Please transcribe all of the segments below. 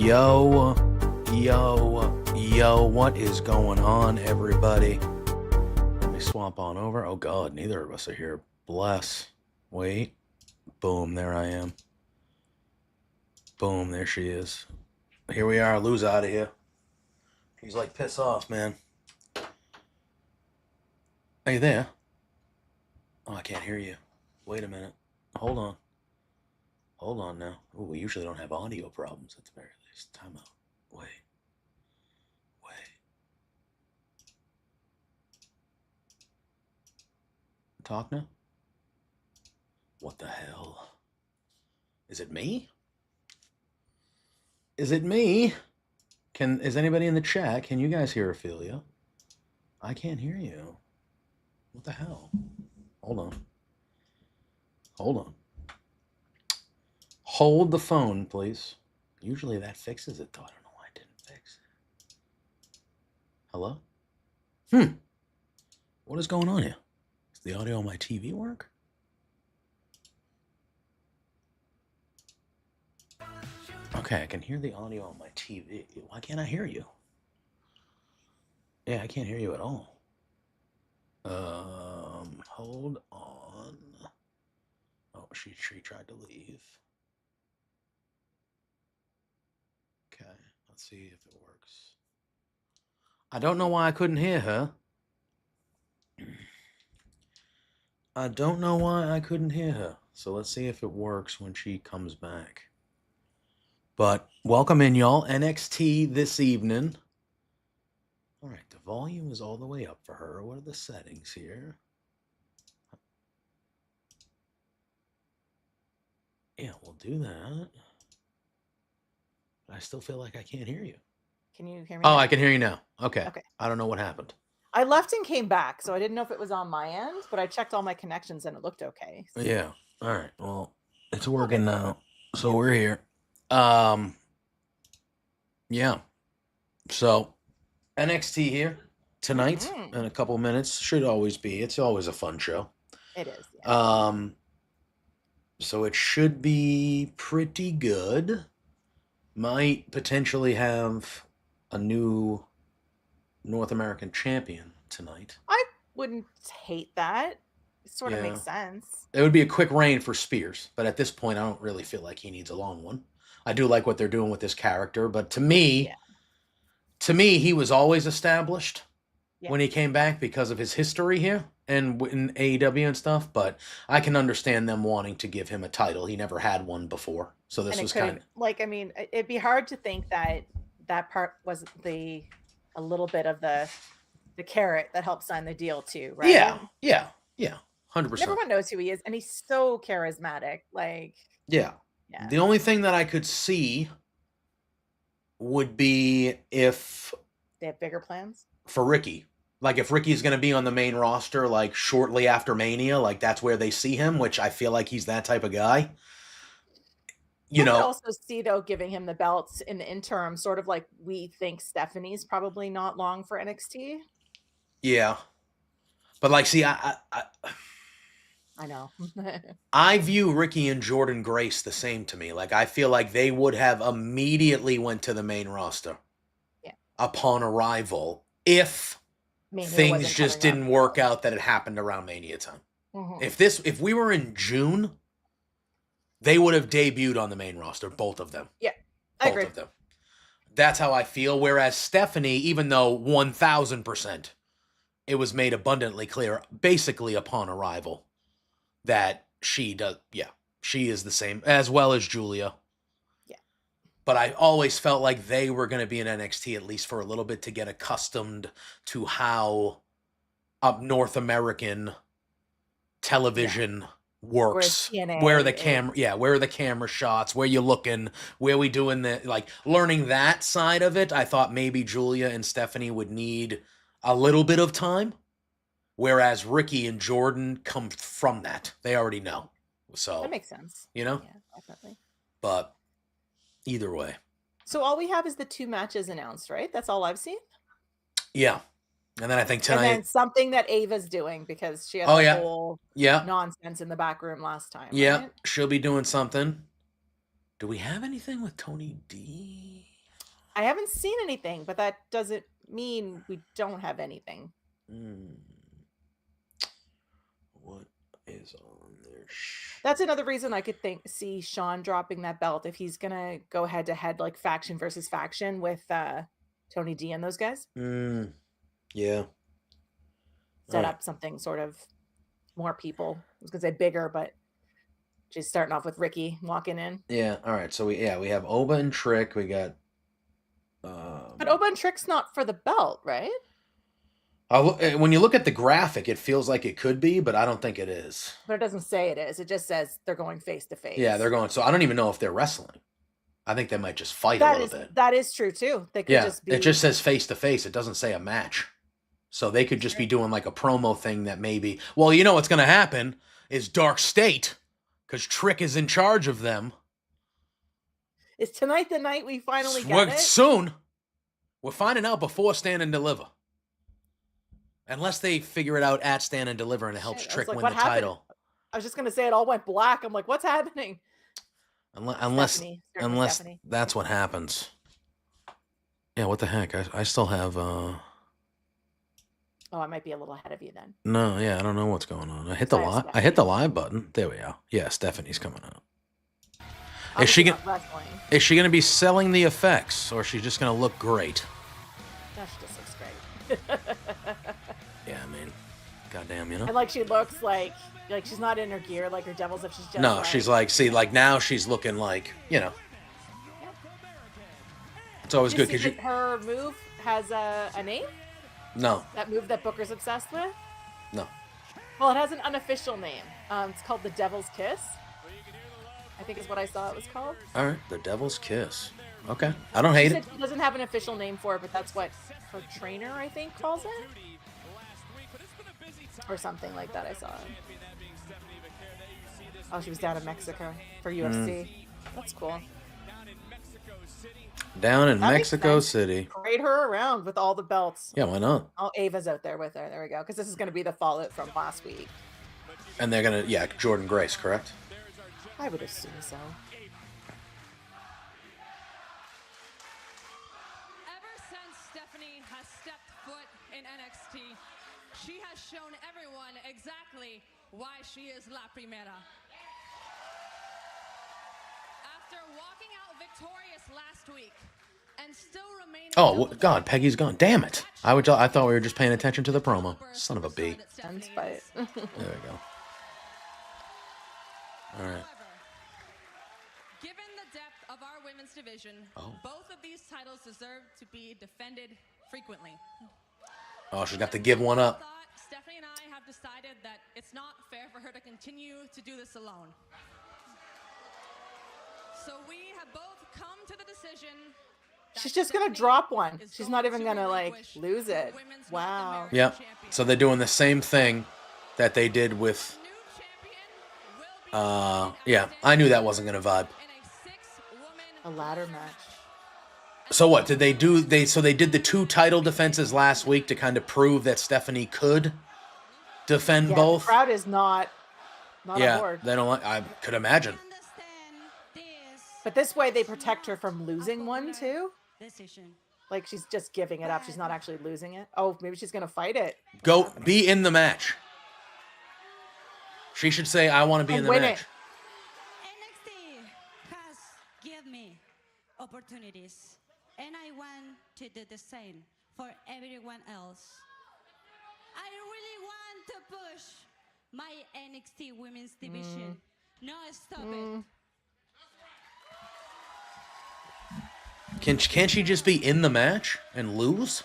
Yo, yo, what is going on, everybody? Let me swap on over. Oh, God, neither of us are here. Bless. Wait. Boom, there I am. Boom, there she is. Here we are. Lou's out of here. He's like, piss off, man. Are you there? Oh, I can't hear you. Wait a minute. Hold on. Hold on now. Ooh, we usually don't have audio problems at the very least. Time out. Wait. Talk now? What the hell? Is it me? Is it me? Is anybody in the chat? Can you guys hear Ophelia? I can't hear you. What the hell? Hold on. Hold the phone, please. Usually that fixes it, though. I don't know why it didn't fix it. Hello? What is going on here? Does the audio on my TV work? Okay, I can hear the audio on my TV. Why can't I hear you? Yeah, I can't hear you at all. Hold on. Oh, she tried to leave. Okay, let's see if it works. I don't know why I couldn't hear her. So let's see if it works when she comes back. But welcome in, y'all. NXT this evening. All right, the volume is all the way up for her. What are the settings here? Yeah, we'll do that. But I still feel like I can't hear you. Can you hear me? Oh, now? I can hear you now. Okay. I don't know what happened. I left and came back, so I didn't know if it was on my end, but I checked all my connections and it looked okay. So. Yeah. All right. Well, it's working now. So we're here. Yeah. So NXT here tonight in a couple minutes. Should always be. It's always a fun show. It is. Yeah. So it should be pretty good. Might potentially have a new North American champion tonight. I wouldn't hate that. It sort of makes sense. It would be a quick reign for Spears, but at this point, I don't really feel like he needs a long one. I do like what they're doing with this character, but to me, he was always established when he came back because of his history here and in AEW and stuff. But I can understand them wanting to give him a title. He never had one before, so this was kind of like. I mean, it'd be hard to think that part was a little bit of the carrot that helped sign the deal too, right? Yeah. 100%. Everyone knows who he is, and he's so charismatic. Like, yeah. The only thing that I could see would be if they have bigger plans for Ricky. Like if Ricky's going to be on the main roster, like shortly after Mania, like that's where they see him, which I feel like he's that type of guy. I could also see though giving him the belts in the interim, sort of like we think Stephanie's probably not long for NXT. Yeah, but like, see, I know. I view Ricky and Jordan Grace the same to me. Like I feel like they would have immediately went to the main roster upon arrival if Mania things just didn't work out that it happened around Mania time. Mm-hmm. If we were in June, they would have debuted on the main roster, both of them. Yeah, I agree. Both of them. That's how I feel. Whereas Stephanie, even though 1,000%, it was made abundantly clear, basically upon arrival, that she is the same, as well as Julia. Yeah. But I always felt like they were going to be in NXT at least for a little bit to get accustomed to how North American television works, where the camera shots, where you're looking, where we doing the, like, learning that side of it. I thought maybe Julia and Stephanie would need a little bit of time, whereas Ricky and Jordan come from that. They already know. So that makes sense. Yeah, definitely. But either way. So all we have is the 2 matches announced, right? That's all I've seen? Yeah. And then I think tonight... And then something that Ava's doing because she had whole nonsense in the back room last time. Yeah, right? She'll be doing something. Do we have anything with Tony D? I haven't seen anything, but that doesn't mean we don't have anything. Hmm. What is on there? That's another reason I could see Sean dropping that belt if he's gonna go head to head like faction versus faction with Tony D and those guys. Yeah. Set up something sort of more people. I was gonna say bigger, but she's starting off with Ricky walking in. Yeah. All right. So we have Oba and Trick. We got. But Oba and Trick's not for the belt, right? When you look at the graphic, it feels like it could be, but I don't think it is. But it doesn't say it is. It just says they're going face to face. Yeah, they're going. So I don't even know if they're wrestling. I think they might just fight a little bit. That is true too. They could just be. It just says face to face. It doesn't say a match. So they could just be doing like a promo thing that maybe. Well, you know what's going to happen is Dark State, because Trick is in charge of them. Is tonight the night we finally get it? Soon. We're finding out before Stand and Deliver. Unless they figure it out at Stand and Deliver and it helps Trick win the title. I was just going to say it all went black. I'm like, what's happening? Unless that's what happens. Yeah, what the heck? I still have... Oh, I might be a little ahead of you then. No, yeah, I don't know what's going on. I hit the live button. There we go. Yeah, Stephanie's coming out. Is she gonna be selling the effects, or is she just gonna look great? No, she just looks great. Yeah, I mean, goddamn, you know. And like she looks like she's not in her gear like her devils if she's just. No, she's like, see, like now she's looking like, you know. Yeah. It's always good because her move has a name. No. That move that Booker's obsessed with? No. Well, it has an unofficial name. It's called the Devil's Kiss. I think is what I saw it was called. All right, the Devil's Kiss. Okay, I don't hate it. It doesn't have an official name for it, but that's what her trainer, I think, calls it. Or something like that, I saw it. Oh, she was down in Mexico for UFC. That's cool. Down in Mexico City. Parade her around with all the belts. Yeah, why not? Oh, Ava's out there with her. There we go. Because this is going to be the fallout from last week. And they're going to, Jordan Grace, correct? I would assume so. Ever since Stephanie has stepped foot in NXT, she has shown everyone exactly why she is La Primera. After walking out victorious last week and still remaining... Oh, God, Peggy's gone. Damn it. I thought we were just paying attention to the promo. Son of a B. There we go. All right. Given the depth of our women's division, both of these titles deserve to be defended frequently. Oh, she's got to give one up. Stephanie and I have decided that it's not fair for her to continue to do this alone. So we have both come to the decision. She's just going to drop one. She's not even going to, like, lose it. Wow. Yeah. So they're doing the same thing that they did with... yeah, I knew that wasn't going to vibe. A ladder match. So what, did they do... So they did the 2 title defenses last week to kind of prove that Stephanie could defend both? The crowd is not on board. They don't like... I could imagine. But this way they protect her from losing one too. Like she's just giving it up. She's not actually losing it. Oh, maybe she's going to fight it. Go be in the match. She should say, I want to be in the match. NXT has given me opportunities, and I want to do the same for everyone else. I really want to push my NXT women's division. No, stop it. Can't she just be in the match and lose?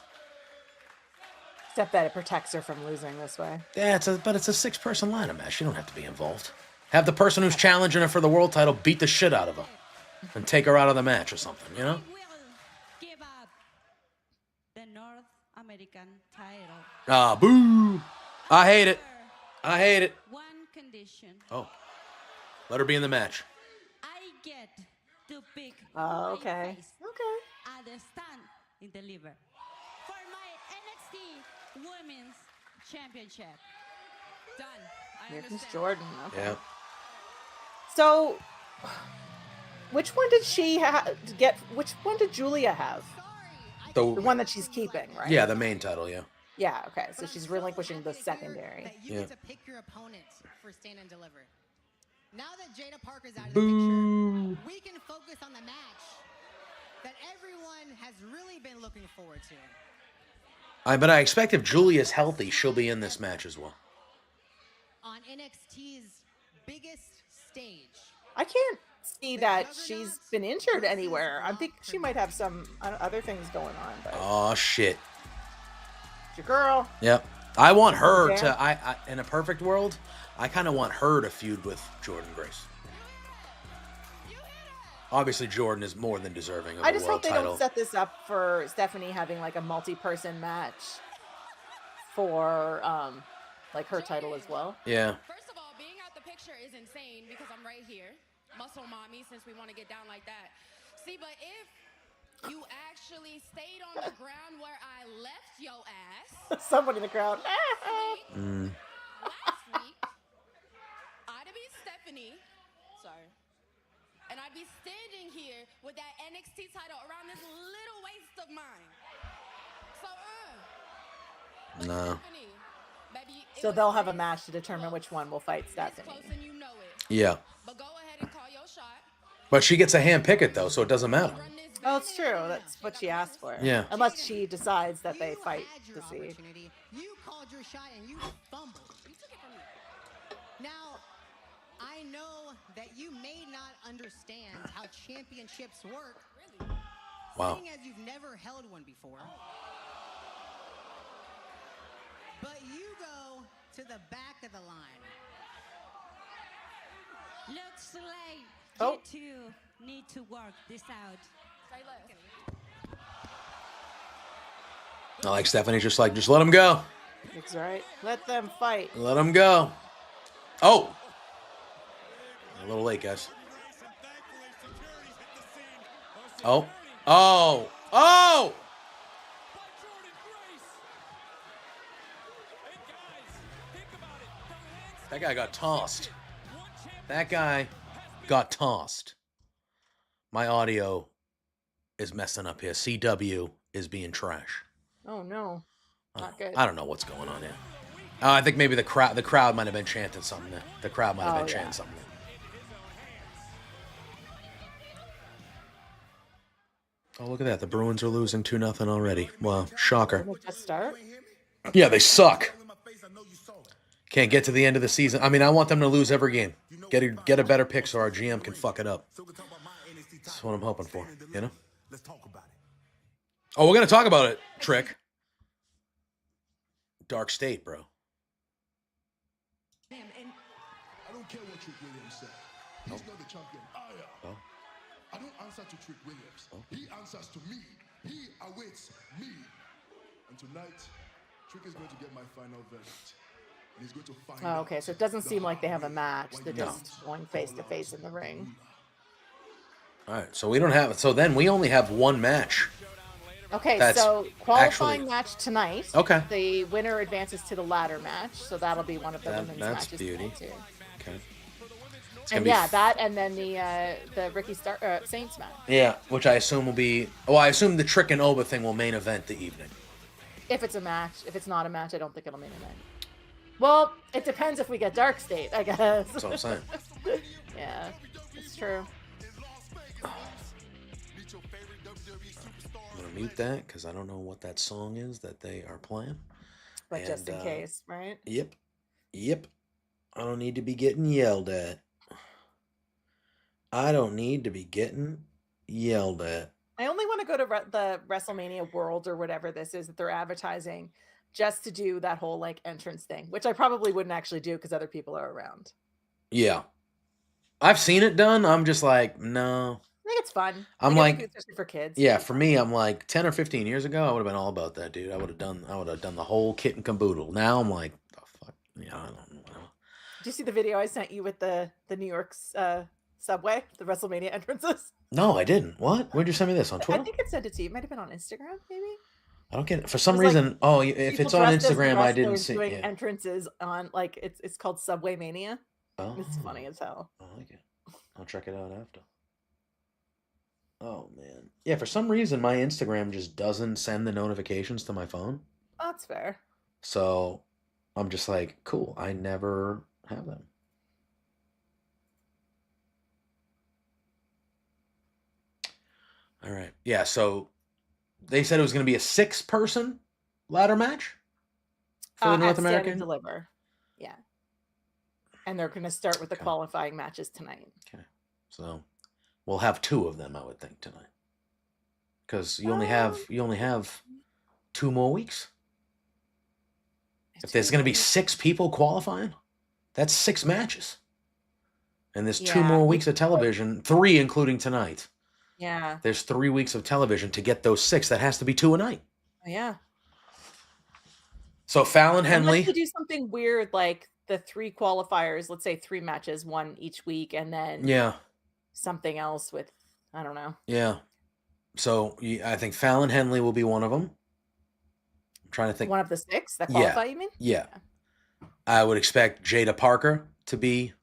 Except that it protects her from losing this way. Yeah, but it's a 6-person ladder match. You don't have to be involved. Have the person who's challenging her for the world title beat the shit out of her and take her out of the match or something, you know? I will give up the North American title. Ah, boo! I hate it. I hate it. One condition. Oh. Let her be in the match. I get to pick Oh, okay. Okay. at the stand and deliver for my NXT Women's Championship. Done. Here comes Jordan. Okay. Yeah. So, which one did she get? Which one did Julia have? The one that she's keeping, right? Yeah, the main title, yeah. Yeah, okay. So she's relinquishing the secondary. That you get to pick your opponent for Stand and Deliver. Now that Jada Parker's out of the picture, we can focus on the match that everyone has really been looking forward to. But I expect if Julia's healthy, she'll be in this match as well. On NXT's biggest stage. I can't see that she's been injured anywhere. I think she might have some other things going on. But Oh shit! it's your girl. Yep. I want her to. I in a perfect world, I kind of want her to feud with Jordan Grace. Obviously, Jordan is more than deserving of I a just world hope they title. don't set this up for Stephanie having like a multi-person match for like her title as well. Yeah. First of all, being out the picture is insane because I'm right here. Muscle mommy, since we want to get down like that. See, but if you actually stayed on the ground where I left your ass. Somebody in the crowd. Last week, I'd be Stephanie. Sorry. And I'd be standing here with that NXT title around this little waist of mine. So, No. Stephanie, baby, So they'll have a match to determine which one will fight Stephanie. close and you know it. Yeah. But go ahead and call your shot. But she gets a hand pick it though, so it doesn't matter. Run this Oh, it's true. That's what she asked for. Yeah. Unless she decides that they You fight had to your see. opportunity. You called your shot and you fumbled. You took it from me. Now, I know that you may not understand how championships work. Really? Wow. Seeing as you've never held one before. But you go to the back of the line. Looks like Oh. you two need to work this out. Say less. I like Stephanie, just let him go. It's right. Let them fight. Let him go. Oh. A little late, guys. Oh. Oh. Oh. That guy got tossed. That guy got tossed. My audio is messing up here. CW is being trash. Oh no. Not good. I don't know what's going on here. I think maybe the crowd might have been chanting something there. The crowd might have been chanting something there. Oh, look at that. The Bruins are losing 2-0 already. Wow, shocker. Didn't it just start? Yeah, they suck. Can't get to the end of the season. I mean, I want them to lose every game. Get a better pick so our GM can fuck it up. That's what I'm hoping for, you know? Oh, we're going to talk about it, Trick. Dark State, bro. I don't care what Trick Williams said. He's not the champion. Oh. I don't answer to Trick Williams. He answers to me. He awaits me. And tonight, Trick is going to get my final verdict. And he's going to find Oh, okay. So it doesn't seem like they have a match. They're just going face to face in the ring. All right, so we don't have. So then we only have one match. Okay, That's so qualifying actually- match tonight. Okay. The winner advances to the ladder match, so that'll be one of the women's That's matches. beauty. tonight, too. Okay. And yeah, that and then the Ricky Saints match. Yeah, which I assume will be. Well, I assume the Trick and Oba thing will main event the evening. If it's a match. If it's not a match, I don't think it'll main event. Well, it depends if we get Dark State, I guess. That's what I'm saying. Yeah, it's true. I'm gonna mute that because I don't know what that song is that they are playing. But just in And, case, right? Yep. I don't need to be getting yelled at. I don't need to be getting yelled at. I only want to go to the WrestleMania World or whatever this is that they're advertising just to do that whole like entrance thing, which I probably wouldn't actually do because other people are around. Yeah. I've seen it done. I'm just like, no. I think it's fun. I'm I think like- it's especially for kids. Yeah, for me, I'm like 10 or 15 years ago, I would have been all about that, dude. I would have done the whole kit and caboodle. Now I'm like, the fuck, yeah, I don't know. Did you see the video I sent you with the New York's subway, the WrestleMania entrances? No, I didn't. What? Where'd you send me this on I Twitter? think it sent it to you. It might have been on Instagram, maybe. I don't get it. For some It was like reason, if People it's on dressed as the Instagram, I didn't wrestlers see doing it. entrances on like it's called Subway Mania. Oh, It's funny as hell. I like it. I'll check it out after. Oh man. Yeah, for some reason my Instagram just doesn't send the notifications to my phone. That's fair. So I'm just like, cool, I never have them. All right. Yeah, so they said it was going to be a 6-person ladder match for the North At Stand and American. Deliver. Yeah. And they're going to start with the Okay. qualifying matches tonight. Okay. So we'll have 2 of them, I would think, tonight. Because you only have 2 more weeks. If there's going to be 6 people qualifying, that's 6 matches. And there's 2 more weeks of television, 3 including tonight. Yeah. There's 3 weeks of television to get those 6. That has to be 2 a night. Yeah. So Fallon Henley. Unless you do something weird like the 3 qualifiers, let's say 3 matches, 1 each week, and then something else with, I don't know. Yeah. So I think Fallon Henley will be one of them. I'm trying to think. One of the 6 that qualify, you mean? Yeah. I would expect Jada Parker to be,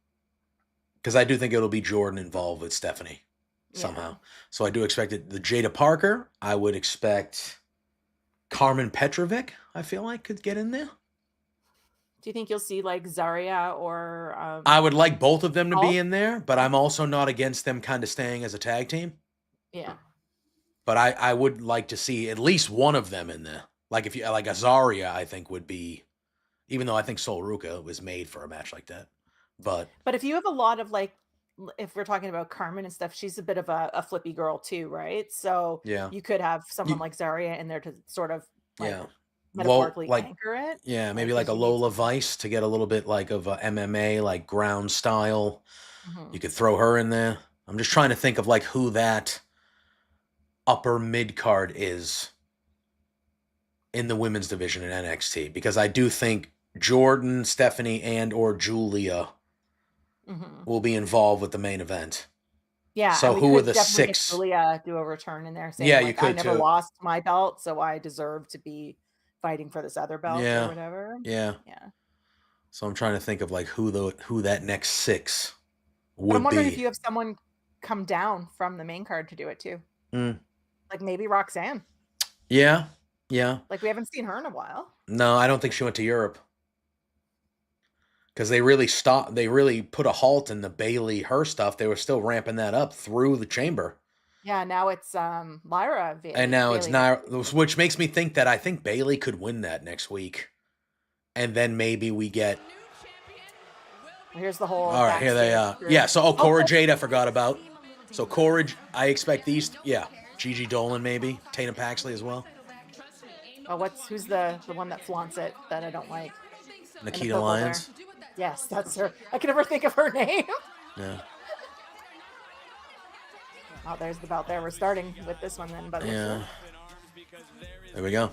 because I do think it'll be Jordan involved with Stephanie somehow. So I do expect it. The Jada Parker, I would expect Carmen Petrovic, I feel like, could get in there. Do you think you'll see like Zarya or I would like both of them to be in there, but I'm also not against them kind of staying as a tag team. Yeah. But I would like to see at least one of them in there. Like if you like Azaria, I think would be, even though I think Sol Ruka was made for a match like that. But if you have a lot of like, if we're talking about Carmen and stuff, she's a bit of a flippy girl too, right? So you could have someone like Zarya in there to sort of like metaphorically anchor it. Yeah, maybe like a Lola Vice to get a little bit like of a MMA, like ground style. You could throw her in there. I'm just trying to think of like who that upper mid card is in the women's division in NXT, because I do think Jordan, Stephanie, and or Julia will be involved with the main event. Yeah. So who are the 6? Julia do a return in there saying, yeah, like, you could I never too. lost my belt, so I deserve to be fighting for this other belt or whatever. Yeah. So I'm trying to think of like who that next 6 would be. I'm wondering if you have someone come down from the main card to do it too. Like maybe Roxanne. Yeah. Like we haven't seen her in a while. No, I don't think she went to Europe. Because they really put a halt in the Bailey her stuff. They were still ramping that up through the chamber. Yeah, now it's Lyra. And now it's not, which makes me think that I think Bailey could win that next week. And then maybe we get. Here's the whole. All right, here they are. Yeah, so Cora Jade I forgot about. So Cora, I expect these. Yeah, Gigi Dolan maybe. Tatum Paxley as well. Oh, who's the one that flaunts it that I don't like? Nikita Lyons. Yes, that's her. I can never think of her name. Yeah. Oh, there's the belt there. We're starting with this one then. But yeah. There we go.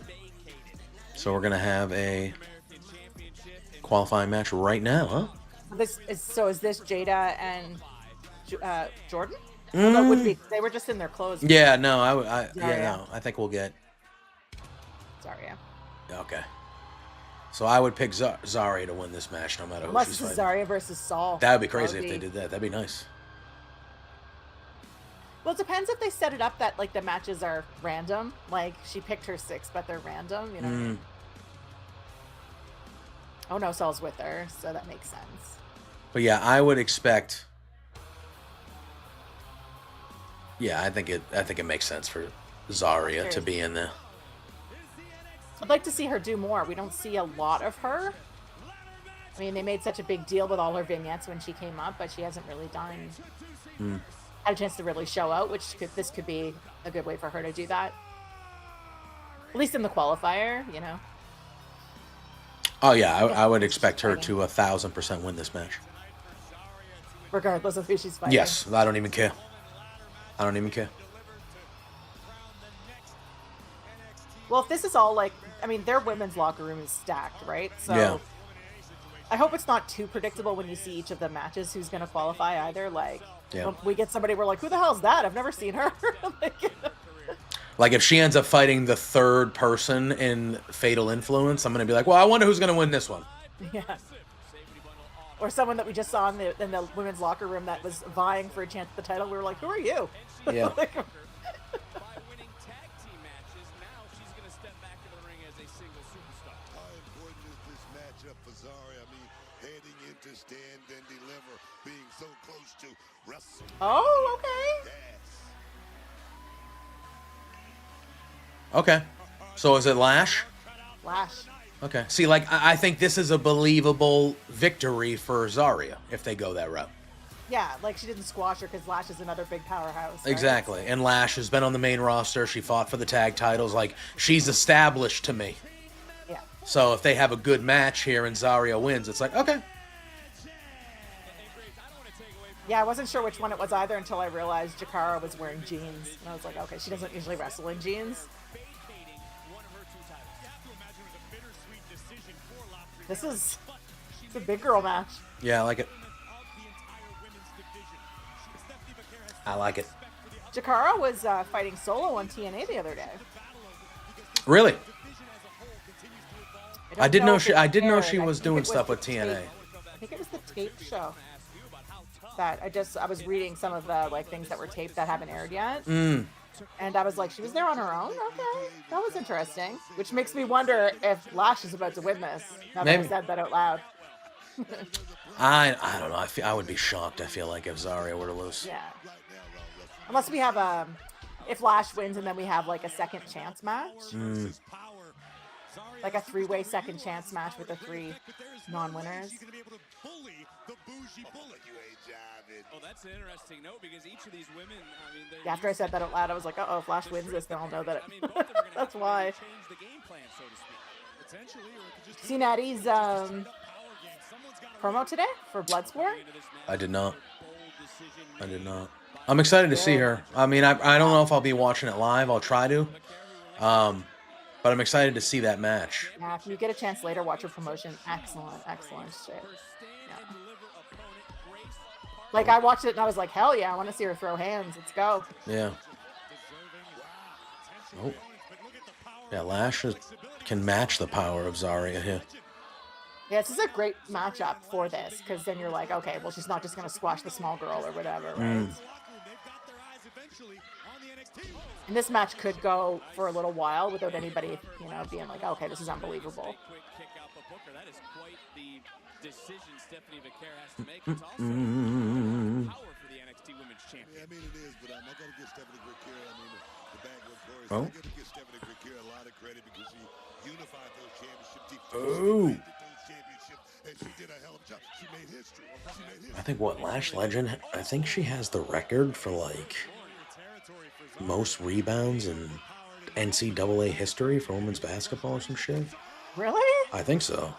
So we're going to have a qualifying match right now, huh? Is this Jada and Jordan? Well, that would be. They were just in their clothes. Yeah, no, I think we'll get. Zarya. Okay. So I would pick Zarya to win this match, no matter who she's fighting. Zarya versus Saul. That would be crazy if they did that. That'd be nice. Well, it depends if they set it up that like the matches are random. Like she picked her 6, but they're random. You know. Oh no, Saul's with her, so that makes sense. But yeah, I would expect. Yeah, I think it makes sense for Zarya to be in there. I'd like to see her do more. We don't see a lot of her. I mean, they made such a big deal with all her vignettes when she came up, but she hasn't really had a chance to really show out, this could be a good way for her to do that. At least in the qualifier, you know. Oh yeah, I would expect her to 1,000% win this match. Regardless of who she's fighting. Yes, I don't even care. Well, if this is all like, I mean, their women's locker room is stacked, right? So I hope it's not too predictable when you see each of the matches who's going to qualify either. Like, when we get somebody, we're like, who the hell's that? I've never seen her. Like, if she ends up fighting the 3rd person in Fatal Influence, I'm going to be like, well, I wonder who's going to win this one. Yeah. Or someone that we just saw in the women's locker room that was vying for a chance at the title. We were like, who are you? Yeah. Stand and deliver, being so close to wrestle. Oh, okay. Okay. So is it Lash? Lash. Okay. See, like, I think this is a believable victory for Zarya if they go that route. Yeah, like she didn't squash her because Lash is another big powerhouse. Right? Exactly. And Lash has been on the main roster. She fought for the tag titles. Like, she's established to me. Yeah. So if they have a good match here and Zarya wins, it's like, okay. Yeah, I wasn't sure which one it was either until I realized Jakara was wearing jeans. And I was like, okay, she doesn't usually wrestle in jeans. It's a big girl match. Yeah, I like it. I like it. Jakara was fighting solo on TNA the other day. Really? I didn't know if she. it I didn't know aired. she I was think doing it stuff the with TNA. tape- I think it was the tape show. That I was reading some of the like things that were taped that haven't aired yet. And I was like, she was there on her own? Okay. That was interesting. Which makes me wonder if Lash is about to win this. Now that I Maybe. said that out loud. I don't know. I would be shocked. I feel like if Zarya were to lose. Yeah. Unless we have if Lash wins and then we have like a second chance match. Like a 3-way second chance match with the 3 non-winners. Oh, that's an interesting note because each of these women, I mean, Yeah, after I said that out loud, I was like, uh-oh, if Lash wins this, then I'll know that I mean, both of them are gonna that's have to why. really change the game plan, so to speak. Potentially, or it could just See Natty's promo today for Bloodsport? I did not. I did not. I'm excited to see her. I mean, I don't know if I'll be watching it live. I'll try to. But I'm excited to see that match. Yeah, if you get a chance later, watch her promotion. Excellent, excellent shit. Yeah. Like, I watched it and I was like, hell yeah, I want to see her throw hands. Let's go. Yeah. Oh. Yeah, Lash can match the power of Zarya here. Yeah, this is a great matchup for this, because then you're like, okay, well, she's not just going to squash the small girl or whatever, right? And this match could go for a little while without anybody, being like, okay, this is unbelievable. quick kick out the booker. That is quite the decision Stephanie Vaquer has to make. It's also power for the NXT Women's Champion. Yeah, I mean, it is, but I got to give Stephanie Vaquer, the bag with Corey. Oh. I got to give Stephanie Vaquer a lot of credit because she unified those championship teams. Oh. And she did a hell of a job. She made history. I think Lash Legend, I think she has the record for like most rebounds in NCAA history for women's basketball or some shit. Really? I think so.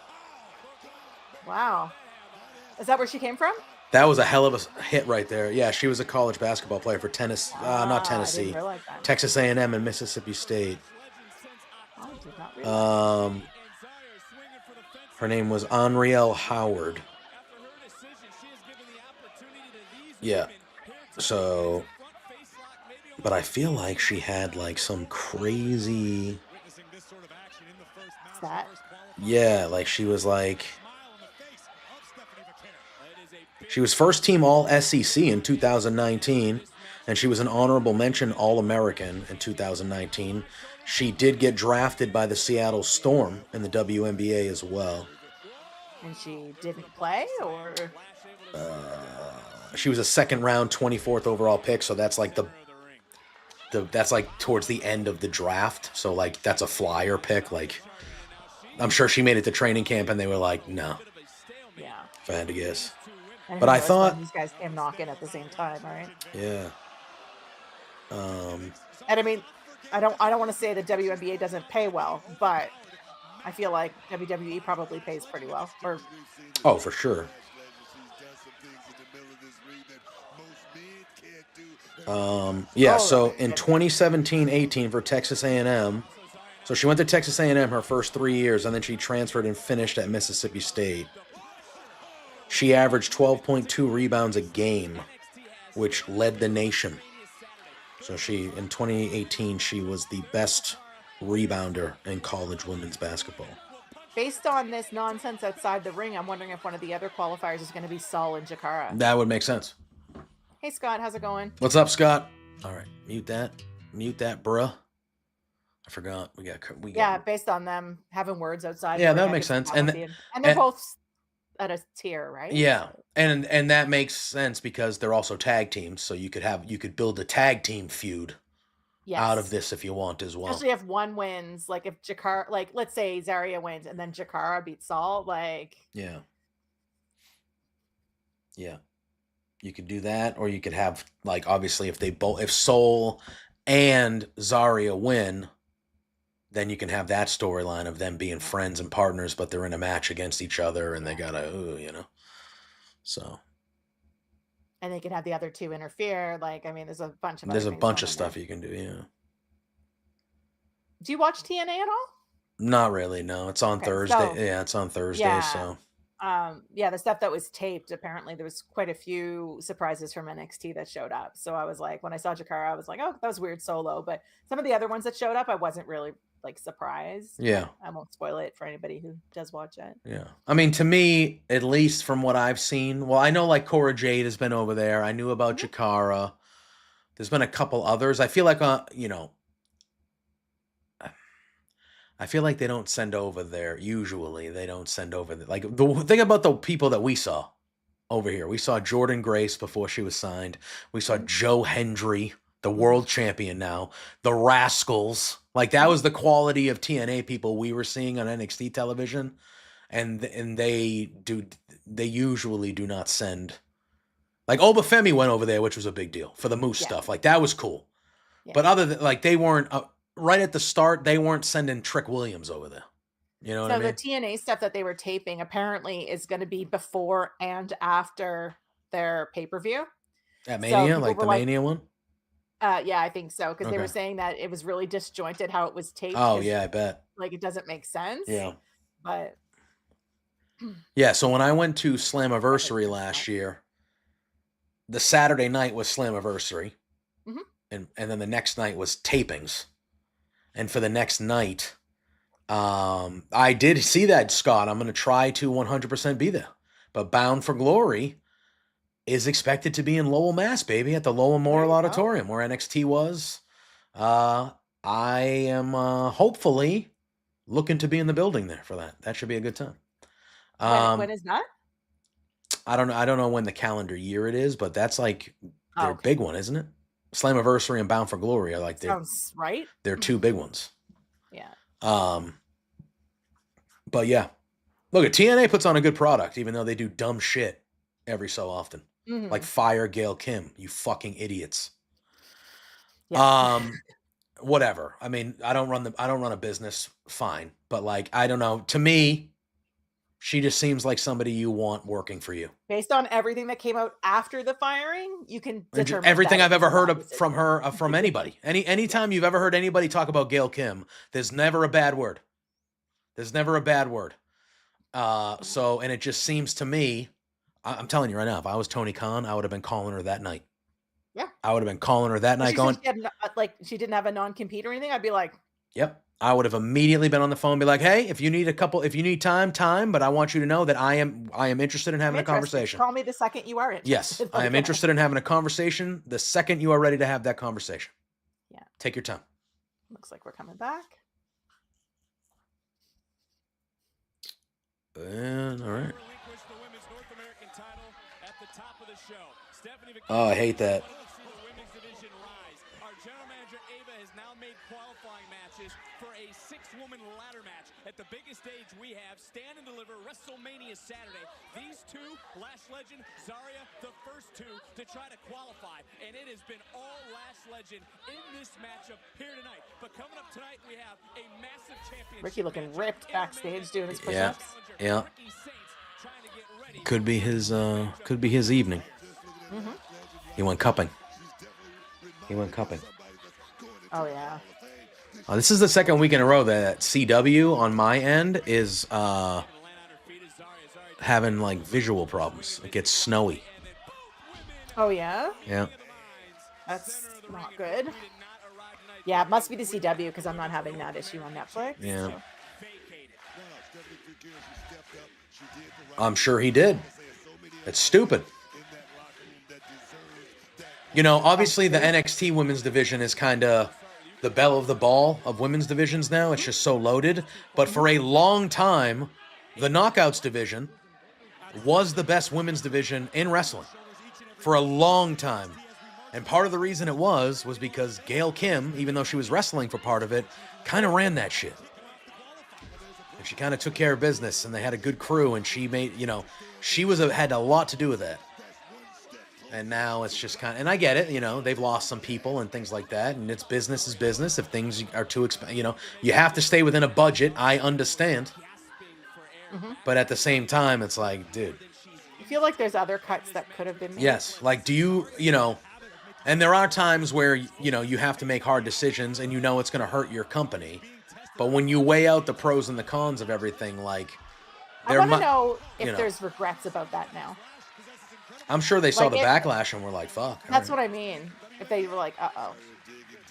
Wow. Is that where she came from? That was a hell of a hit right there. Yeah, she was a college basketball player for Tennessee, not Tennessee, I didn't realize that. Texas A&M and Mississippi State. I did not realize Her name was Henrielle Howard. Yeah. So, but I feel like she had like some crazy. that. Yeah, like she was like. She was first team All SEC in 2019, and she was an honorable mention All American in 2019. She did get drafted by the Seattle Storm in the WNBA as well. And she didn't play, or? She was a second round 24th overall pick, so that's like that's like towards the end of the draft. So like that's a flyer pick. Like I'm sure she made it to training camp and they were like, no. Yeah. If I had to guess. And But I who knows thought- when these guys came knocking at the same time, right? Yeah. And I mean, I don't want to say that WNBA doesn't pay well, but I feel like WWE probably pays pretty well. Or Oh, for sure. Yeah, Oh, so right. in 2017-18 for Texas A&M, so she went to Texas A&M her first 3 years, and then she transferred and finished at Mississippi State. She averaged 12.2 rebounds a game, which led the nation. So in 2018, she was the best rebounder in college women's basketball. based on this nonsense outside the ring, I'm wondering if one of the other qualifiers is going to be Saul and Jakara. That would make sense. Hey, Scott, how's it going? What's up, Scott? All right, mute that, bruh. I forgot. We got. Yeah, based on them having words outside. Yeah, the ring, that I makes could see sense. that And one being- and they're and- both at a tier, right? Yeah, So, and that makes sense because they're also tag teams, so you could build a tag team feud out of yes. this if you want as well. Especially if one wins, like if Jakara, like let's say Zarya wins and then Jakara beats Saul, like Yeah. Yeah. You could do that, or you could have, like, obviously if Soul and Zarya win, then you can have that storyline of them being friends and partners, but they're in a match against each other and they gotta, so and they could have the other two interfere. Like, I mean, there's a bunch of there's other a things bunch going of on stuff there. you can do. Yeah. Do you watch TNA at all? Not really. No, it's on Okay, Thursday. so Yeah, it's on Thursday. yeah, So yeah, the stuff that was taped, apparently there was quite a few surprises from NXT that showed up. So I was like, when I saw Jakara, I was like, oh, that was weird solo. But some of the other ones that showed up, I wasn't really like surprised. yeah. But I won't spoil it for anybody who does watch it. Yeah. I mean, to me, at least from what I've seen, well, I know like Cora Jade has been over there. I knew about Jakara. There's been a couple others. I feel like, I feel like they don't send over there. Usually, they don't send over like the thing about the people that we saw over here. We saw Jordan Grace before she was signed. We saw Joe Hendry, the world champion now. The Rascals. Like that was the quality of TNA people we were seeing on NXT television, and they usually do not send. Like Obafemi went over there, which was a big deal for the Moose stuff. Like that was cool. Yeah. But other than like they weren't right at the start, they weren't sending Trick Williams over there. You know what I mean? So the TNA stuff that they were taping apparently is going to be before and after their pay-per-view. At Mania, So like the Mania one? yeah, I think so. Because they were Okay. saying that it was really disjointed how it was taped. Oh 'cause, yeah, I bet. like it doesn't make sense. Yeah. But Yeah, so when I went to Slammiversary last year, the Saturday night was Slammiversary. Mhm. And then the next night was tapings. And for the next night, I did see that, Scott. I'm going to try to 100% be there. But Bound for Glory is expected to be in Lowell, Mass, baby, at the Lowell Memorial Auditorium where NXT was. I am hopefully looking to be in the building there for that. That should be a good time. when is that? I don't know when the calendar year it is, but that's like their big one, isn't it? Slammiversary and Bound for Glory are like Sounds right. they're two big ones. Yeah. But yeah, look, at TNA puts on a good product, even though they do dumb shit every so often, like fire Gail Kim. You fucking idiots. Yeah. Whatever. I mean, I don't run a business. Fine, but like, I don't know. To me, she just seems like somebody you want working for you. Based on everything that came out after the firing, you can determine everything that I've it ever was heard not of from her, from anybody. Anytime you've ever heard anybody talk about Gail Kim, there's never a bad word. There's never a bad word. So, and it just seems to me, I'm telling you right now, if I was Tony Khan, I would have been calling her that night. Yeah. I would have been calling her that night She going, said she didn't have a non-compete or anything. I'd be like, yep. I would have immediately been on the phone and be like, hey, if you need time, but I want you to know that I am interested in having a conversation. Call me the second you are interested. Yes, I am interested in having a conversation the second you are ready to have that conversation. Yeah. Take your time. Looks like we're coming back. And, all right. Relinquish the women's North American title at the top of the show. Stephanie Oh, I hate that. the women's division rise. Our general manager Ava has now made qualifying matches for a 6-woman ladder match at the biggest stage we have, Stand and Deliver WrestleMania Saturday. These two, Lash Legend, Zarya, the first two to try to qualify, and it has been all Lash Legend in this matchup here tonight. But coming up tonight, we have a massive championship. Ricky looking ripped backstage doing his Yeah. push-ups. Yeah. Could be his evening. He went cupping. Oh yeah. This is the second week in a row that CW on my end is having like visual problems. It gets snowy. Oh yeah. Yeah. That's not good. Yeah, it must be the CW because I'm not having that issue on Netflix. Yeah. So. I'm sure he did. It's stupid. You know, obviously the NXT women's division is kind of the belle of the ball of women's divisions now. It's just so loaded. But for a long time, the Knockouts division was the best women's division in wrestling for a long time. And part of the reason it was because Gail Kim, even though she was wrestling for part of it, kind of ran that shit. And she kind of took care of business, and they had a good crew, and she made, she had a lot to do with that. And now it's just kind of, and I get it, they've lost some people and things like that, and it's business is business. If things are too expensive, you have to stay within a budget. I understand. But at the same time, it's like, dude. I feel like there's other cuts that could have been made. Yes. Like, do you, and there are times where, you have to make hard decisions and it's going to hurt your company. But when you weigh out the pros and the cons of everything, like, I want to know if there's regrets about that now. I'm sure they saw the backlash and were like, fuck. That's what I mean. If they were like, uh-oh.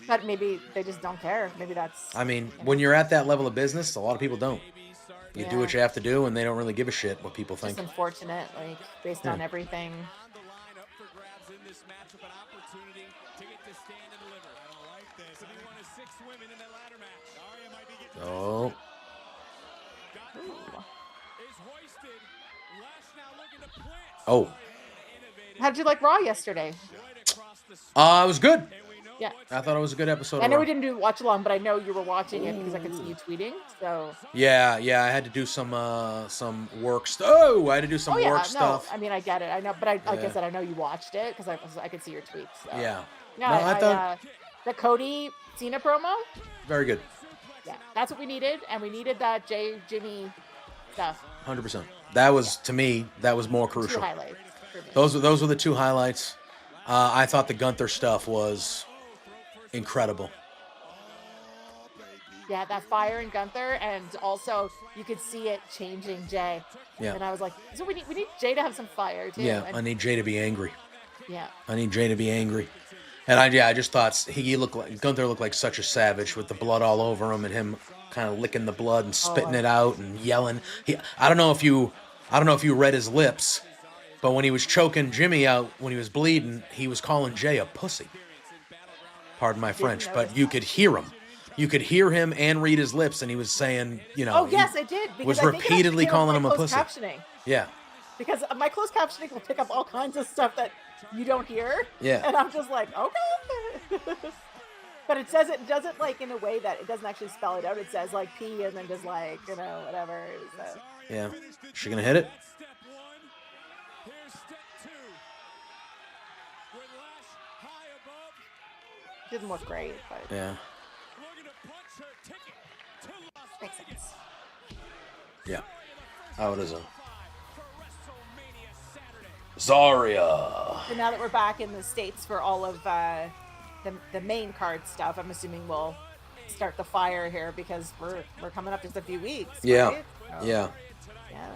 But maybe they just don't care. Maybe that's... I mean, when you're at that level of business, a lot of people don't. You do what you have to do, and they don't really give a shit what people think. It's unfortunate, like, based on everything. Oh. Oh. How did you like Raw yesterday? It was good. Yeah. I thought it was a good episode. I know we didn't do watch along, but I know you were watching it because I could see you tweeting. So. Yeah. I had to do some work stuff. Oh, I had to do some work stuff. I mean, I get it. I know, but like I said, I know you watched it because I could see your tweets. So. Yeah. No, I thought the Cody Cena promo. Very good. Yeah, that's what we needed, and we needed that Jimmy stuff. 100%. That was, to me, that was more crucial. Two highlights for me. Those were the two highlights. I thought the Gunther stuff was incredible. Yeah, that fire in Gunther, and also you could see it changing Jay. Yeah. And I was like, so we need Jay to have some fire too. Yeah, and, I need Jay to be angry. Yeah. I need Jay to be angry. And I just thought Gunther looked like such a savage with the blood all over him and him kind of licking the blood and spitting it out and yelling. I don't know if you read his lips, but when he was choking Jimmy out when he was bleeding, he was calling Jay a pussy. Pardon my French, but you could hear him. You could hear him and read his lips, and he was saying, Oh yes, I did. Was repeatedly calling him a pussy. Captioning. Yeah. Because my closed captioning will pick up all kinds of stuff that you don't hear. Yeah. And I'm just like, okay. But it says it doesn't like in a way that it doesn't actually spell it out. It says like P and then just like, whatever. So. Yeah. Is she gonna hit it? Didn't look great, but yeah. Makes sense. Yeah. Oh, it is a Zarya. So now that we're back in the States for all of the main card stuff, I'm assuming we'll start the fire here because we're coming up just a few weeks. Yeah. Right? Yeah. Yeah.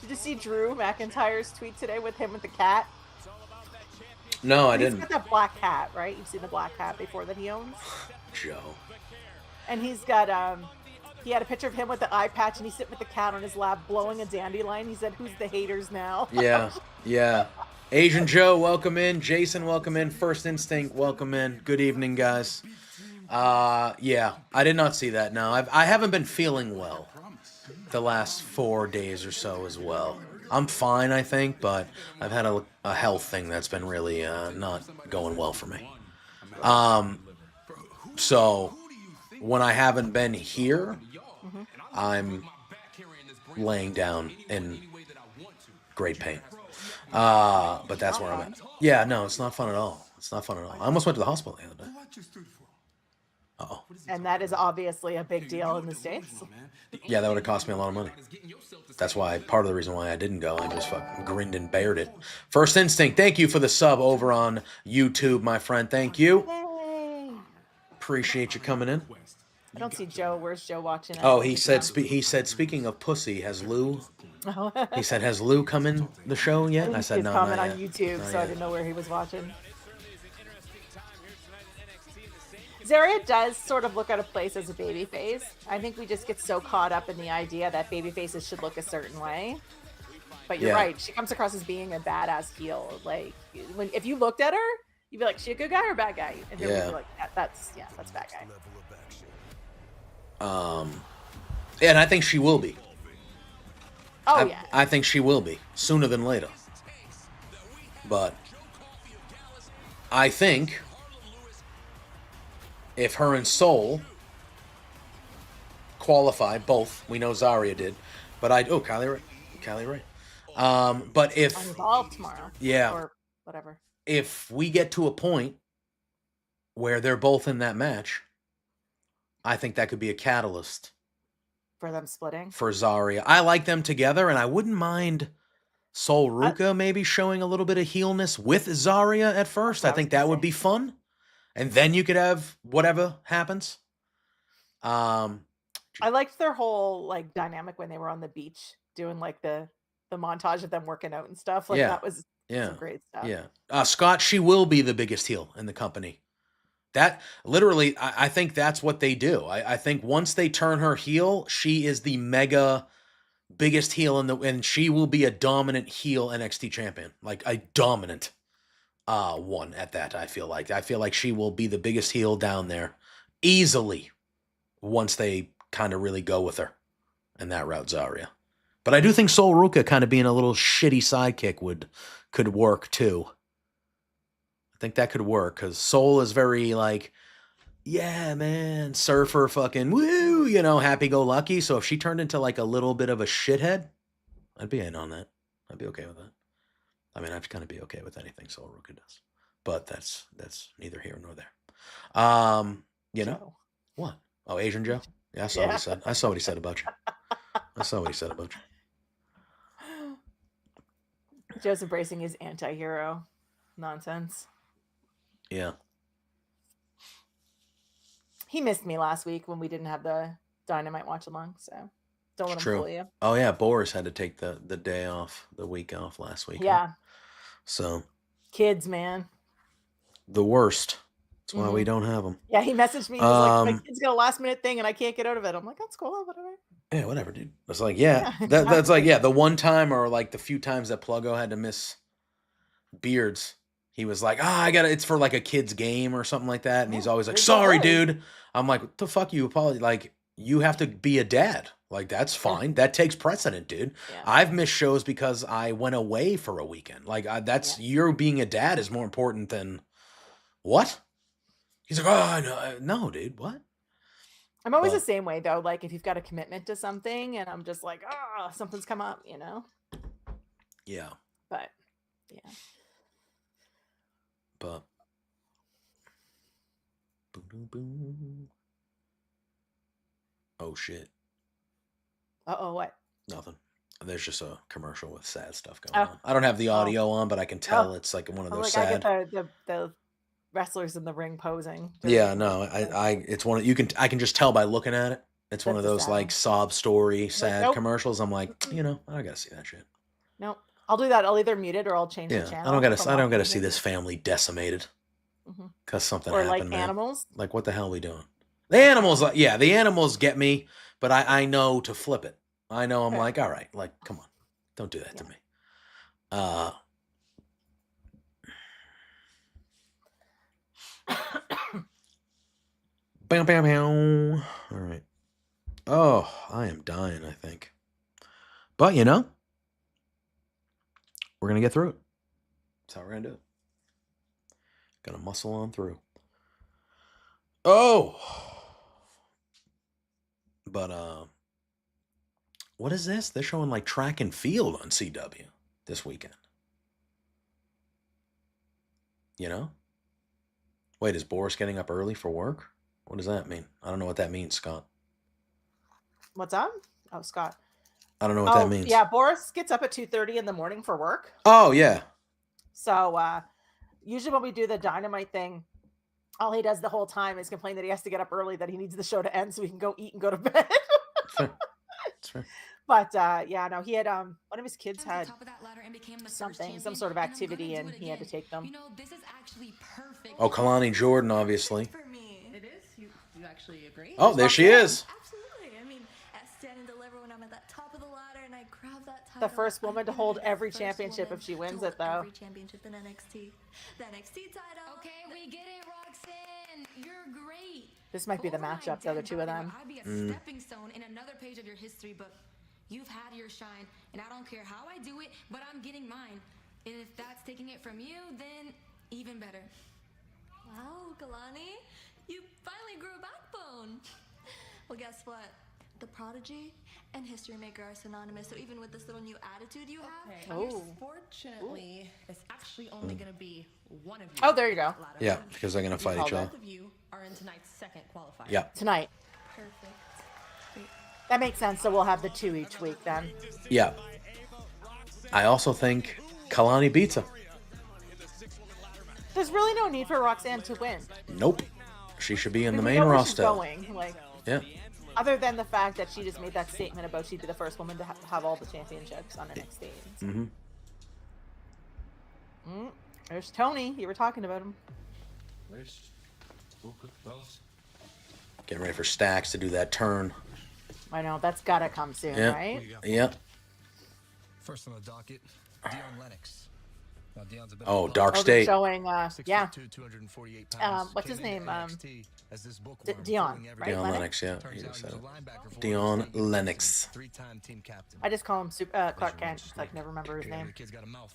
Did you see Drew McIntyre's tweet today with him with the cat? No, I didn't. He's got that black cat, right? You've seen the black cat before that he owns? Joe. And he's got, he had a picture of him with the eye patch and he's sitting with the cat on his lap blowing a dandelion. He said, who's the haters now? Yeah, yeah. Asian Joe, welcome in. Jason, welcome in. First Instinct, welcome in. Good evening, guys. Yeah, I did not see that. No, I haven't been feeling well the last 4 days or so as well. I'm fine, I think, but I've had a health thing that's been really not going well for me. So when I haven't been here, I'm laying down in great pain. But that's where I'm at. Yeah, no, it's not fun at all. It's not fun at all. I almost went to the hospital the other day. Uh-oh. And that is obviously a big deal in the States. Yeah, that would have cost me a lot of money. That's why, part of the reason why I didn't go, I just fucking grinned and bared it. First Instinct, thank you for the sub over on YouTube, my friend. Thank you. Yay. Appreciate you coming in. I don't see Joe. Where's Joe watching? Oh, he said, speaking of pussy, has Lou... He said, has Lou come in the show yet? I said, no, comment not on yet. YouTube, Not so yet. I didn't know where he was watching. Zarya does sort of look out of place as a babyface. I think we just get so caught up in the idea that babyfaces should look a certain way. But you're Yeah. right. She comes across as being a badass heel. Like, if you looked at her, you'd be like, she a good guy or a bad guy? And then we'd Yeah. be like, that's bad guy. And I think she will be. Oh, yeah. I think she will be sooner than later. But I think if her and Soul qualify, both, we know Zarya did, but Kylie Ray. But if Involved tomorrow. Yeah. Or whatever. if we get to a point where they're both in that match, I think that could be a catalyst For them splitting. for Zarya. I like them together, and I wouldn't mind Sol Ruka maybe showing a little bit of heelness with Zarya at first. I think that would be fun. And then you could have whatever happens. I liked their whole like dynamic when they were on the beach doing like the montage of them working out and stuff. Like Yeah. that was Yeah. some great stuff. Yeah. Scott, she will be the biggest heel in the company. That literally, I think that's what they do. I think once they turn her heel, she is the mega biggest heel and she will be a dominant heel NXT champion, like a dominant one at that. I feel like she will be the biggest heel down there easily once they kind of really go with her in that route, Zarya. But I do think Sol Ruka kind of being a little shitty sidekick could work too. I think that could work because Sol is very like, yeah, man, surfer, fucking woo, happy-go-lucky. So if she turned into like a little bit of a shithead, I'd be in on that. I'd be okay with that. I mean, I'd kind of be okay with anything Sol Ruka does, but that's neither here nor there. Joe. What? Oh, Asian Joe. Yeah, I saw what he said. I saw what he said about you. Joe's embracing his anti-hero nonsense. Yeah. He missed me last week when we didn't have the Dynamite watch along, so don't let him True. fool you. Oh yeah, Boris had to take the day off, the week off last week. Yeah. So Kids, man. the worst. That's why we don't have them. Yeah, he messaged me. He was like, my kid's got a last minute thing and I can't get out of it. I'm like, that's cool, whatever. Yeah, whatever, dude. It's like, that's like, the one time or like the few times that Pluggo had to miss Beards, he was like, it's for like a kid's game or something like that. And he's always like, sorry, dude. I'm like, what the fuck you apologize? Like, you have to be a dad. Like, that's fine. That takes precedent, dude. Yeah. I've missed shows because I went away for a weekend. Like, you're being a dad is more important than what? He's like, no, dude, what? I'm always the same way though. Like if you've got a commitment to something and I'm just like, something's come up, Yeah. But yeah. But boom. Oh shit. Uh-oh, what? Nothing. There's just a commercial with sad stuff going on. I don't have the audio on, but I can tell it's like one of those sad. I get the wrestlers in the ring posing. Yeah, no, it's one of I can just tell by looking at it. It's one of those like sob story sad commercials. I'm like, I gotta see that shit. Nope. I'll do that. I'll either mute it or I'll change the channel. I don't gotta see this family decimated because something happened. Or like man. animals. Like what the hell are we doing? The animals, the animals get me, but I know to flip it. I know I'm like, all right, like come on, don't do that to me. Bam, bam, bam. All right. Oh, I am dying, I think. But, we're going to get through it. That's how we're going to do it. Going to muscle on through. Oh! But, what is this? They're showing, like, track and field on CW this weekend. Wait, is Boris getting up early for work? What does that mean? I don't know what that means, Scott. What's up? Oh, Scott. I don't know what that means. Yeah, Boris gets up at 2:30 in the morning for work. Oh, yeah. So usually when we do the Dynamite thing, all he does the whole time is complain that he has to get up early, that he needs the show to end so he can go eat and go to bed. That's fair. But he had one of his kids had some sort of activity and he had to take them. This is actually perfect. Oh, Kalani Jordan, obviously. For me. It is? actually agree. Oh, there she is. Absolutely. I mean, at Stand and Deliver, when I'm at that top of the ladder and I grab that title. The first woman to I'm hold gonna be the every first championship woman if she to wins hold it, though. Every championship in NXT. The NXT title. Okay, we get it, Roxanne. You're great. This might be the Over my matchup, though, the dead two of body, them. I'd be a stepping stone in another page of your history, but you've had your shine, and I don't care how I do it, but I'm getting mine. And if that's taking it from you, then even better. Wow, Kalani, you finally grew a backbone. Well, guess what? The Prodigy and History Maker are synonymous. So even with this little new attitude you have, Okay, Oh. unfortunately, it's actually only going to be one of you. Oh, there you go. ladder Yeah, match. because they're gonna fight each called other. Both of you are in tonight's second qualifier. Yeah. Tonight. perfect. That makes sense, so we'll have the 2 each week then. Yeah. I also think Kalani beats her. There's really no need for Roxanne to win. Nope. She should be in the We main know where she's roster. going, like, Yeah. other than the fact that she just made that statement about she'd be the first woman to have all the championships on NXT. Mm-hmm. There's Tony. You were talking about him. Getting ready for Stacks to do that turn. I know, that's gotta come soon, Yeah. right? Yeah. First on the docket, Dion Lennox. Now, Dion's a bit Oh, of a Dark Oh, they're State. showing, 6'2", yeah. 248 pounds. What's his Came into name? NXT as this bookworm, Dion, fooling every- right? Dion Lennox? Lennox, yeah. Turns He out just he said was a it. linebacker for Dion Oregon State University, Lennox. three-time team captain. I just call him Clark Kent. Just like never remember his The name. kid's got a mouth.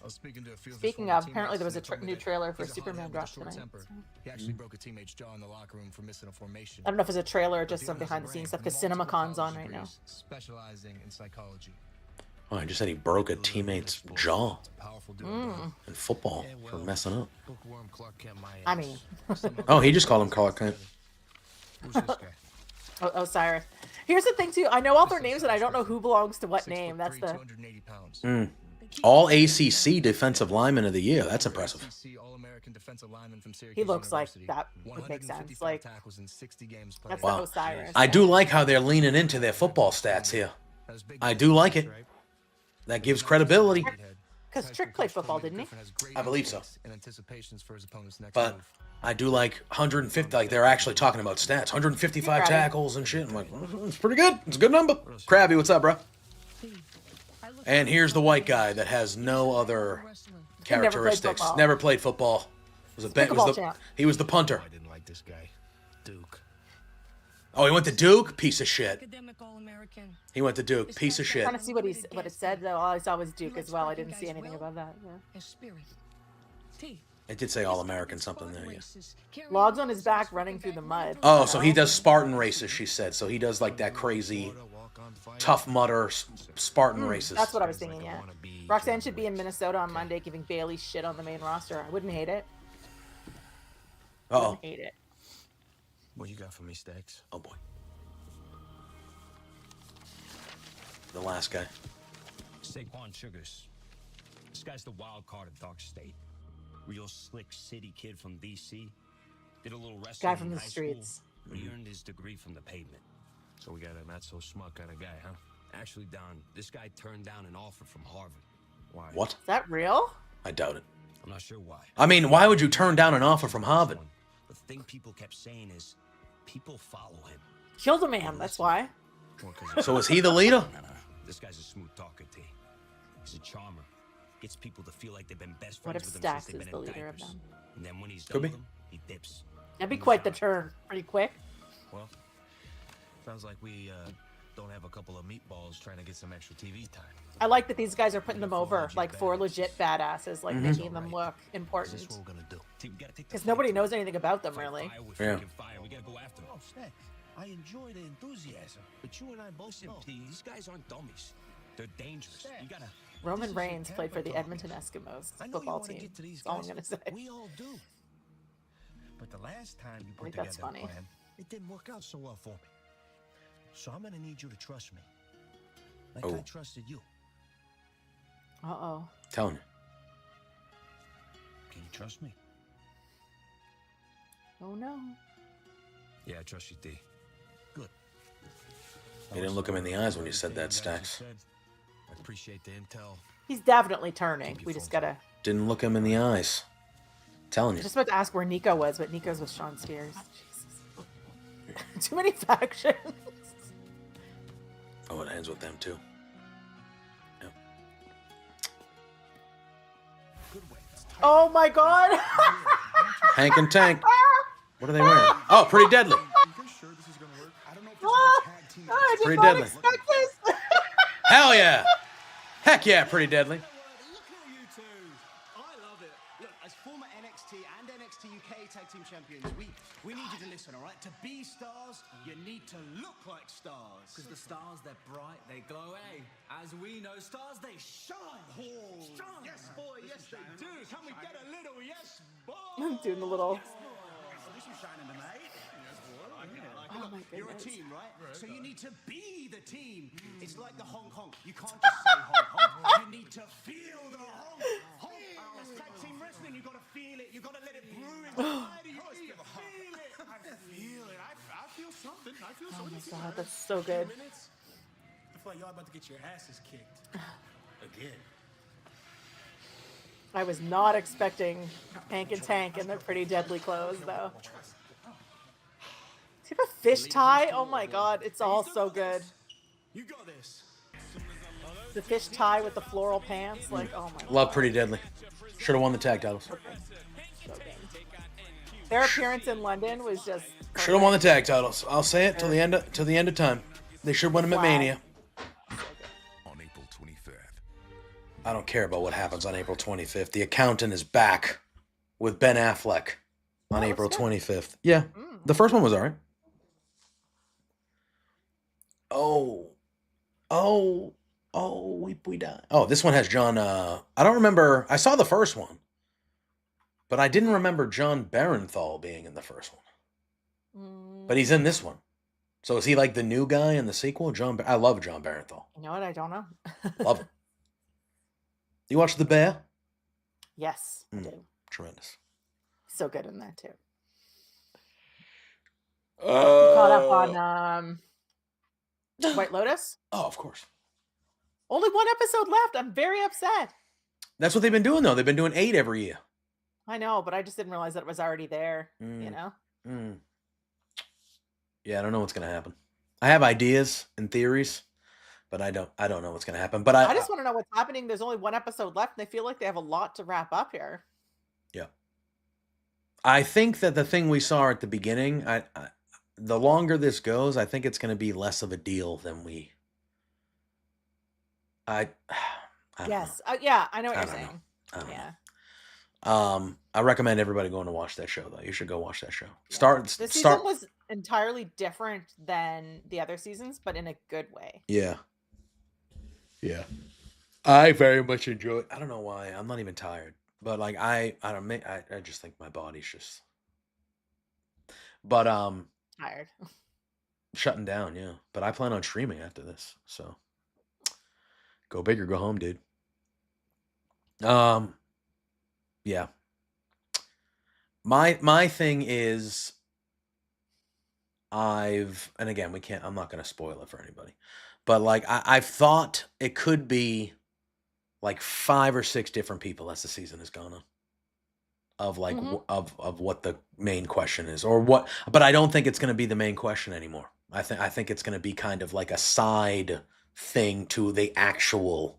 I was speaking to a few of his Speaking former of, apparently there was a teammates, and they new told me trailer that for he's a Superman hothead with a drop short tonight. temper. He actually broke a teammate's jaw in the locker room for missing a formation. I don't know if it's a trailer or just some Dion has a behind the scenes brain, stuff because multiple CinemaCon's on college right now. degrees, specializing in psychology. Oh, I just said he broke a teammate's jaw It's a powerful duo, Mm. in football Yeah, for well, messing up. Bookworm Clark Kent, my I ass. mean, Oh, he just called him Clark Kent. Who's this guy? Osiris. Here's the thing too. I know all their names, and I don't know who belongs to what name. That's 6'3", the. 280 pounds. All ACC Defensive Lineman of the Year. That's impressive. ACC All-American defensive lineman from Syracuse He looks like University. that would make sense. 155 Like tackles in 60 games played. that's Wow. the Osiris. I do like how they're leaning into their football stats here. That was big I do like it. right? That gives credibility. Because Trick played football, didn't he? I believe so. And anticipations for his opponent's next But move. I do like 150. Like they're actually talking about stats. 155 Right. tackles and shit. I'm like, it's pretty good. It's a good number. Krabby, what's up, bro? And here's the white guy that has no other characteristics. football. Never played football. Was a Pickleball champ. he was the punter. I didn't like this guy, Duke. Oh, he went to Duke. Piece of shit. Academic All-American. He went to Duke. Piece of shit. Trying to see what it said though. All I saw was Duke as well. I didn't see anything about that. Yeah. And spirit. T. It did say All American something there. Yeah. Logs on his back running through the mud. Oh, so he does Spartan races. She said. So he does like that crazy tough mudder Spartan races. That's what I was thinking, yeah. Roxanne should be in Minnesota on Monday giving Bailey shit on the main roster. I wouldn't hate it. Oh. Wouldn't hate it. What you got for me, Stacks? Oh boy. The last guy. Saquon Sugars. This guy's the wild card of Dark State. Real slick city kid from DC. Did a little wrestling Guy from in the high streets. School, but he earned his degree from the pavement. So we got a not so smart kind of guy, huh? Actually, Don, this guy turned down an offer from Harvard. Why? What? Is that real? I doubt it. I'm not sure why. I mean, why would you turn down an offer from Harvard? The thing people kept saying is, people follow him. Killed a man, that's why. So is he the leader? Nah. This guy's a smooth talker, T. He's a charmer. Gets people to feel like they've been best What friends if with him since Stax they've is been the in leader of diapers. them? And then when he's Could done be. with them, he dips. That'd be quite the turn. Pretty quick. Well, sounds like we don't have a couple of meatballs trying to get some extra TV time. I like that these guys are putting them over, like for legit badasses, like making them look Is this important. what we're gonna do? T, we gotta take the Because fight nobody to knows him. anything about them, Fight really. fire with Yeah. freaking fire. We gotta go after him. Oh, Stacks, I enjoy the enthusiasm, but you and I both Listen, know. T, these guys aren't dummies. They're dangerous. You gotta. Roman This is Reigns your played for the Tampa Edmonton Eskimos I know you football wanna team. get to these That's all I'm guys. gonna say. We all do. But the last time you put think together that's a funny. plan, it didn't work out so well for me. So I'm gonna need you to trust me, like Oh. I trusted you. Uh-oh. Telling you. Can you trust me? Oh no. Yeah, I trust you, D. Good. You didn't look him in the eyes when you said that, Stacks. I appreciate the intel. He's definitely turning. We just gotta. Didn't look him in the eyes. Telling I you. was just about to ask where Nico was, but Nico's with Sean Spears. Jesus. Too many factions. Oh, it ends with them too. Yep. Oh my god. Hank and Tank. What are they wearing? Oh, Pretty Deadly. I did Pretty not Deadly. expect this. Hell yeah. Heck yeah, Pretty Deadly. Look at you two. I love it. Look, as former NXT and NXT UK Tag Team Champions, we need you to listen, all right? To be stars, you need to look like stars. Because the stars, they're bright, they glow, eh? As we know, stars, they shine. Shine. Yes, boy, yes, they do. Can we get a little yes, boy? I'm doing the little. Do some shining tonight. Yes, boy. Oh my You're a goodness. team, right? So you need to be the team. It's like the honk honk. You can't just say honk honk. You need to feel the honk honk. That's tag team wrestling. You got to feel it. You got to let it brew inside of you. Feel it. I feel it. I feel something. I feel Oh something. my god, that's so good. I feel like y'all about to get your asses kicked. Again. I was not expecting Hank and Tank in their Pretty Deadly clothes, though. Do you have a fish tie? Oh my god, it's all so good. You got this. The fish tie with the floral pants, like, oh my god. Love Pretty Deadly. Should have won the tag titles. So good. Their appearance in London was just. Should have won the tag titles. I'll say it till the end of time. They should win them at Mania. On April 25th. I don't care about what happens on April 25th. The Accountant is back with Ben Affleck on April 25th. Yeah, the first one was alright. We died. Oh, this one has John. I don't remember. I saw the first one, but I didn't remember John Barenthal being in the first one. But he's in this one. So is he like the new guy in the sequel? I love John Barenthal. You know what? I don't know. Love him. You watch The Bear? Yes, I do. Tremendous. So good in that too. You Caught up on White Lotus? Oh, of course. Only one episode left. I'm very upset. That's what they've been doing, though. They've been doing 8 every year. I know, but I just didn't realize that it was already there. You know? Yeah, I don't know what's gonna happen. I have ideas and theories, but I don't know what's gonna happen. But I just want to know what's happening. There's only one episode left, and they feel like they have a lot to wrap up here. Yeah. I think that the thing we saw at the beginning, the longer this goes, I think it's gonna be less of a deal than we. I don't know. Yeah, I know what I you're don't know. saying. I don't Yeah. know. I recommend everybody going to watch that show, though. You should go watch that show. This season was entirely different than the other seasons, but in a good way. Yeah. Yeah. I very much enjoy it. I don't know why. I'm not even tired. But like I just think my body's just Tired. shutting down, yeah. But I plan on streaming after this. So go big or go home, dude. Yeah. My thing is and again, I'm not gonna spoil it for anybody. But like I've thought it could be like 5 or 6 different people as the season has gone on. Of like of what the main question is or what, but I don't think it's going to be the main question anymore. I think it's going to be kind of like a side thing to the actual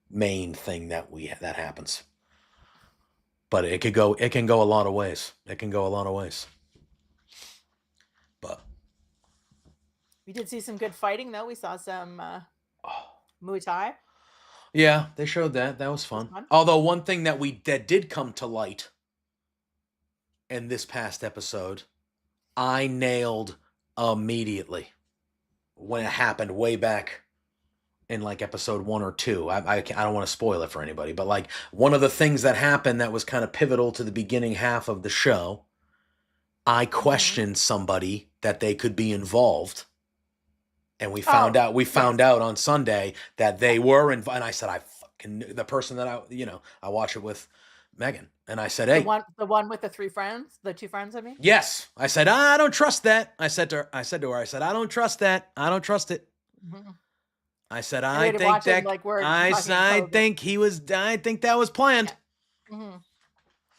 main thing that happens. But it can go a lot of ways. But We did see some good fighting, though. We saw some Muay Thai. yeah, they showed that. That was fun. Although one thing that did come to light in this past episode, I nailed immediately when it happened way back in like episode 1 or 2. I don't want to spoil it for anybody, but like one of the things that happened that was kind of pivotal to the beginning half of the show, I questioned somebody that they could be involved. And we found out on Sunday that they were involved. And I said, the person that I watch it with Megan. And I said, hey. The one with the 2 friends, I mean? Yes. I said, I don't trust that. I said to her, I don't trust that. I don't trust it. Mm-hmm. I said, I think that was planned. Yeah. Mm-hmm.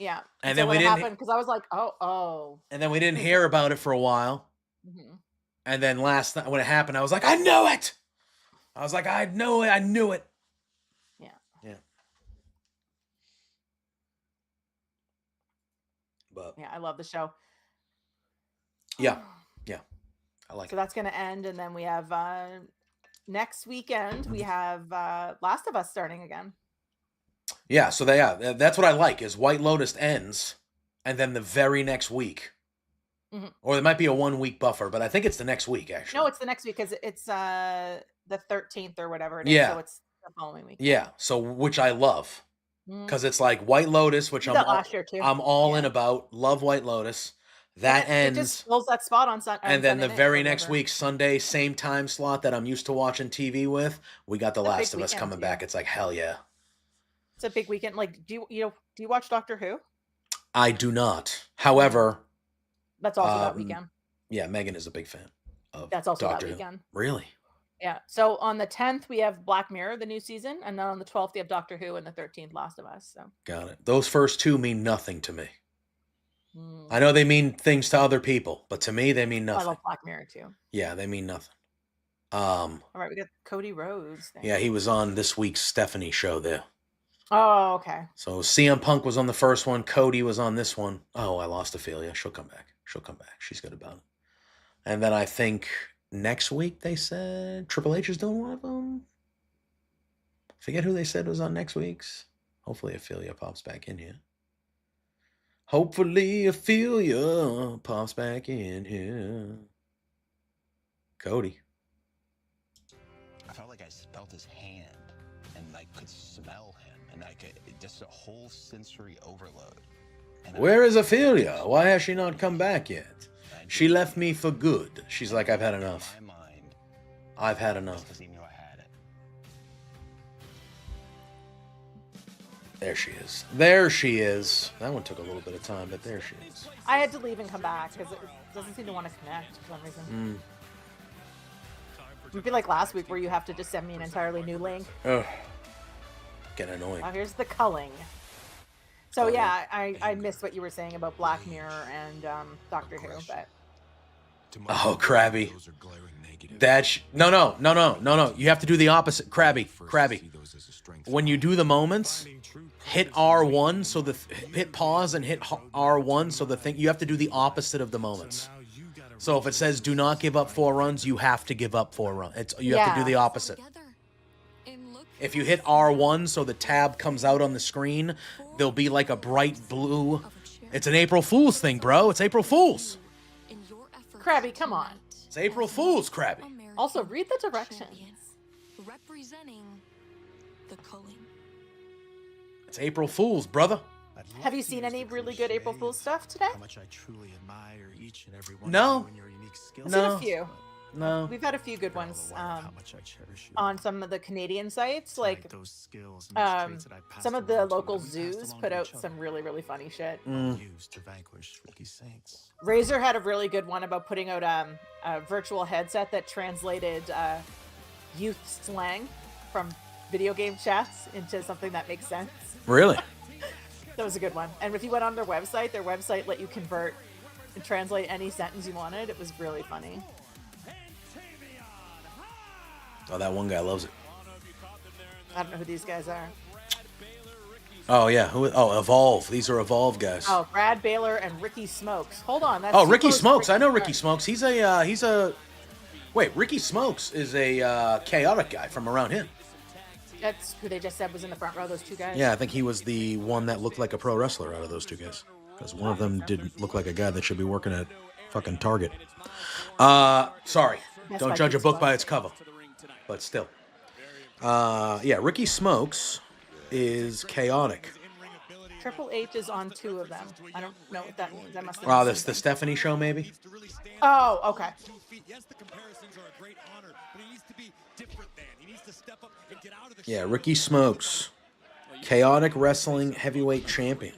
Yeah. And so then we what didn't happened because I was like, oh. And then we didn't hear about it for a while. Mhm. And then last night when it happened, I was like, I knew it. I was like, I knew it. I knew it. Yeah. Yeah. But Yeah, I love the show. yeah. Yeah. I like So it. that's going to end, and then we have next weekend we have Last of Us starting again. Yeah, so that's what I like is White Lotus ends, and then the very next week, or there might be a 1 week buffer, but I think it's the next week actually. No, it's the next week because it's the 13th or whatever it is. Yeah. So it's the following week. Yeah, so which I love because it's like White Lotus, which We did that last year, too. I'm all in about. Love White Lotus. That It ends, just fills that spot on Sunday. and then the very next week, Sunday, same time slot that I'm used to watching TV with, we got The Last of Us coming back. It's like hell yeah. It's a big weekend. Like, do you watch Doctor Who? I do not. However, that's also that weekend. Yeah, Megan is a big fan of. That's also Doctor that weekend. Who. Really? Yeah. So on the 10th we have Black Mirror, the new season, and then on the 12th we have Doctor Who, and the 13th Last of Us. So got it. Those first two mean nothing to me. I know they mean things to other people, but to me they mean nothing. I love Black Mirror too. Yeah, they mean nothing. All right, we got Cody Rhodes. Yeah, he was on this week's Stephanie show there. Oh, okay. So CM Punk was on the first one. Cody was on this one. Oh, I lost Ophelia. She'll come back. She's good about it. And then I think next week they said Triple H is doing one of them. Forget who they said was on next week's. Hopefully Ophelia pops back in here. Hopefully Ophelia pops back in here. Cody. I felt like I smelled his hand and I could smell him and just a whole sensory overload. And Where is Ophelia? Why has she not come back yet? She left me for good. She's like, I've had enough. I've had enough. There she is. There she is. That one took a little bit of time, but there she is. I had to leave and come back because it doesn't seem to want to connect for some reason. It would be like last week where you have to just send me an entirely new link. Ugh. Getting annoying. Oh, here's the culling. So yeah, I missed what you were saying about Black Mirror and Doctor Who, but Oh, Krabby. That's no. You have to do the opposite. Krabby. When you do the moments, hit R1 so hit pause and hit R1 so the thing you have to do the opposite of the moments. So if it says do not give up 4 runs, you have to give up 4 runs. You have to do the opposite. If you hit R1 so the tab comes out on the screen, there'll be like a bright blue. It's an April Fool's thing, bro. It's April Fool's. Krabby, come on. It's April Fool's, Krabby. Also, read the directions. Representing the culling. It's April Fool's, brother. Have you seen any really good April Fool's stuff today? How much I truly admire each and every one No. of you and your unique skills. I've seen a few. No. We've had a few good ones How much I cherish you. on some of the Canadian sites. Like those skills and those traits that I passed some of the along to local you, we passed zoos along put to out each other. some really funny shit. Used to vanquish Ricky Saints. Razor had a really good one about putting out a virtual headset that translated youth slang from video game chats into something that makes sense. Really? That was a good one. And if you went on their website let you convert and translate any sentence you wanted. It was really funny. Oh, that one guy loves it. I don't know who these guys are. Oh, yeah. Evolve. These are Evolve guys. Oh, Brad Baylor and Ricky Smokes. Hold on. That's Ricky close to Smokes. I know Ricky Ricky Smokes. He's a. Wait, Ricky Smokes is a chaotic guy from around here. That's who they just said was in the front row, those two guys. Yeah, I think he was the one that looked like a pro wrestler out of those two guys. Because one of them didn't look like a guy that should be working at fucking Target. Sorry. Don't judge a book by its cover. But still. Yeah, Ricky Smokes is chaotic. Triple H is on 2 of them. I don't know what that means. I must have Oh, missed this the something. Stephanie show, maybe? Oh, okay. Yes, the comparisons are a great honor, but he needs to be different than. He needs to step up and get out of the Yeah, Ricky Smokes. Chaotic Wrestling Heavyweight Champion.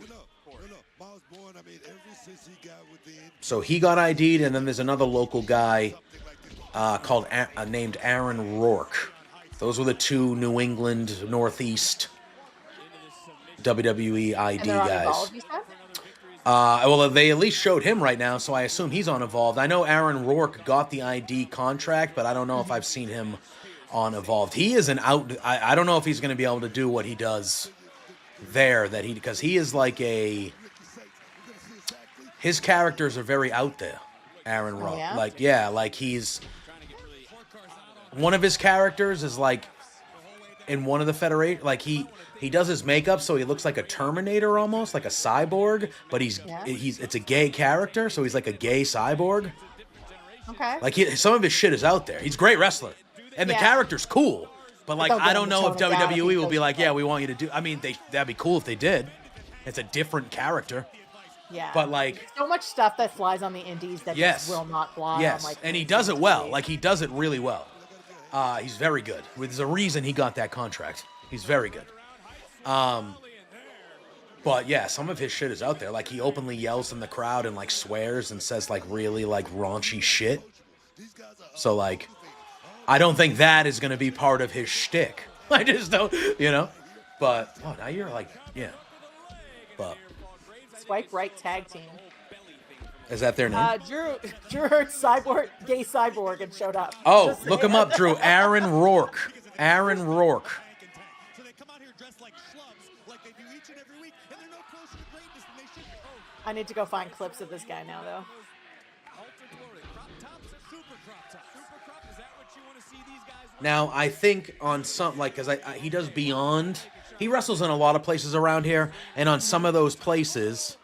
So he got ID'd, and then there's another local guy named Aaron Rourke. Those were the 2 New England Northeast WWE ID And they're on guys. Evolve, you Well, they at least showed him right now, so I assume he's on Evolved. I know Aaron Rourke got the ID contract, but I don't know if I've seen him on Evolved. He is an out. I don't know if he's going to be able to do what he does there. Because he is like a. His characters are very out there. Aaron Rourke, like he's. One of his characters is like in one of the Federation, like he does his makeup so he looks like a Terminator almost, like a cyborg, but it's a gay character, so he's like a gay cyborg. Okay. Like some of his shit is out there. He's a great wrestler, and the character's cool. But like I don't know if WWE will be like, yeah, we want you to do. I mean, that'd be cool if they did. It's a different character. Yeah. But like so much stuff that flies on the indies that just will not fly. Yes. On, like, And he does it well. Like he does it really well. He's very good. There's a reason he got that contract. He's very good. But yeah, some of his shit is out there. Like he openly yells in the crowd and like swears and says like really like raunchy shit. So like, I don't think that is going to be part of his shtick. I just don't, you know. But now you're like, yeah. But Swipe Right Tag Team. Is that their name? Drew heard gay cyborg and showed up. Oh, look him up, Drew. Aaron Rourke. Aaron Rourke. So they come out here dressed like schlubs, like they do each and every week, and they're no closer to greatness than they should be. I need to go find clips of this guy now, though. Now, I think on some, like, because he does Beyond. He wrestles in a lot of places around here, and on some of those places,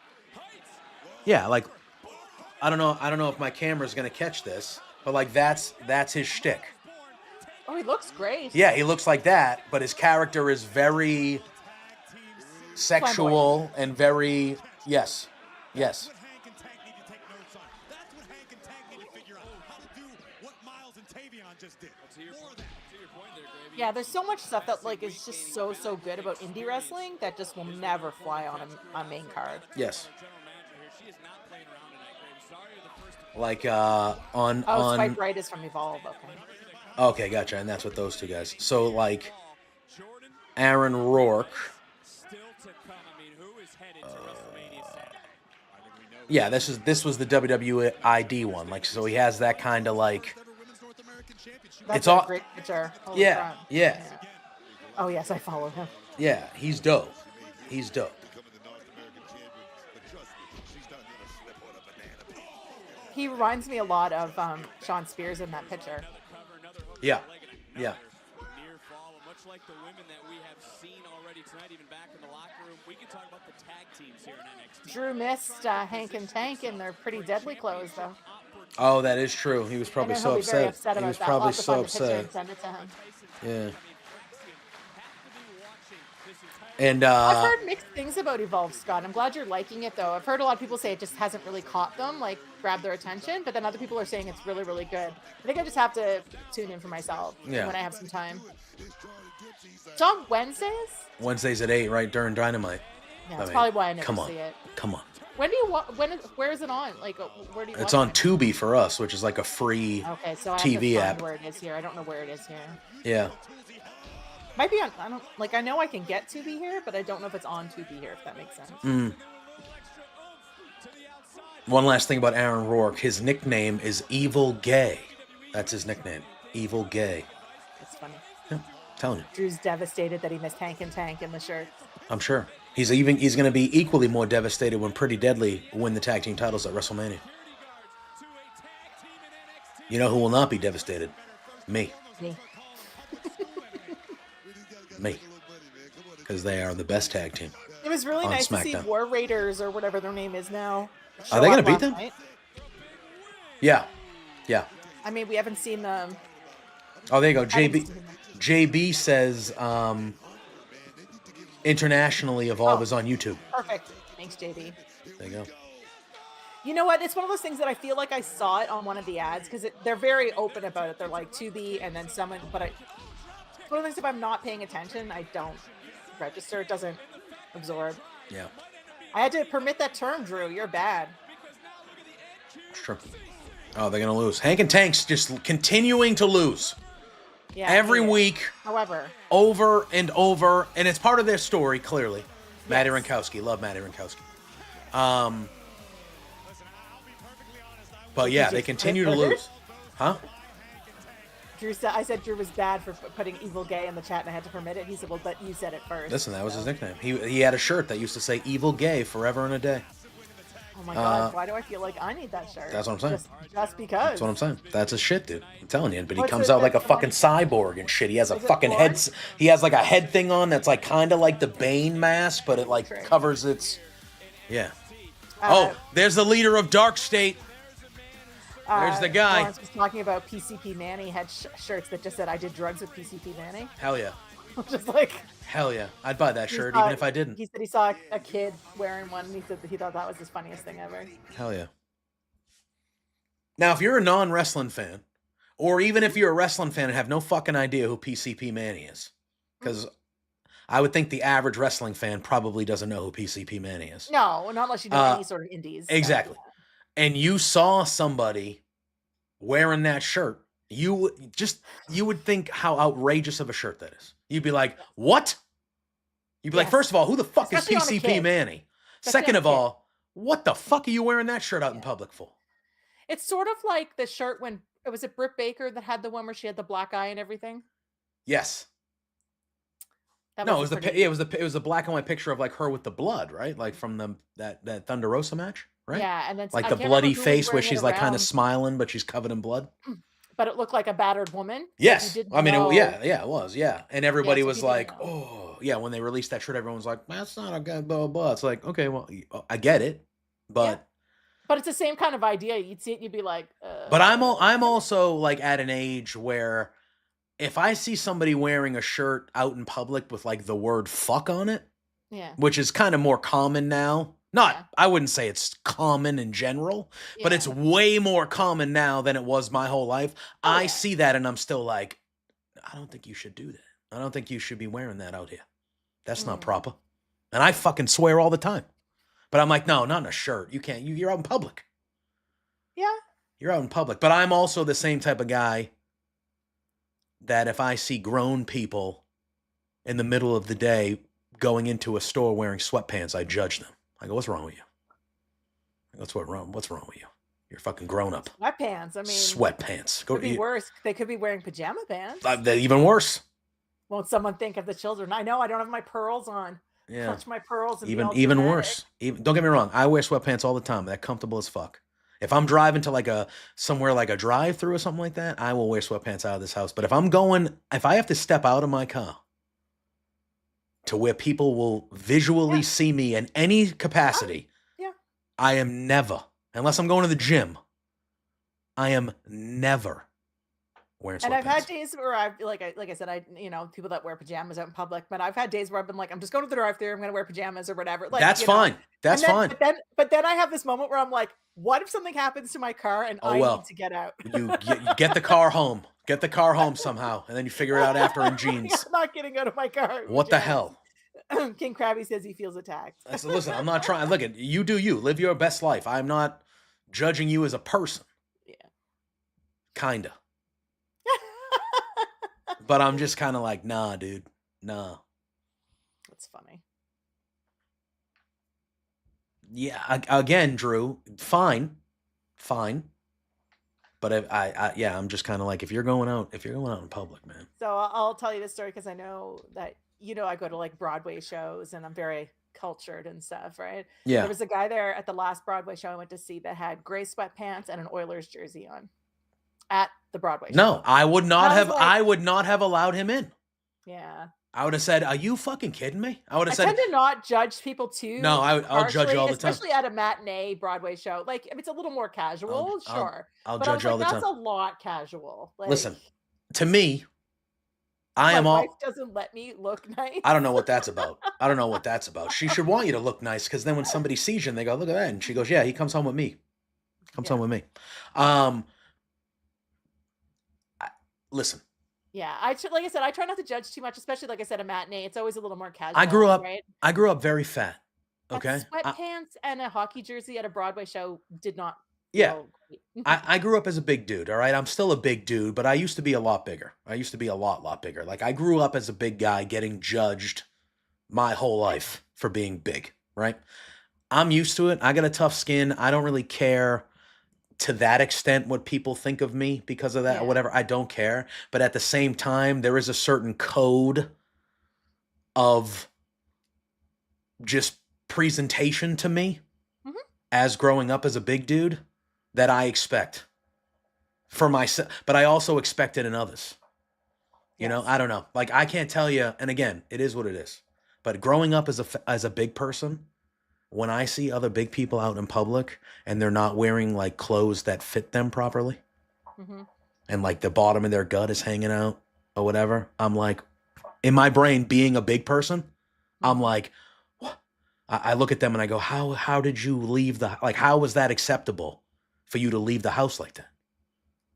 yeah, like, I don't know if my camera's gonna catch this, but like that's his shtick. Oh, he looks great. Yeah, he looks like that, but his character is very sexual and very yes. Yeah, there's so much stuff that like is just so good about indie wrestling that just will never fly on a main card. Yes. Like on Swipe Right is from Evolve. Okay, gotcha, and that's what those two guys. So like Aaron Rourke. Yeah, this was the WWE ID one. Like, so he has that kind of like. That's a great picture. Holy yeah. Oh yes, I follow him. Yeah, he's dope. He's dope. He reminds me a lot of Sean Spears in that picture. Yeah. Much like the women that we have seen already tonight, even back in the locker room, we can talk about the tag teams here in NXT. Drew missed Hank and Tank in their pretty deadly clothes, though. Oh, that is true. He was probably so upset. He was probably so upset. Yeah. And I've heard mixed things about Evolve, Scott. I'm glad you're liking it, though. I've heard a lot of people say it just hasn't really caught them, like grabbed their attention, but then other people are saying it's really, really good. I think I just have to tune in for myself when I have some time. It's on Wednesdays? Wednesdays at 8, right during Dynamite. Yeah, that's probably why I never see it. Come on. When do you where is it on? Like, where do you? It's on Tubi for us, which is like a free so I TV have to find app. where it is here. I don't know where it is here. Yeah. Might be on. I know I can get Tubi here, but I don't know if it's on Tubi here. If that makes sense. One last thing about Aaron Rourke. His nickname is Evil Gay. That's his nickname. Evil Gay. That's funny. Yeah, telling you. Drew's devastated that he missed Hank and Tank in the shirt. I'm sure. He's going to be equally more devastated when Pretty Deadly win the tag team titles at WrestleMania. You know who will not be devastated? Me. Me. Because they are the best tag team. It was really nice to see War Raiders or whatever their name is now. Are they going to beat them? Night. Yeah. I mean, we haven't seen them. Oh, there you go. JB says internationally Evolve is on YouTube. Perfect. Thanks, JB. There you go. You know what? It's one of those things that I feel like I saw it on one of the ads because they're very open about it. They're like Tubi and then someone, but it's one of those things if I'm not paying attention, I don't register. It doesn't absorb. Yeah. I had to permit that term, Drew. You're bad. It's true. Oh, they're going to lose. Hank and Tank's just continuing to lose. Yeah, every week. However. Over and over. And it's part of their story, clearly. Yes. Matty Rankowski. Love Matty Rankowski. But yeah, they continue to lose. Huh? Drew said, I said Drew was bad for putting evil gay in the chat and I had to permit it. He said, well, but you said it first. Listen, that was his nickname. He had a shirt that used to say evil gay forever and a day. Oh my God, why do I feel like I need that shirt? That's what I'm saying. Just because. That's what I'm saying. That's his shit, dude. I'm telling you. But he What's comes it out like a that's fucking cyborg and shit. He has a Is it fucking porn? head. He has like a head thing on that's like kind of like the Bane mask, but it like covers its. Yeah. Oh, there's the leader of Dark State. There's the guy. Lawrence was talking about PCP Manny had shirts that just said, I did drugs with PCP Manny. Hell yeah. Just like. Hell yeah. I'd buy that shirt even if I didn't. He said he saw a kid wearing one and he said he thought that was his funniest thing ever. Hell yeah. Now, if you're a non-wrestling fan, or even if you're a wrestling fan and have no fucking idea who PCP Manny is, because I would think the average wrestling fan probably doesn't know who PCP Manny is. No, not unless you know any sort of indies. Exactly. And you saw somebody wearing that shirt, you would think how outrageous of a shirt that is. You'd be like, what? You'd be like, first of all, who the fuck Especially on is a PCP kid. Manny? Especially Second on a of kid. all, what the fuck are you wearing that shirt out in public for? It's sort of like the shirt when was it Britt Baker that had the one where she had the black eye and everything? Yes. That No, it wasn't was pretty. it was the black and white picture of like her with the blood, right? Like from that Thunder Rosa match, right? Yeah, and then like I the can't bloody remember who was face where wearing she's it like kind around, of smiling, but she's covered in blood. but it looked like a battered woman. So if Yes, you didn't I mean, know- it was, yeah, and everybody so if was you didn't like, oh, yeah. When they released that shirt, everyone was like, that's not a good blah blah blah. It's like, okay, well, I get it, but But it's the same kind of idea. You'd see it, and you'd be like, but I'm also like at an age where if I see somebody wearing a shirt out in public with like the word fuck on it, yeah. which is kind of more common now. I wouldn't say it's common in general, but it's way more common now than it was my whole life. I see that and I'm still like, I don't think you should do that. I don't think you should be wearing that out here. That's not proper. And I fucking swear all the time. But I'm like, no, not in a shirt. You can't. You're out in public. Yeah. You're out in public. But I'm also the same type of guy that if I see grown people in the middle of the day going into a store wearing sweatpants, I judge them. I go, what's wrong with you? What's wrong with you? You're fucking grown up. Sweatpants. I mean, Sweatpants. Could be worse. They could be wearing pajama pants. They're even worse. Won't someone think of the children? I know I don't have my pearls on. Yeah. Touch my pearls. And be all Even dramatic. worse. Don't get me wrong. I wear sweatpants all the time. They're comfortable as fuck. If I'm driving to like somewhere like a drive-through or something like that, I will wear sweatpants out of this house. But if I have to step out of my car to where people will visually see me in any capacity, I am never, unless I'm going to the gym, I am never wearing sweatpants. And I've had days where like I said, people that wear pajamas out in public, but I've had days where I've been like, I'm just going to the drive-thru, I'm going to wear pajamas or whatever. Like, That's fine. That's fine. But then I have this moment where I'm like, what if something happens to my car and I need to get out? You get the car home. Get the car home somehow, and then you figure it out after in jeans. I'm not getting out of my car. What the hell? King Krabby says he feels attacked. Listen, I'm not trying. Look, you do you. Live your best life. I'm not judging you as a person. Yeah. Kinda. But I'm just kind of like, nah, dude. Nah. That's funny. Yeah, again, Drew, fine. But I'm just kind of like, if you're going out in public, man. So I'll tell you this story because I know that, I go to like Broadway shows and I'm very cultured and stuff, right? Yeah. There was a guy there at the last Broadway show I went to see that had gray sweatpants and an Oilers jersey on at the Broadway show. No, I would not have. like- I would not have allowed him in. Yeah. I would have said, "Are you fucking kidding me?" I would I have said, tend to not judge people too. No, I'll judge you all the time. Especially at a matinee Broadway show. Like, if it's a little more casual, sure. I'll But I judge was you all like, the that's time. a lot casual. Like, Listen, to me, I my am all. wife doesn't let me look nice. I don't know what that's about. I don't know what that's about. She should want you to look nice because then when somebody sees you and they go, look at that. And she goes, yeah, he comes home with me. Home with me. Listen, Yeah, like I said, I try not to judge too much, especially like I said, a matinee. It's always a little more casual. I grew up. right? I grew up very fat. But Okay. sweatpants and a hockey jersey at a Broadway show did not. Yeah. feel great. I grew up as a big dude. All right. I'm still a big dude, but I used to be a lot bigger. I used to be a lot bigger. Like I grew up as a big guy getting judged my whole life for being big. Right. I'm used to it. I got a tough skin. I don't really care to that extent what people think of me because of that or Yeah. whatever. I don't care. But at the same time, there is a certain code of just presentation to me Mhm. as growing up as a big dude that I expect for myself, but I also expect it in others. You know, Yes. I don't know. Like I can't tell you, and again, it is what it is. But growing up as a big person, when I see other big people out in public and they're not wearing like clothes that fit them properly, Mhm. and like the bottom of their gut is hanging out or whatever, I'm like, in my brain, being a big person, I'm like, I look at them and I go, how did you leave how was that acceptable for you to leave the house like that?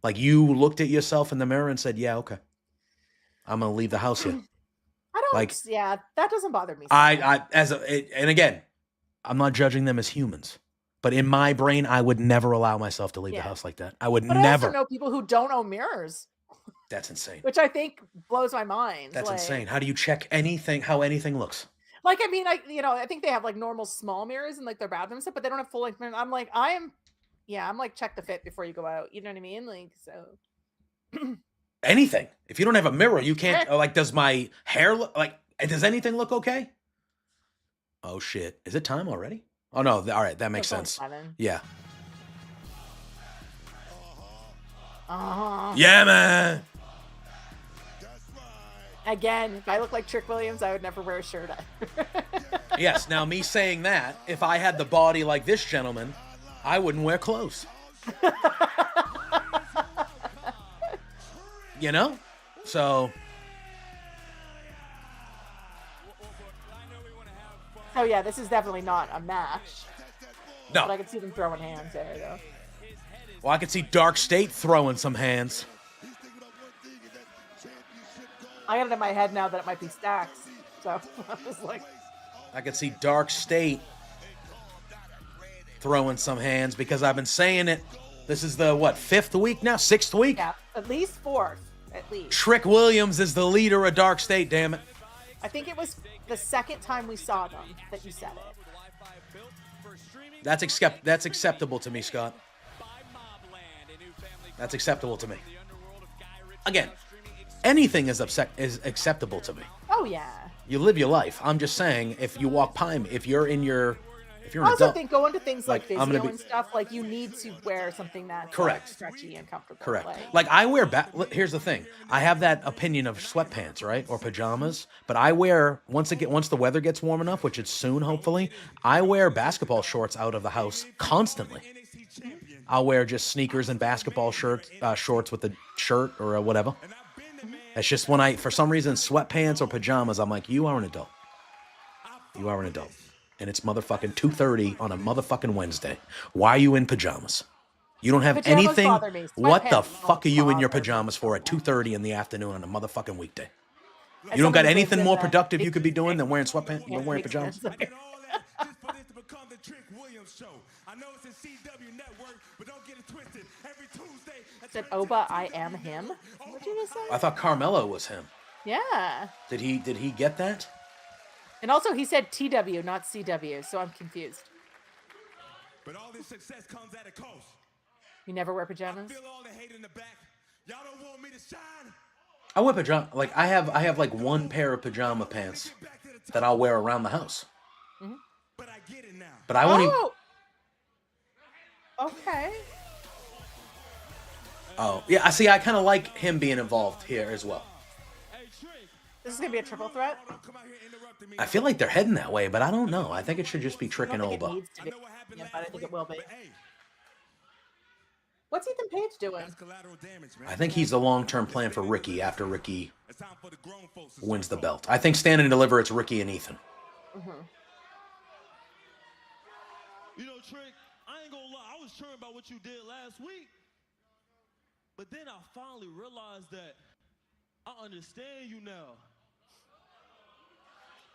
Like you looked at yourself in the mirror and said, yeah, okay, I'm gonna leave the house here. I don't. Like Yeah, that doesn't bother me. So much. and again, I'm not judging them as humans, but in my brain, I would never allow myself to leave the Yeah. house like that. I would But I never. also know people who don't own mirrors, That's insane. which I think blows my mind. That's like, insane. How do you check how anything looks? Like, I mean, I think they have like normal small mirrors in like their bathroom stuff, but they don't have full length mirrors. I'm like, I'm like, check the fit before you go out. You know what I mean? Like, so. Anything. If you don't have a mirror, you can't. Like, does my hair look like? Does anything look okay? Oh shit! Is it time already? Oh no! All right, that makes sense. Yeah. Yeah, man. Again, if I look like Trick Williams, I would never wear a shirt. Yes. Now, me saying that, if I had the body like this gentleman, I wouldn't wear clothes. You know? So. Oh yeah, this is definitely not a match. No. But I can see them throwing hands there, though. Well, I could see Dark State throwing some hands. I got it in my head now that it might be Stacks. So I was like, I could see Dark State throwing some hands because I've been saying it. This is the, 5th week now? 6th week? yeah, at least 4th. At least. Trick Williams is the leader of Dark State, damn it. I think it was the second time we saw them that you said it. That's acceptable to me, Scott. That's acceptable to me. Again, anything is acceptable to me. Oh yeah. You live your life. I'm just saying, if you walk by me, if you're an I also adult, think going to things like I'm gonna physio be- and stuff, like you need to wear something that's Correct. like, stretchy and comfortable. correct. Like I wear here's the thing. I have that opinion of sweatpants, right? Or pajamas, but I wear once the weather gets warm enough, which it's soon hopefully, I wear basketball shorts out of the house constantly. I'll wear just sneakers and basketball shorts with a shirt or whatever. It's just when for some reason, sweatpants or pajamas, I'm like, you are an adult. You are an adult. And it's motherfucking 2:30 on a motherfucking Wednesday. Why are you in pajamas? You don't have Pajamas anything. bother me. What the Sweatpants fuck are you in your bother me. pajamas for at 2:30 in the afternoon on a motherfucking weekday? As You don't got someone who anything lives in more the productive you big could be doing than wearing city, sweatpants, yeah, wearing makes pajamas? sense. Said Oba, I am him. What you just say? I thought Carmelo was him. Yeah. Did he get that? And also, he said TW, not CW, so I'm confused. But all this success comes at a cost. You never wear pajamas? Feel all the hate in the back. Y'all don't want me to shine. I wear pajama. Like I have like one pair of pajama pants that I'll wear around the house. Mhm. But I get it now. But I won't even. Oh! Okay. Oh yeah, I see. I kind of like him being involved here as well. This is going to be a triple threat? I feel like they're heading that way, but I don't know. I think it should just be Trick I and don't think it Oba. needs to be. Yeah, but I think it will be. What's Ethan Page doing? I think he's the long-term plan for Ricky after Ricky wins the belt. I think Stand and Deliver, it's Ricky and Ethan. Mm-hmm. You know, Trick, I ain't gonna lie, I was chirping about what you did last week. But then I finally realized that I understand you now.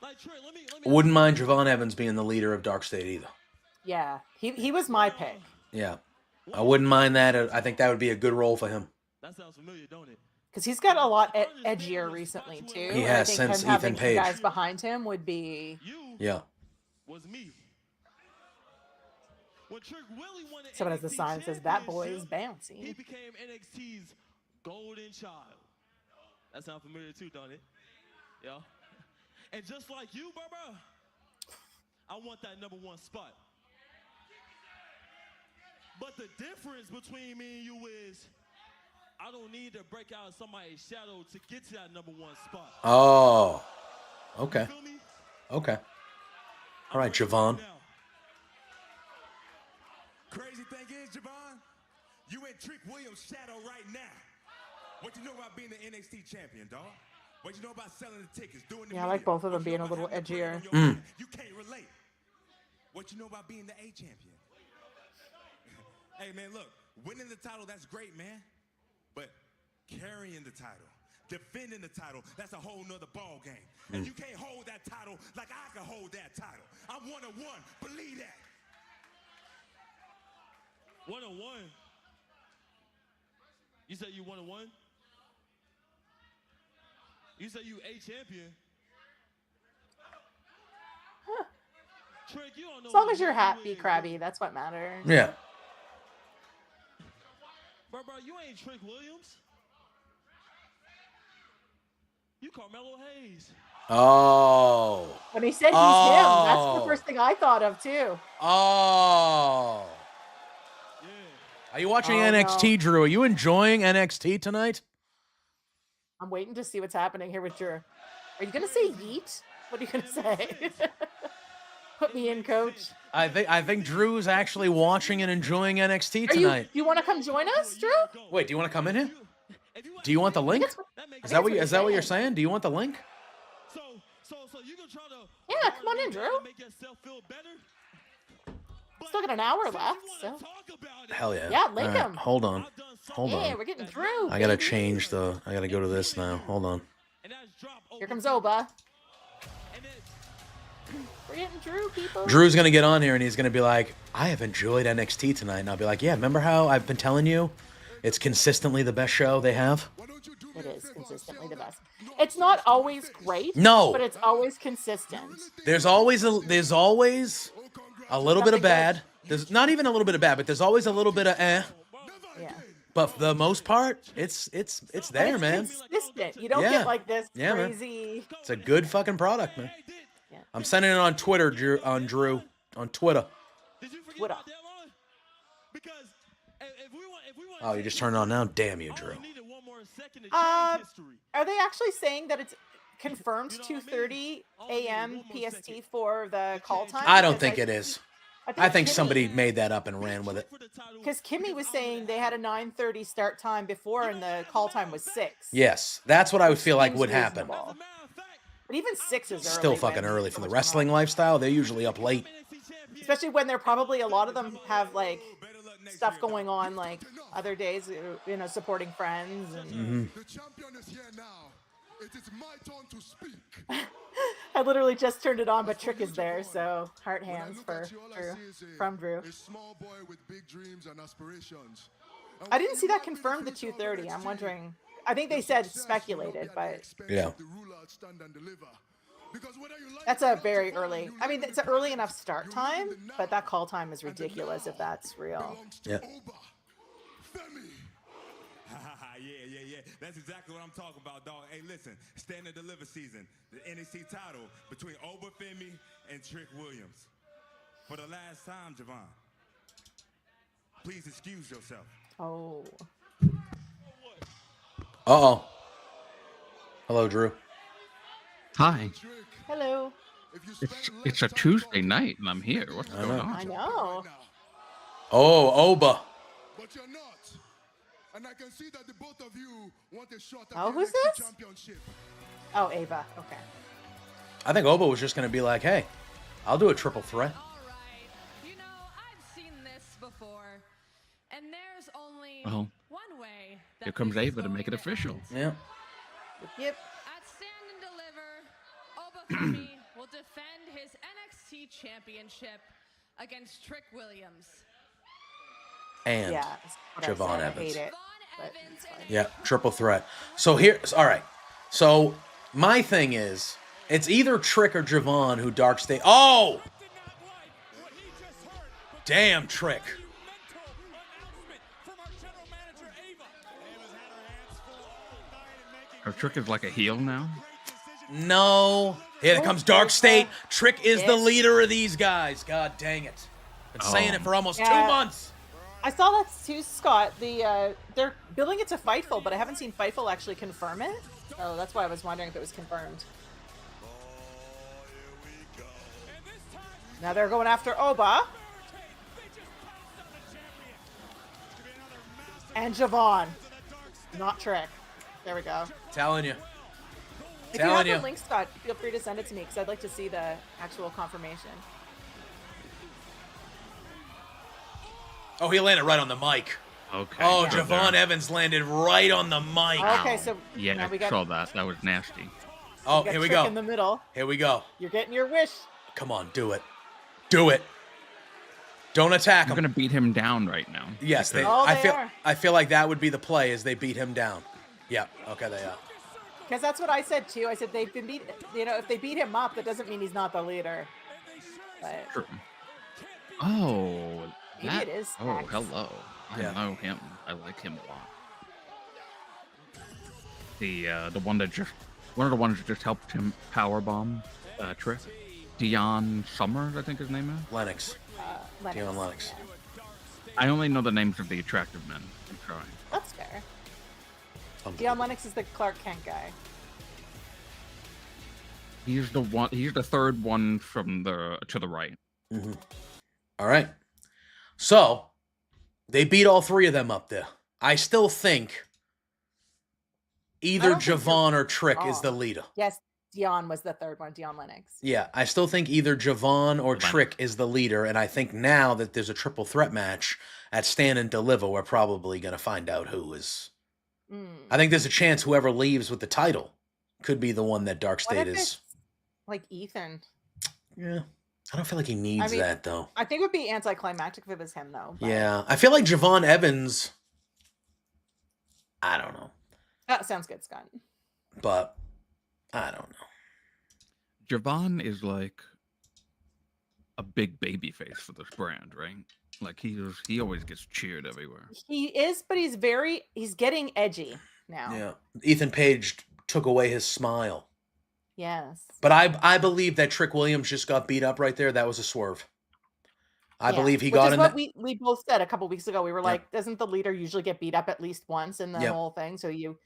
Like, Trick, let me Wouldn't mind Javon Evans being the leader of Dark State either. Yeah, he was my pick. Yeah. I wouldn't mind that. I think that would be a good role for him. That sounds familiar, don't it? Because he's got a lot edgier recently, too. He and has I think since him having Ethan Page. guys behind him would be... Yeah. Was me. When Trick Willie won the Someone has a NXT sign that says that boy is championship, bouncy. he became NXT's golden child. That sounds familiar too, don't it? Yeah. And just like you, brother, I want that #1 spot. But the difference between me and you is I don't need to break out of somebody's shadow to get to that #1 spot. Oh. Okay. You feel me? Okay. All right, Javon. Now, Crazy thing is, Javon, you in Trick Williams' shadow right now. What you know about being the NXT champion, dog? What you know about selling the tickets, doing the Yeah, I like media? both of them What you being know a little about having the brand edgier. on your back? You can't relate. What you know about being the A champion? Hey, man, look, winning the title, that's great, man. But carrying the title, defending the title, that's a whole nother ball game. And you can't hold that title like I can hold that title. I'm 1-1. Believe that. 1-1. You said you 1-1? You said you A champion. Trick, you don't know As long what as you're you happy, is, Krabby, that's what matters. Yeah. Bro, you ain't Trick Williams. You Carmelo Hayes. Oh. When he said he's him, that's the first thing I thought of too. Oh. Are you watching NXT, no. Drew? Are you enjoying NXT tonight? I'm waiting to see what's happening here with Drew. Are you gonna say yeet? What are you gonna say? Put me in, coach. I think Drew's actually watching and enjoying NXT Are you? tonight. You want to come join us, Drew? Wait, do you want to come in here? Do you want the link? Is that what you're saying? Do you want the link? So you gonna try to Yeah, come on in, Drew. make yourself feel better? Still got an hour left, so. Hell yeah. Yeah, link All right, him. hold on. Hold Yeah, on. we're getting Drew. I gotta change the. I gotta go to this now. Hold on. Here comes Oba. We're getting Drew, people. Drew's gonna get on here and he's gonna be like, "I have enjoyed NXT tonight," and I'll be like, "Yeah, remember how I've been telling you, it's consistently the best show they have." It is consistently the best. It's not always great. No. But it's always consistent. There's always a little bit of bad. There's not even a little bit of bad, but there's always a little bit of eh. Yeah. But for the most part, it's there, man. Consistent. You don't Yeah. get like this Yeah, man. crazy. It's a good fucking product, man. Yeah. I'm sending it on Twitter, Drew. On Twitter. What up? Oh, you just turned it on now? Damn you, Drew. Are they actually saying that it's confirmed 2:30 a.m. PST for the call time? I don't think it is. I think Kimmy- somebody made that up and ran with it. Because Kimmy was saying they had a 9:30 start time before, and the call time was 6. Yes, that's what I would feel like Seems would happen. reasonable. But even 6 is early. Still fucking when- early for the wrestling lifestyle. They're usually up late. Especially when they're probably, a lot of them have like stuff going on like other days, supporting friends. And The champion is here now. It is my turn to speak. I literally just turned it on, but Trick is there, so heart hands for Drew. From Drew. A small boy with big dreams and aspirations. I didn't see that confirmed the 2:30. I'm wondering. I think they said speculated, but Yeah. that's a very early. I mean, it's an early enough start time, but that call time is ridiculous if that's real. Yeah. Yeah. That's exactly what I'm talking about, dog. Hey, listen, Stand and Deliver season, the NXT title between Oba Femi and Trick Williams. For the last time, Javon, please excuse yourself. Oh. Uh-oh. Hello, Drew. Hi. Hello. It's a Tuesday night and I'm here. What's going on? I know. Oh, Oba. But you're not. And I can see that the both of you want a shot at Oh, the who's NXT this? championship. Oh, Ava. Okay. I think Oba was just going to be like, hey, I'll do a triple threat. You know, I've seen this before, and there's only Well, one way. here comes Ava to make it official. Yeah. Yep. At Stand and Deliver, Oba Femi will defend his NXT championship against Trick Williams. And Yeah. that's what I Javon said. I Evans. hate it. But it's fine. Yeah, triple threat. So all right. So my thing is, it's either Trick or Javon who dark stay. Oh! Damn, Trick. Her Trick is like a heel now. No. Here comes Dark State. Trick is the leader of these guys. God dang it. Been saying it for almost 2 months. I saw that too, Scott. They're billing it to Fightful, but I haven't seen Fightful actually confirm it. So that's why I was wondering if it was confirmed. Now they're going after Oba. And Javon. Not Trick. There we go. Telling you. If you have the link, Scott, feel free to send it to me because I'd like to see the actual confirmation. Oh, he landed right on the mic. Okay. Oh, Javon Evans landed right on the mic. Okay, so yeah, now we I got, saw that. That was nasty. Oh, got here we Trick go. in the middle. Here we go. You're getting your wish. Come on, do it. Do it. Don't attack him. I'm gonna beat him down right now. Yes, because- I feel like that would be the play as they beat him down. Yeah, okay, they are. Because that's what I said too. I said they've been beat. You know, if they beat him up, that doesn't mean he's not the leader. But True. Oh, maybe it is. Oh, Max. hello. I know him. I like him a lot. The one of the ones that just helped him powerbomb Trick. Dion Summers, I think his name is. Lennox. Dion Lennox. I only know the names of the attractive men. I'm trying. That's fair. Dion Lennox is the Clark Kent guy. He's the one. He's the third one from to the right. Mm-hmm. All right. So they beat all three of them up there. I still think either Javon or Trick is the leader. Yes, Dion was the third one. Dion Lennox. Yeah, I still think either Javon or Trick is the leader, and I think now that there's a triple threat match at Stand and Deliver, we're probably going to find out who is. I think there's a chance whoever leaves with the title could be the one that Dark State is. Like Ethan. Yeah. I don't feel like he needs that, though. I think it would be anticlimactic if it was him, though. But... Yeah. I feel like Javon Evans, I don't know. That sounds good, Scott. But I don't know. Javon is like a big baby face for this brand, right? Like he always gets cheered everywhere. He is, but he's getting edgy now. Yeah. Ethan Page took away his smile. Yes. But I believe that Trick Williams just got beat up right there. That was a swerve. I believe he got in what we both said a couple weeks ago. We were like, doesn't the leader usually get beat up at least once in the whole thing? So you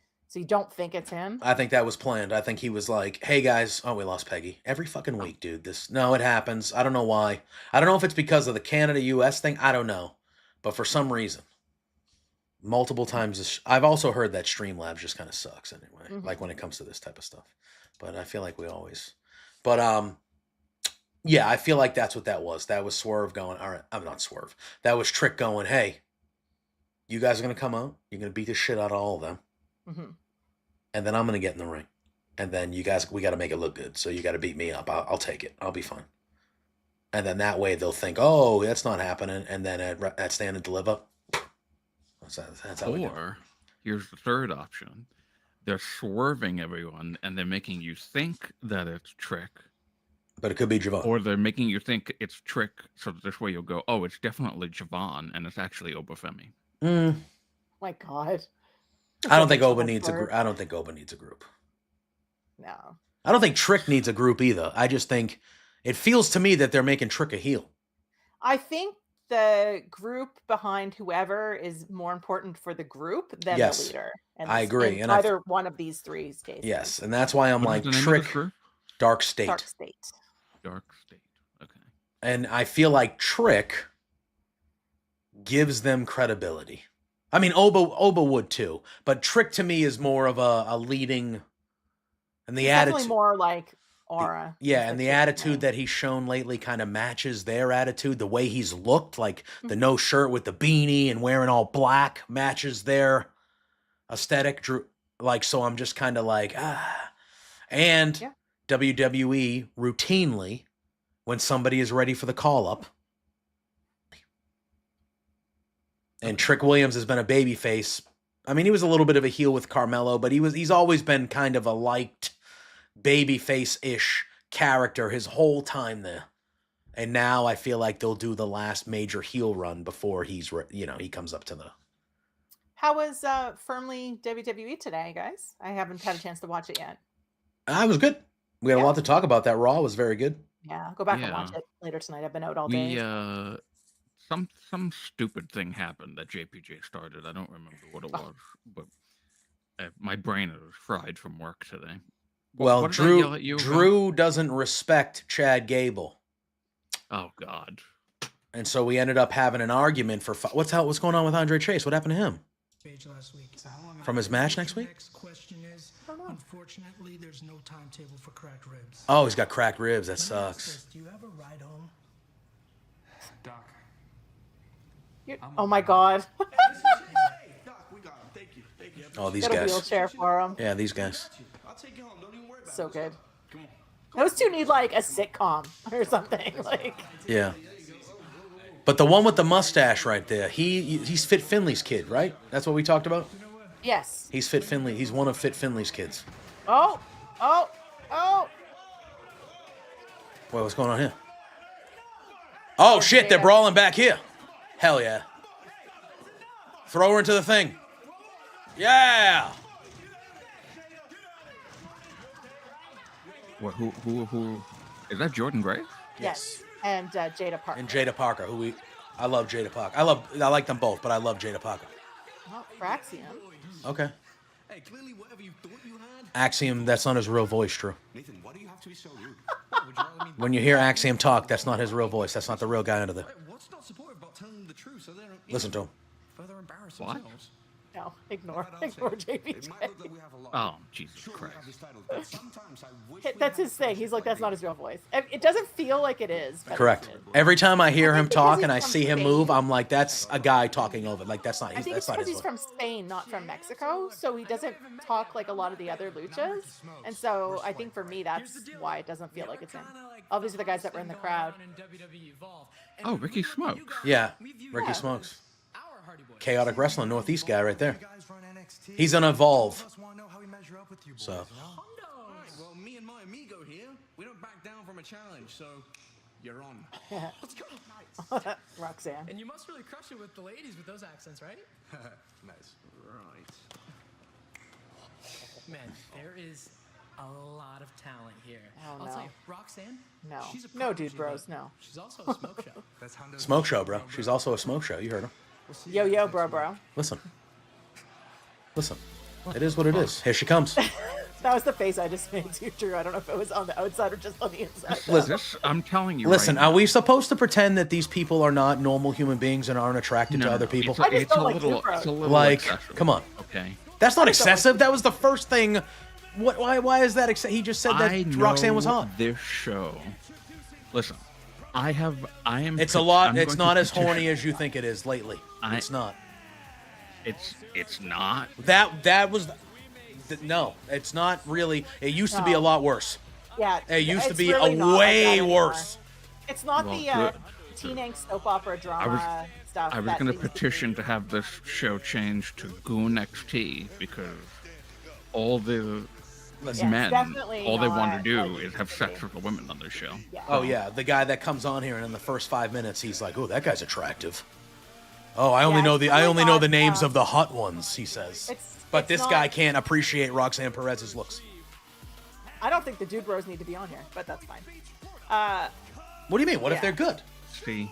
don't think it's him? I think that was planned. I think he was like, hey guys, oh, we lost Peggy. Every fucking week, dude. No, it happens. I don't know why. I don't know if it's because of the Canada-US thing. I don't know. But for some reason, multiple times, I've also heard that Streamlabs just kind of sucks anyway. Like when it comes to this type of stuff. But I feel like we always... But, yeah, I feel like that's what that was. That was Swerve going, all right, I'm not Swerve. That was Trick going, hey, you guys are going to come out. You're going to beat the shit out of all of them. Mm-hmm. And then I'm going to get in the ring. And then you guys, we got to make it look good. So you got to beat me up. I'll take it. I'll be fine. And then that way they'll think, oh, that's not happening. And then at Stand and Deliver, that's how we do it. Or, here's the third option. They're swerving everyone, and they're making you think that it's Trick. But it could be Javon. Or they're making you think it's Trick, so that this way you'll go, oh, it's definitely Javon, and it's actually Obafemi. My God. I don't think Oba needs a group. I don't think Oba needs a group. No. I don't think Trick needs a group either. I just think it feels to me that they're making Trick a heel. I think the group behind whoever is more important for the group than the leader. And I agree. In either one of these three cases. Yes, and that's why I'm What like is the name of this Trick, group? Dark State. Dark State. Dark State. Okay. And I feel like Trick gives them credibility. I mean, Oba would too, but Trick to me is more of a leading, and the attitude Definitely more like aura. Yeah, and the attitude that he's shown lately kind of matches their attitude. The way he's looked, like the no shirt with the beanie and wearing all black, matches their aesthetic. Like, so I'm just kind of like, And WWE routinely, when somebody is ready for the call up, and Trick Williams has been a babyface. I mean, he was a little bit of a heel with Carmelo, but he's always been kind of a liked babyface-ish character his whole time there. And now I feel like they'll do the last major heel run before he comes up to the. How was Firmly WWE today, guys? I haven't had a chance to watch it yet. It was good. We had a lot to talk about. That Raw was very good. Yeah, I'll go back and watch it later tonight. I've been out all We day. some stupid thing happened that JPJ started. I don't remember what it was, but my brain is fried from work today. Well, what did I yell at you about? Drew doesn't respect Chad Gable. Oh God! And so we ended up having an argument for what's going on with Andre Chase? What happened to him? Last week. From his match next week? Next question is, unfortunately, there's no timetable for cracked ribs. Oh, he's got cracked ribs. That sucks. Do you have a ride home? Doc. Oh my God! Oh, these Got a guys. wheelchair for him. Yeah, these guys. So good. Those two need like a sitcom or something. Like. Yeah. But the one with the mustache right there, he's Fit Finley's kid, right? That's what we talked about? Yes. He's Fit Finley. He's one of Fit Finley's kids. Oh! Wait, what's going on here? Oh, shit, they're brawling back here. Hell yeah. Throw her into the thing. Yeah! What, who is that? Jordan Gray? Yes. And Jada Parker. And Jada Parker, I love Jada Parker. I like them both, but I love Jada Parker. Oh, Fraxium. Okay. Hey, clearly whatever you thought you had. Axiom, that's not his real voice, Drew. Nathan, why do you have to be so rude? When you hear Axiom talk, that's not his real voice. That's not the real guy under there. What's not supportive about telling them the truth so they don't Listen to him. further embarrass What? themselves? No, ignore JPJ. Oh, Jesus Christ! That's his thing. He's like, that's not his real voice. It doesn't feel like it is. But Correct. it is. Every time I hear him because talk he's and I from see him Spain. move, I'm like, that's a guy talking over. Like, that's not I his, think that's it's not because his he's voice. from Spain, not from Mexico, so he doesn't talk like a lot of the other luchas. And so I think for me, that's why it doesn't feel like it's him. Obviously, the guys that were in the crowd. Oh, Ricky Smokes. Yeah, Ricky Smokes. Chaotic Wrestling Northeast guy right there. He's an Evolve. So. Alright, well, me and my amigo here, we don't back down from a challenge, so you're on. Let's go. Roxanne. And you must really crush it with the ladies with those accents, right? Nice. Right. Man, there is a lot of talent here. Oh, I'll no. tell you, Roxanne. No. She's a No, prodigy, dude, bros, but no. She's also a smoke show. Smoke show, bro. She's also a smoke show. You heard him. Yo, bro. Listen. It is what it is. Here she comes. That was the face I just made too, Drew. I don't know if it was on the outside or just on the inside. Listen, I'm telling you. Listen, right are we supposed to pretend that these people are not normal human beings and aren't attracted to other people? It's a little Like, excessive. come on. Okay. That's not excessive. That was the first thing. Why is that excessive? He just said that I Roxanne was know hot. This show. Listen, I am. It's a lot. I'm It's going not to as horny petition- as you think it is lately. It's not. It's not. That was. No, it's not really. It used to be a lot worse. Yeah. It used to it's be really a not like way that anymore. worse. It's not Well, the good. teen angst soap opera drama stuff. I was that going to they used petition to have this show changed to Goon XT because all the Listen, men, definitely all they want to not do like is have sex with the women on this show. Oh yeah, the guy that comes on here and in the first 5 minutes he's like, "Oh, that guy's attractive." Oh, I only know the names of the hot ones, he says. But it's this not- guy can't appreciate Roxanne Perez's looks. I don't think the dude bros need to be on here, but that's fine. What do you mean? What if Yeah. they're good? See,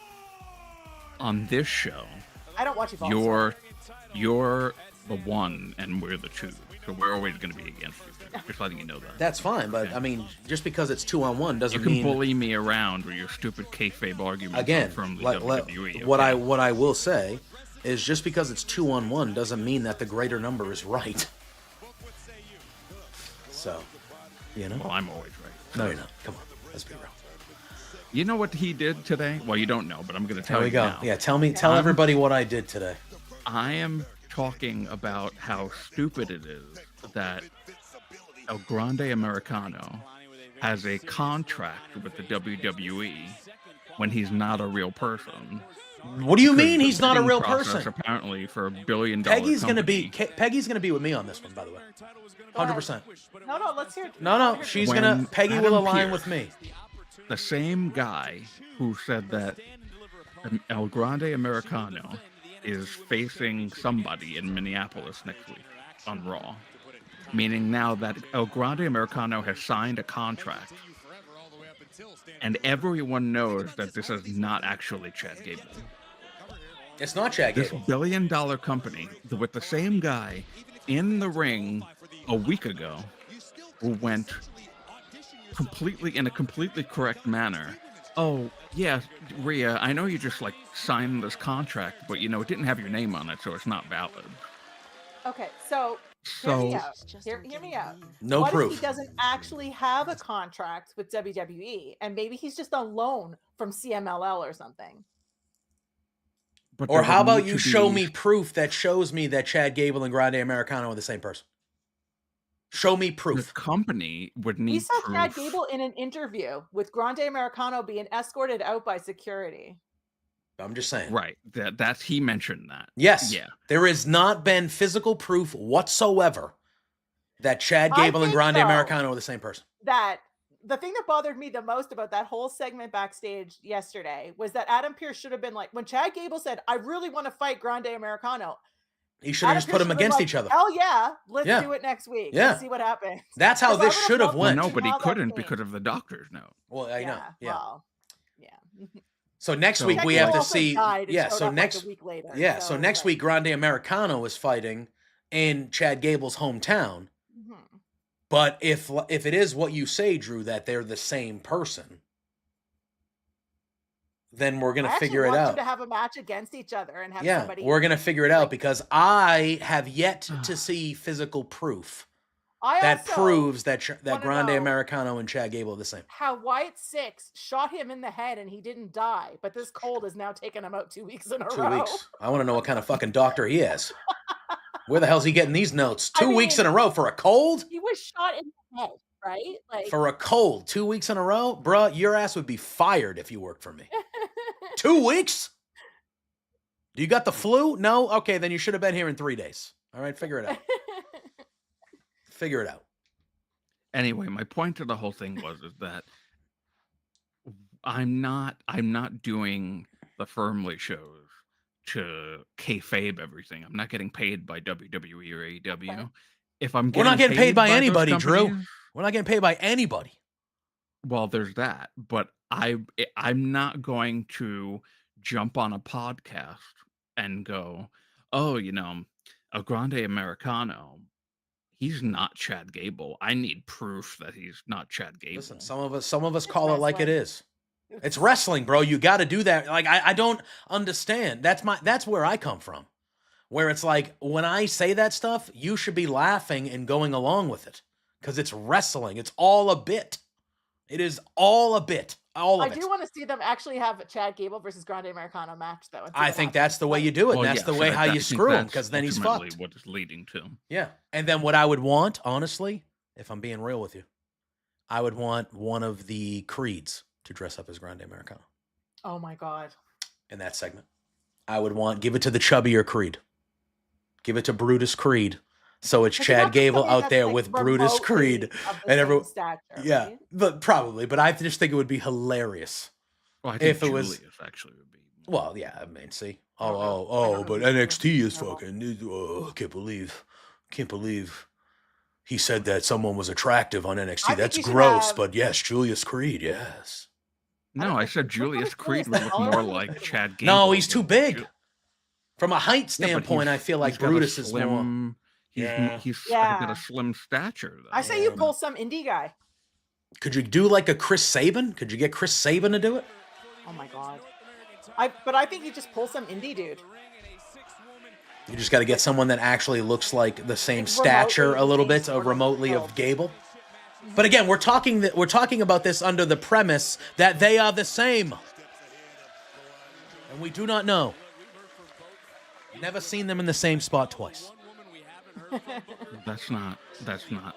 on this show, I don't watch Evolve. you're the one and we're the two, so we're always going to be against you. Just letting you know that. That's fine, but I mean, just because it's 2-on-1 doesn't You can mean bully me around with your stupid kayfabe arguments again. from the What WWE. what I will say is just because it's 2-on-1 doesn't mean that the greater number is right. So, you know. Well, I'm always right. No, you're not. Come on, let's be real. You know what he did today? Well, you don't know, but I'm going to tell There we you go. now. Yeah, tell everybody what I did today. I am talking about how stupid it is that El Grande Americano has a contract with the WWE when he's not a real person. What do you Because mean the he's not a bidding real process person? Apparently, for $1 billion. Peggy's gonna company. be Peggy's gonna be with me on this one, by the way. 100%. No, let's hear it. No, she's gonna. Peggy will Adam align Pearce- with me. the same guy who said that El Grande Americano is facing somebody in Minneapolis next week on Raw. Meaning now that El Grande Americano has signed a contract, and everyone knows that this is not actually Chad Gable. It's not Chad This Gable. billion-dollar company with the same guy in the ring a week ago who went in a completely correct manner. Oh, yeah, Rhea, I know you just like signed this contract, but it didn't have your name on it, so it's not valid. Okay, so hear me out. Hear me out. No what proof. if he doesn't actually have a contract with WWE, and maybe he's just on loan from CMLL or something? But Or how about you show me proof that shows me that Chad Gable and Grande Americano are the same person? Show me proof. The company would need We saw proof. Chad Gable in an interview with Grande Americano being escorted out by security. I'm just saying. Right. That's he mentioned that. Yes. Yeah. There has not been physical proof whatsoever that Chad Gable and Grande Americano are the same person. That the thing that bothered me the most about that whole segment backstage yesterday was that Adam Pearce should have been like, when Chad Gable said, "I really want to fight Grande Americano," He should have just put them against each other. Hell yeah, let's do it next week. Yeah. Let's see what happens. That's how this should have went. Well, no, but he couldn't because of the doctor's note. Well, I know. Yeah. Well, yeah. So next week we have to see. Yeah. So next. A week later, yeah. So next week Grande Americano is fighting in Chad Gable's hometown. Mm-hmm. But if it is what you say, Drew, that they're the same person, then we're gonna figure it out. Them to have a match against each other and have somebody. We're gonna figure it out because I have yet to see physical proof that proves that Grande Americano and Chad Gable are the same. How Wyatt Six shot him in the head and he didn't die, but this cold has now taken him out 2 weeks in a row. 2 weeks. I want to know what kind of fucking doctor he is. Where the hell's he getting these notes? 2 weeks in a row for a cold? He was shot in the head, right? Like for a cold, 2 weeks in a row? Bruh, your ass would be fired if you worked for me. 2 weeks? Do you got the flu? No? Okay, then you should have been here in 3 days. All right, figure it out. Figure it out. Anyway, my point to the whole thing is that I'm not doing the Firmly shows to kayfabe everything. I'm not getting paid by WWE or AEW. Okay. If I'm We're not getting paid by anybody, companies, Drew. We're not getting paid by anybody. Well, there's that, but I'm not going to jump on a podcast and go, oh, a Grande Americano, he's not Chad Gable. I need proof that he's not Chad Gable. Listen, some of us call it like it is. It's wrestling, bro. You got to do that. Like I don't understand. That's where I come from. Where it's like when I say that stuff, you should be laughing and going along with it because it's wrestling. It's all a bit. It is all a bit. All of it. I do want to see them actually have a Chad Gable versus Grande Americano match, though. I think that's the way you do it. Well, that's the way how you screw him, because then he's fucked. What it's leading to. Yeah, and then what I would want, honestly, if I'm being real with you, I would want one of the Creeds to dress up as Grande Americano. Oh my god! In that segment, I would give it to the chubbier Creed. Give it to Brutus Creed. So it's Chad Gable out there with Brutus Creed and everyone. Yeah, right? But probably. But I just think it would be hilarious. Well, I think if it Julius was actually would be. Well, yeah. I mean, see. But NXT is fucking. Oh, I can't believe he said that someone was attractive on NXT. That's gross. But yes, Julius Creed. Yes. No, I said Julius Creed would look more like Chad Gable. No, he's too big. From a height standpoint, I feel like Brutus is more. He's got a slim stature, though. I say you pull some indie guy. Could you do like a Chris Sabin? Could you get Chris Sabin to do it? Oh my god! I think you just pull some indie dude. You just got to get someone that actually looks like the same stature a little bit, remotely of Gable. But again, we're talking about this under the premise that they are the same, and we do not know. Never seen them in the same spot twice. That's not.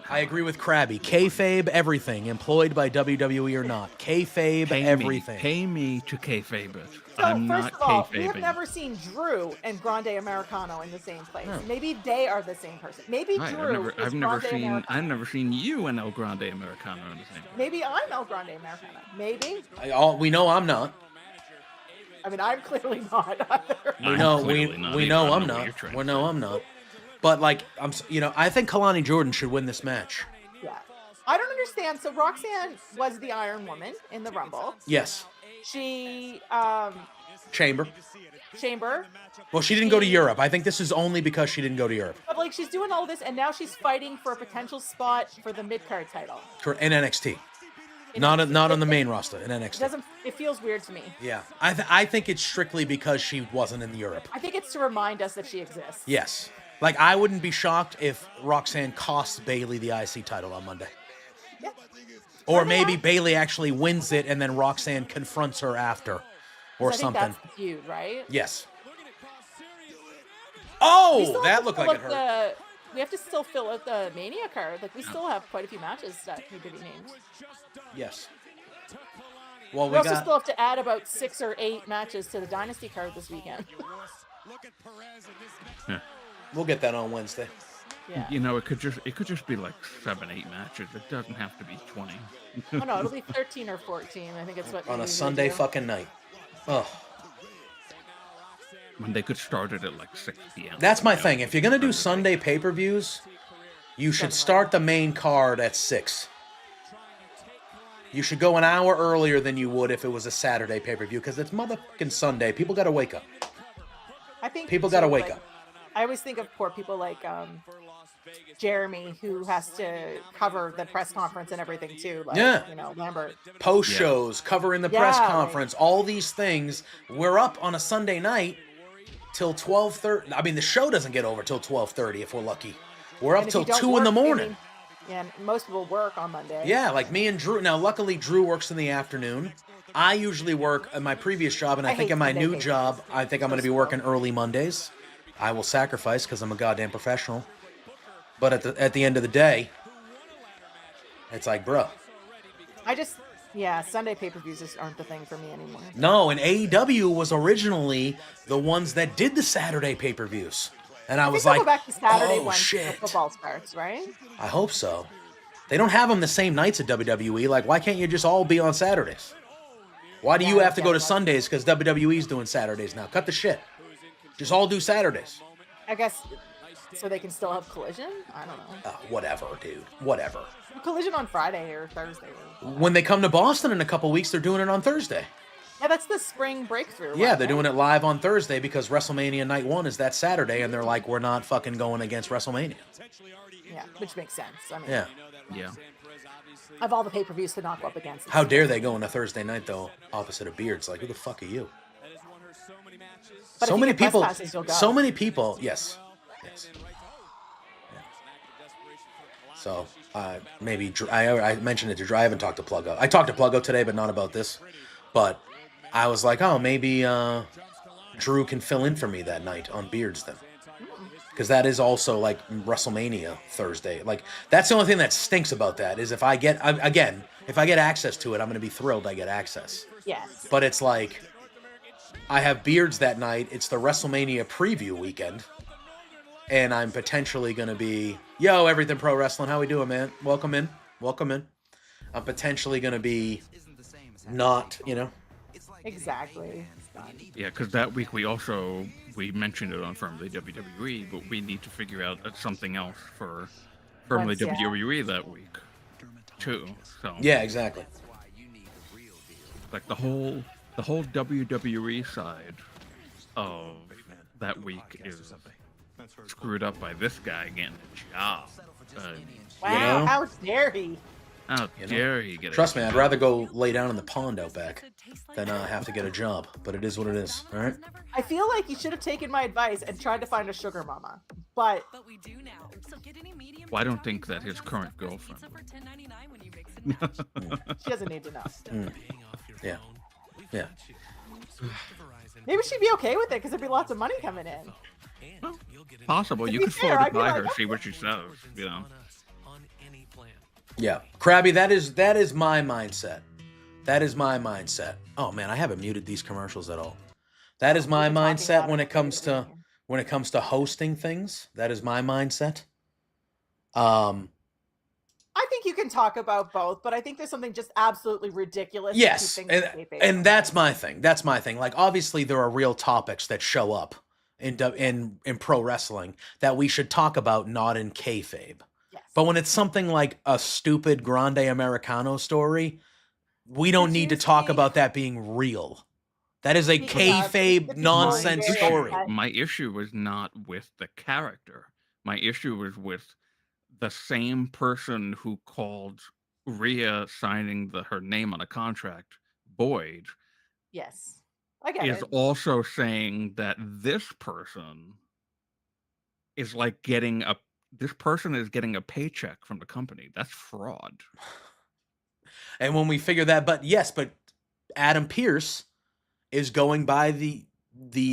I agree with Krabby. Kayfabe everything, employed by WWE or not. Kayfabe everything. Pay me to kayfabe it. So I'm first not of all, we have kayfabing. never seen Drew and Grande Americano in the same place. No. Maybe they are the same person. Maybe Right, Drew is Grande Americano. I've never seen you and El Grande Americano in the same. Maybe I'm El Grande Americano. Maybe. We know I'm not. I mean, I'm clearly not either. We know I'm not. We know I'm not. But like I think Kalani Jordan should win this match. Yeah. I don't understand. So Roxanne was the Iron Woman in the Rumble. Yes. She Chamber. Chamber. Well, she didn't go to Europe. I think this is only because she didn't go to Europe. But like she's doing all this and now she's fighting for a potential spot for the mid-card title. In NXT. Not on the main roster in NXT. It feels weird to me. Yeah. I think it's strictly because she wasn't in Europe. I think it's to remind us that she exists. Yes. Like, I wouldn't be shocked if Roxanne costs Bayley the IC title on Monday. Yeah. Or maybe Bayley actually wins it and then Roxanne confronts her after. Or something. That's the feud, right? Yes. Oh, that looked like it hurt. We have to still fill out the Mania card. Like, we still have quite a few matches that need to be named. Yes. Well, we also still have to add about 6 or 8 matches to the Dynasty card this weekend. We'll get that on Wednesday. Yeah. You know, it could just be like 7, 8 matches. It doesn't have to be 20. Oh no, it'll be 13 or 14. I think it's what on a Sunday fucking night. Ugh. When they could start it at like 6 p.m. That's my thing. If you're gonna do Sunday pay-per-views, you should start the main card at 6. You should go an hour earlier than you would if it was a Saturday pay-per-view because it's motherfucking Sunday. People gotta wake up. I think people gotta wake up. I always think of poor people like Jeremy, who has to cover the press conference and everything too. Like, Lambert. Post shows, covering the press conference, all these things. We're up on a Sunday night till 12:30. I mean, the show doesn't get over till 12:30 if we're lucky. We're up till 2 in the morning. And most people work on Monday. Yeah, like me and Drew. Now, luckily, Drew works in the afternoon. I usually work at my previous job, and I think in my new job, I think I'm going to be working early Mondays. I will sacrifice because I'm a goddamn professional. But at the end of the day, it's like, bro. Sunday pay-per-views just aren't the thing for me anymore. No, and AEW was originally the ones that did the Saturday pay-per-views. And I was like, go back to Saturday oh, when shit. Football starts, right? I hope so. They don't have them the same nights at WWE. Like, why can't you just all be on Saturdays? Why do you have to go to Sundays because WWE's doing Saturdays now? Cut the shit. Just all do Saturdays. I guess so they can still have Collision? I don't know. Whatever, dude. Whatever. Collision on Friday or Thursday. When they come to Boston in a couple weeks, they're doing it on Thursday. Yeah, that's the spring breakthrough. Yeah, they're doing it live on Thursday because WrestleMania Night 1 is that Saturday, and they're like, we're not fucking going against WrestleMania. Yeah, which makes sense. I mean, yeah. Of all the pay-per-views to not go up against. How dare they go on a Thursday night, though, opposite of Beards? Like, who the fuck are you? But so many people. So many people. Yes. Yeah. So maybe I mentioned it to Drew. I haven't talked to Pluggo. I talked to Pluggo today, but not about this. But I was like, oh, maybe Drew can fill in for me that night on Beards then. Because that is also like WrestleMania Thursday. Like, that's the only thing that stinks about that is if I get access to it, I'm going to be thrilled I get access. Yes. But it's like, I have Beards that night. It's the WrestleMania preview weekend. And I'm potentially going to be, yo, Everything Pro Wrestling, how we doing, man? Welcome in. I'm potentially going to be not, Exactly. Yeah, because that week we mentioned it on Firmly WWE, but we need to figure out something else for Firmly WWE that week, too. So yeah, exactly. Like the whole WWE side of that week is screwed up by this guy getting a job. Wow, how dare he? How dare he get a Trust me, job. I'd rather go lay down in the pond out back than have to get a job. But it is what it is, all right? I feel like you should have taken my advice and tried to find a sugar mama. But we do now. So get any medium. Well, I don't think that his current girlfriend she doesn't need to know. Yeah. Maybe she'd be okay with it because there'd be lots of money coming in. Possible. To You be could fair, float I'd it be by like, her, see what she says. You know. Yeah, Krabby, that is my mindset. That is my mindset. Oh man, I haven't muted these commercials at all. That is my mindset when it comes to hosting things. That is my mindset. I think you can talk about both, but I think there's something just absolutely ridiculous. Yes, to keep things kayfabe and from that's my thing. That's my thing. Like obviously there are real topics that show up in pro wrestling that we should talk about, not in kayfabe. Yes. But when it's something like a stupid Grande Americano story, we don't need to talk about that being real. That is a kayfabe nonsense story. My issue was not with the character. My issue was with the same person who called Rhea signing her name on a contract Boyd. Yes, I get is it. also saying that this person is like this person is getting a paycheck from the company. That's fraud. And when we figure that, but Adam Pearce is going by the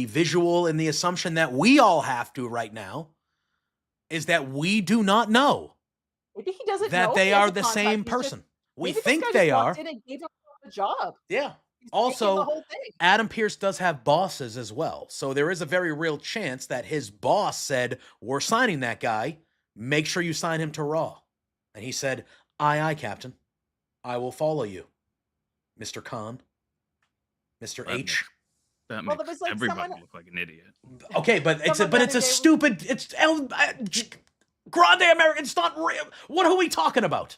visual and the assumption that we all have to right now is that we do not know Maybe he doesn't that know they he has are a the contract. same He's just- person. We maybe this think guy they just are. walked in and gave him the job. Yeah. He's taking the Also, whole thing. Adam Pearce does have bosses as well. So there is a very real chance that his boss said, "We're signing that guy. Make sure you sign him to Raw." And he said, "Aye, Captain. I will follow you, Mr. Khan, Mr. H." That Well, makes there was, like, everybody someone- look like an idiot. Okay, but it's Someone a the other day stupid. It's Grande American. It's not real. What are we talking about?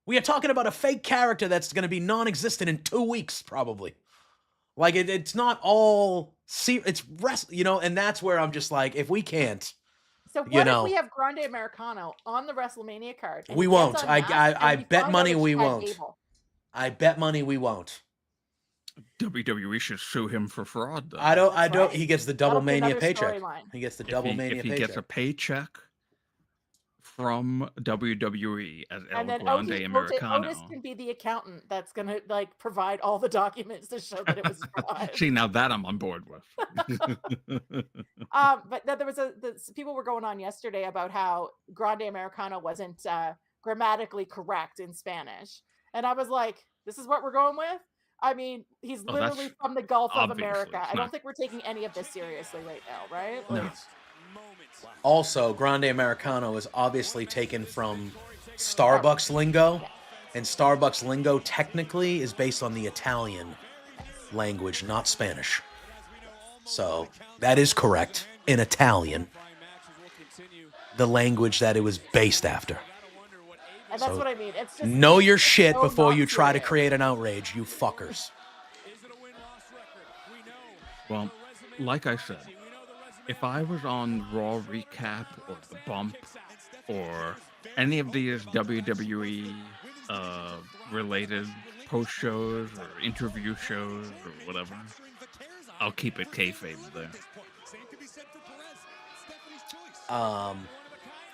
We are talking about a fake character that's going to be non-existent in 2 weeks, probably. Like it's not all. It's and that's where I'm just like, if we can't, So what if we have Grande Americano on the WrestleMania card? and we he won't. gets unmasked I and we bet find money out it's we Chad won't. Gable? I bet money we won't. WWE should sue him for fraud, though. I don't. right. He gets the double That'll be mania another paycheck. storyline. He gets the If double he- mania If he paycheck. gets a paycheck from WWE as El And then Grande Otis Americano. can be the accountant that's gonna provide all the documents to show that it was fraud. See, now that I'm on board with. But there was people were going on yesterday about how Grande Americano wasn't grammatically correct in Spanish, and I was like, "This is what we're going with." I mean, he's Oh, literally that's from the Gulf of obviously, America. it's I don't not- think we're taking any of this seriously right now, right? No. Also, Grande Americano is obviously taken from Starbucks lingo, and Starbucks lingo technically is based on the Italian language, not Spanish. So that is correct in Italian, the language that it was based after. And that's So what I mean. It's just know your shit so before not you try to serious. create an outrage, you fuckers. Well, like I said, if I was on Raw Recap or The Bump or any of these WWE related post shows or interview shows or whatever, I'll keep it kayfabe there.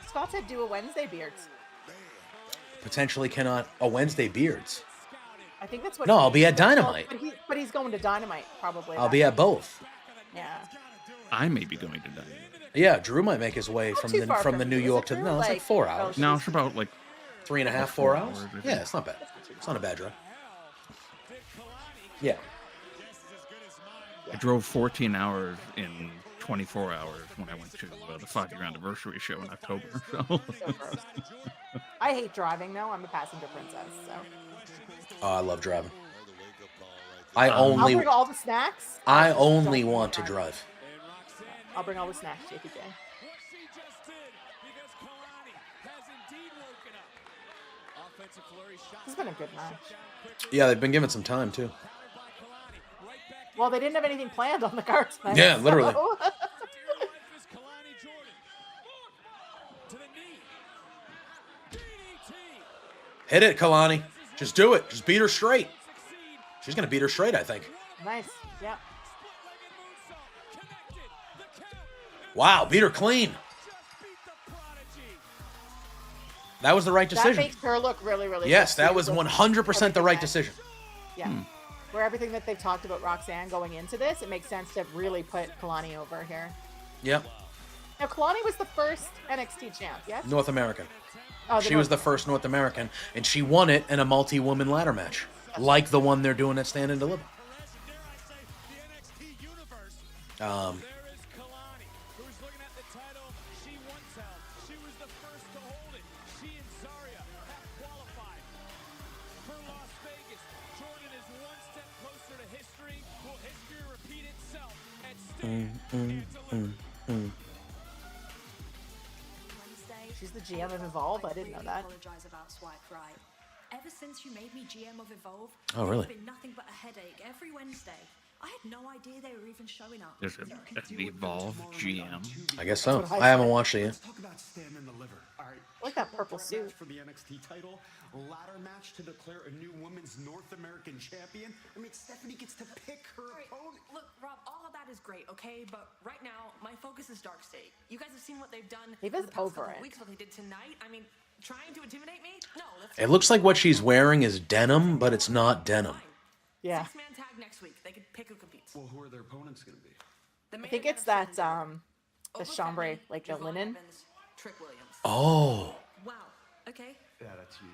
Scott said do a Wednesday beards. Potentially cannot a Wednesday beards. I think that's what. No, he I'll be needs at to do. Dynamite. But he's going to Dynamite probably. I'll be at both. Yeah. I may be going to Dynamite. Yeah, Drew might make his way Not from too the far from from the New you, is York it, to Drew? no, it's like Like, 4 oh, hours. No, it's about like 3.5, like 4 4 hours. hours, I think. Yeah, it's not bad. It's not a bad drive. Yeah. I drove 14 hours in 24 hours when I went to the 5-year anniversary show in October. So. I hate driving though. I'm a passenger princess, so Oh, I love driving. I I'll only bring all the snacks. I just only don't want to drive. drive. I'll bring all the snacks, JPJ. This has been a good match. Yeah, they've been given some time too. Well, they didn't have anything planned on the card tonight. Yeah, literally. so- Hit it, Kalani. Just do it. Just beat her straight. She's gonna beat her straight, I think. Nice. Yeah. Wow, beat her clean. That was the right That decision. makes her look really, really Yes, good, that too, was with 100% the everything right that- decision. Yeah. for everything that they've talked about Roxanne going into this, it makes sense to really put Kalani over here. Yep. Now, Kalani was the first NXT champ, yes? North American. Oh, She was the first North American, and she won it in a multi-woman ladder match, like the one they're doing at Stand and Deliver. She's the GM of Evolve. I didn't know that. Apologize about Swipe Right. Ever since you made me GM of Evolve, Oh, really? it's been nothing but a headache every Wednesday. I had no idea they were even showing up. There's an Evolve GM. I guess so. I haven't watched it yet. Let's talk about Stand and Deliver. All right. I like that purple suit. For the NXT title, ladder match to declare a new women's North American champion. I mean, Stephanie gets to pick her opponent. Look, Rob, all of that is great, okay? But right now, my focus is Dark State. You guys have seen what they've done He in the was past over couple it. weeks, what they did tonight. I mean, trying to intimidate me? No. It looks like what she's wearing is denim, but it's not denim. Yeah. Six-man tag next week. They could pick who competes. Well, who are their opponents going to be? I think it's that, the chambray, like the linen. Trick Williams. Oh. Wow. Okay. Yeah, that's huge.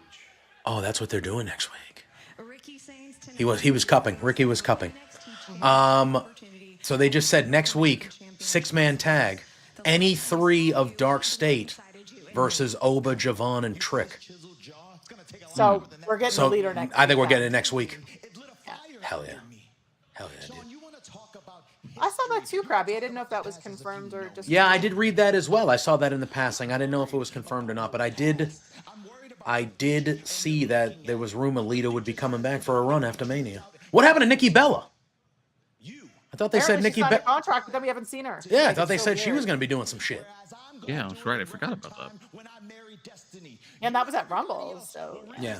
Oh, that's what they're doing next week. Ricky Sainz tonight. He was cupping. Ricky was cupping. So they just said next week, 6-man tag, any 3 of Dark State versus Oba, Javon, and Trick. So we're getting the leader next I think we're week, getting it next week. Yeah. Hell yeah. Hell yeah, dude. I saw that too, Krabby. I didn't know if that was confirmed or just. Yeah, I did read that as well. I saw that in the passing. I didn't know if it was confirmed or not, but I did see that there was rumor Lita would be coming back for a run after Mania. What happened to Nikki Bella? I thought they said Apparently Nikki she signed a Bella. contract, but then we haven't seen her. Yeah, I Like, thought they it's so said she weird. was going to be doing some shit. Yeah, that's right. I forgot about that. And that was at Rumble, so. Yeah.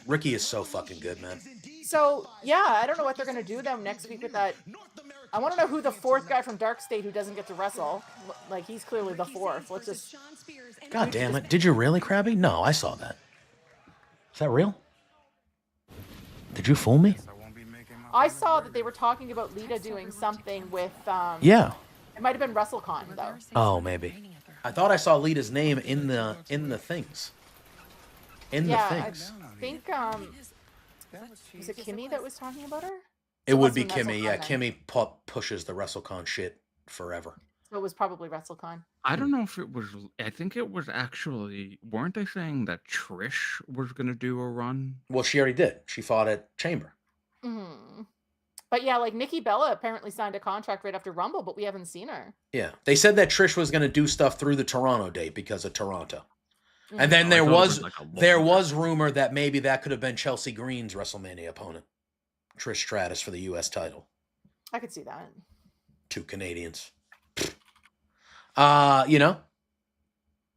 Ricky is so fucking good, man. So, yeah, I don't know what they're going to do them next week with that. I want to know who the 4th guy from Dark State who doesn't get to wrestle. Like, he's clearly the 4th. Let's just. God damn it. Did you really, Krabby? No, I saw that. Is that real? Did you fool me? I saw that they were talking about Lita doing something with. Yeah. It might have been WrestleCon, though. Oh, maybe. I thought I saw Lita's name in the things. In the things. I think, was it Kimmy that was talking about her? It would be must have been Kimmy. Yeah, WrestleCon then. Kimmy pushes the WrestleCon shit forever. So it was probably WrestleCon. I don't know if it was. I think it was actually. Weren't they saying that Trish was going to do a run? Well, she already did. She fought at Chamber. Hmm. But yeah, like Nikki Bella apparently signed a contract right after Rumble, but we haven't seen her. Yeah. They said that Trish was going to do stuff through the Toronto date because of Toronto. And then Oh, I there thought it was like a there long- was rumor that maybe that could have been Chelsea Green's WrestleMania opponent. Trish Stratus for the US title. I could see that. 2 Canadians. There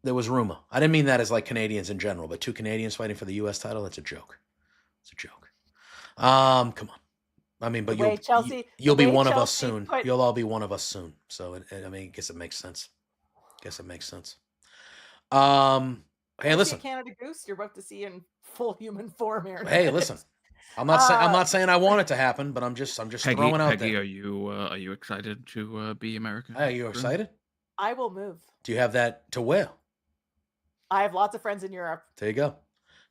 was rumor. I didn't mean that as like Canadians in general, but 2 Canadians fighting for the US title, that's a joke. It's a joke. Come on. I mean, but The way you'll be the way one of us Chelsea soon. put- You'll all be one of us soon. So I mean, I guess it makes sense. Hey, listen. Canada Goose, you're about to see in full human form here. Hey, listen. I'm not saying I want it to happen, but I'm just Peggy, throwing out Peggy, there. are you excited to be American? Hey, are you excited? I will move. Do you have that to wear? I have lots of friends in Europe. There you go.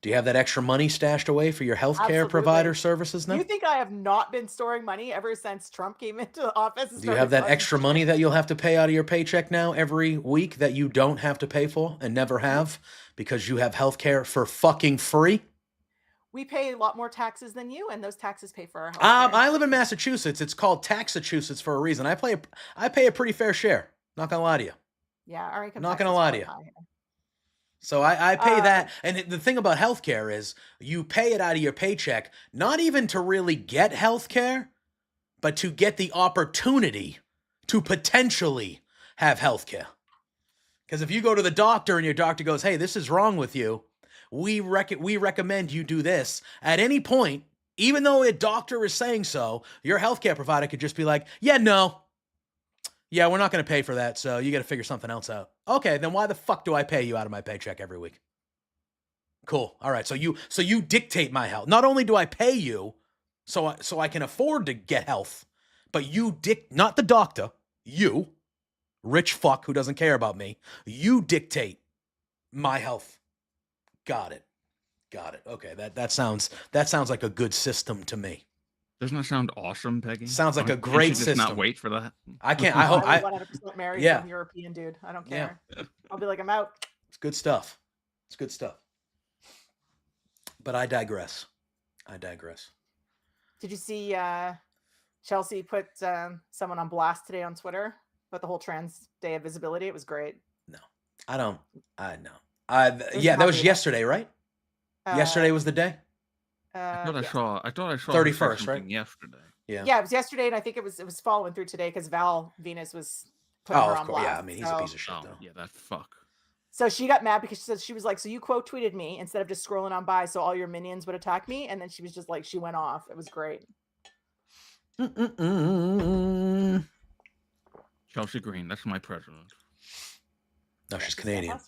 Do you have that extra money stashed away for your healthcare Absolutely. provider services now? You think I have not been storing money ever since Trump came into the office? And Do you have started that funding extra money that you'll have to pay out of your paycheck now every week that you don't have to pay for and never have because you have healthcare for fucking free? We pay a lot more taxes than you, and those taxes pay for our health. I live in Massachusetts. It's called Taxachusetts for a reason. I pay a pretty fair share. Not gonna lie to you. Yeah, our income Not tax gonna is lie quite to you. high here. So I pay that. And the thing about healthcare is you pay it out of your paycheck, not even to really get healthcare, but to get the opportunity to potentially have healthcare. Because if you go to the doctor and your doctor goes, hey, this is wrong with you, we recommend you do this. At any point, even though a doctor is saying so, your healthcare provider could just be like, yeah, no. Yeah, we're not going to pay for that, so you got to figure something else out. Okay, then why the fuck do I pay you out of my paycheck every week? Cool. All right, so you dictate my health. Not only do I pay you so I can afford to get health. But you not the doctor, you, rich fuck who doesn't care about me, you dictate my health. Got it. Okay, that sounds like a good system to me. Doesn't that sound awesome, Peggy? Sounds like a Can't great you just system. not wait for that. I can't. I hope. I would 100% marry yeah. some European dude. I don't Yeah. care. I'll be like, I'm out. It's good stuff. But I digress. Did you see Chelsea put someone on blast today on Twitter about the whole Trans Day of Visibility? It was great. I know. Yeah, that was yesterday, right? Yesterday was the day. I thought I saw 31st, right? Yesterday. Yeah, it was yesterday, and I think it was following through today because Val Venus was putting her on blast. Yeah, I mean, he's a piece of shit, though. Yeah, that fuck. So she got mad because she was like, so you quote tweeted me instead of just scrolling on by so all your minions would attack me. And then she was just like, she went off. It was great. Chelsea Green, that's my president. No, she's Canadian.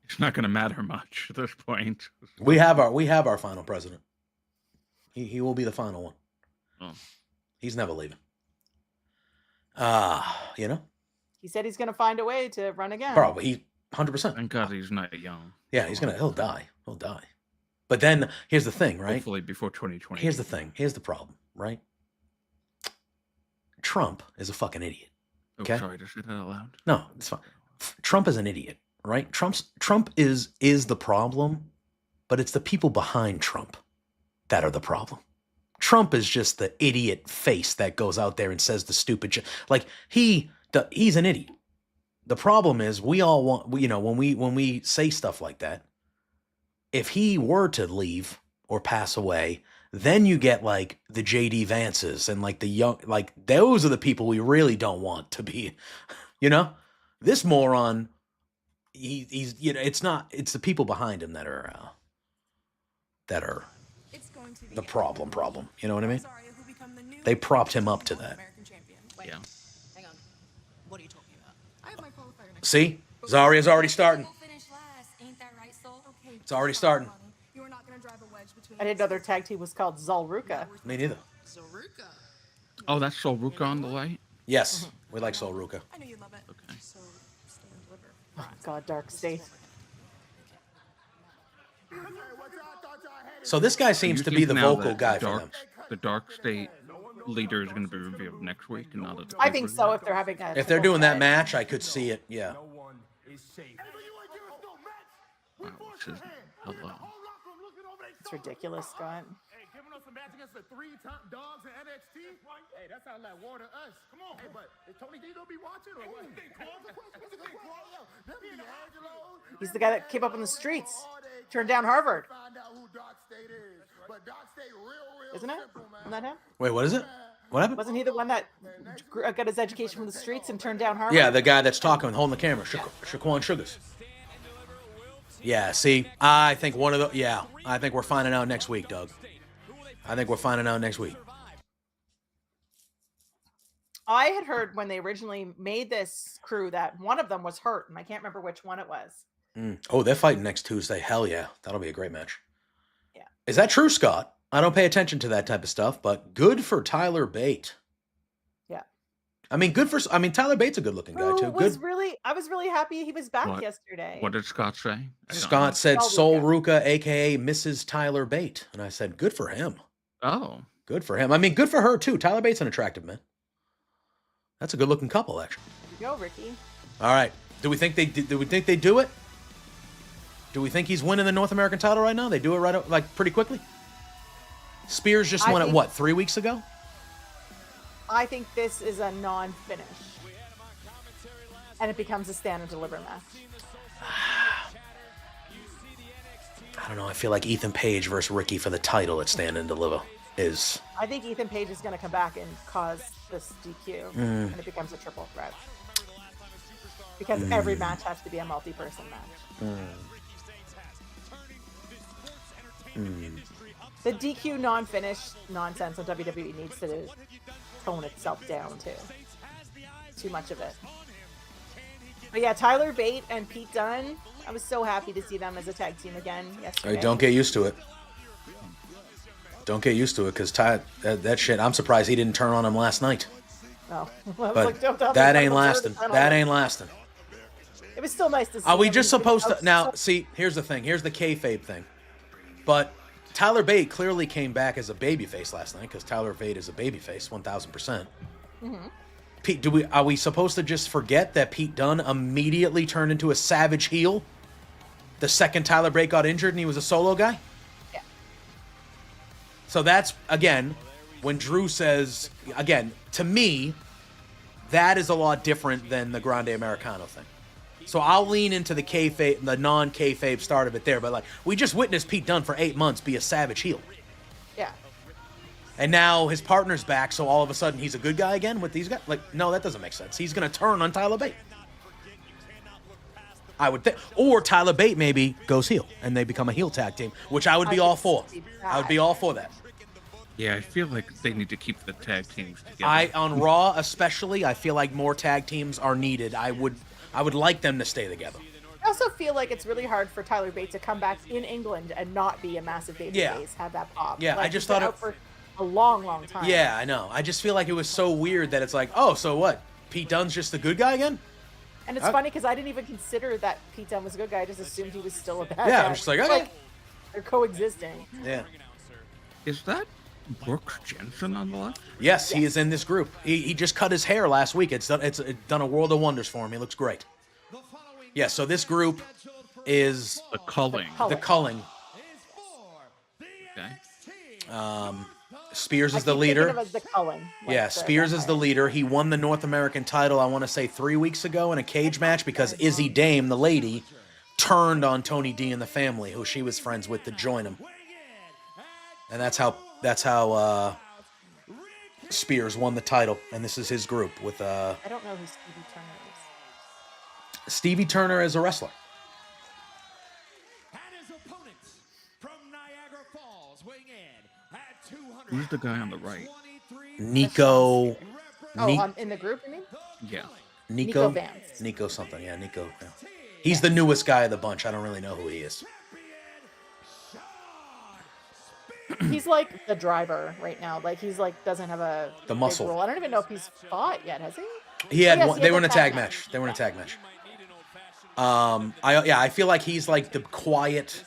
It's not going to matter much at this point. We have our final president. He will be the final one. Oh. He's never leaving. He said he's going to find a way to run again. Probably. He 100%. Thank God he's not young. Yeah, he'll die. But then here's the thing, right? Hopefully before 2020. Here's the thing. Here's the problem, right? Trump is a fucking idiot. Okay. Oh, sorry to say that out loud. No, it's fine. Trump is an idiot, right? Trump is the problem, but it's the people behind Trump that are the problem. Trump is just the idiot face that goes out there and says the stupid shit. Like he's an idiot. The problem is we all want, when we say stuff like that, if he were to leave or pass away, then you get like the JD Vances and like the young, like those are the people we really don't want to be, this moron. He's it's the people behind him that are the problem. You know what I mean? They propped him up to that. Yeah. Hang on. What are you talking about? I have my qualifier next. See? Zaria's already starting. It's already starting. I didn't know their tag team was called Zalruka. Me neither. Oh, that's Sol Ruka on the way? Yes. We like Sol Ruka. I know you love it. Okay. Oh, God, Dark State. So this guy seems to be the vocal guy for them. The Dark State leader is going to be revealed next week, and not at the I think so. If they're having if they're doing that match, I could see it. Yeah. Wow, this is, hello. It's ridiculous, Scott. Hey, giving us a match against the 3 top dogs in NXT? Hey, that sounds like war to us. Come on. Hey, but is Tony D gonna be watching or what? He's the guy that came up in the streets, turned down Harvard. Isn't it? Isn't that him? Wait, what is it? What happened? Wasn't he the one that got his education from the streets and turned down Harvard? Yeah, the guy that's talking, holding the camera, Shaquan Sugars. Yeah, see, I think I think we're finding out next week, Doug. I think we're finding out next week. I had heard when they originally made this crew that one of them was hurt, and I can't remember which one it was. Oh, they're fighting next Tuesday. Hell yeah. That'll be a great match. Yeah. Is that true, Scott? I don't pay attention to that type of stuff, but good for Tyler Bate. Yeah. Tyler Bate's a good looking guy, too. I was really happy he was back What? yesterday. What did Scott say? Scott said Sol Ruka, a.k.a. Mrs. Tyler Bate. And I said, good for him. Oh. Good for him. I mean, good for her, too. Tyler Bate's an attractive man. That's a good looking couple, actually. There you go, Ricky. All right. Do we think they do it? Do we think he's winning the North American title right now? They do it pretty quickly? Spears just won it, 3 weeks ago? I think this is a non-finish. And it becomes a stand and deliver match. I don't know. I feel like Ethan Page versus Ricky for the title at Stand and Deliver is... I think Ethan Page is going to come back and cause this DQ. And it becomes a triple threat. Because every match has to be a multi-person match. The DQ non-finish nonsense on WWE needs to tone itself down too. Too much of it. But yeah, Tyler Bate and Pete Dunne, I was so happy to see them as a tag team again yesterday. Don't get used to it. don't get used to it because that shit. I'm surprised he didn't turn on him last night. Oh, But that ain't lasting. That ain't lasting. It was still nice to see. Are we him. just supposed to now? See, here's the thing. Here's the kayfabe thing. But Tyler Bate clearly came back as a babyface last night because Tyler Bate is a babyface, 1,000%. Pete, are we supposed to just forget that Pete Dunne immediately turned into a savage heel the second Tyler Bate got injured and he was a solo guy? Yeah. So that's, again, when Drew says, again, to me, that is a lot different than the Grande Americano thing. So I'll lean into the kayfabe, the non-kayfabe start of it there, but like, we just witnessed Pete Dunne for 8 months be a savage heel. Yeah. And now his partner's back, so all of a sudden he's a good guy again with these guys? Like, no, that doesn't make sense. He's going to turn on Tyler Bate. I would think. Or Tyler Bate maybe goes heel, and they become a heel tag team, which I would be all for. I would be all for that. Yeah, I feel like they need to keep the tag teams together. On Raw especially, I feel like more tag teams are needed. I would like them to stay together. I also feel like it's really hard for Tyler Bate to come back in England and not be a massive baby face, have that pop. Yeah, like, I just he's been thought out for a long time. Yeah, I know. I just feel like it was so weird that it's like, oh, so what? Pete Dunne's just the good guy again? And it's funny because I didn't even consider that Pete Dunne was a good guy. I just assumed he was still a bad guy. Yeah, I'm just like, okay. They're coexisting. Yeah. Is that Brooks Jensen on the left? Yes, he is in this group. He just cut his hair last week. It's done a world of wonders for him. He looks great. Yeah, so this group is the Culling. The Culling. Okay. Spears is I the keep leader. thinking of it as the Cullen, like Yeah, the Spears is the leader. He won the North American title, I want to say 3 weeks ago in a cage match because Izzy Dame, the lady, turned on Tony D and the family, who she was friends with, to join him. And that's how Spears won the title. And this is his group with I don't know who Stevie Turner is. Stevie Turner is a wrestler. Who's the guy on the right? Nico. In the group, you mean? Yeah. Nico Vance. Nico something. Yeah, Nico. Yeah. He's the newest guy of the bunch. I don't really know who he is. He's like the driver right now. Like he's like doesn't have a The big muscle. role. I don't even know if he's fought yet, has he? He had Yes, one, he they had were in the a tag match. They were in a tag match. I feel like he's like the quiet,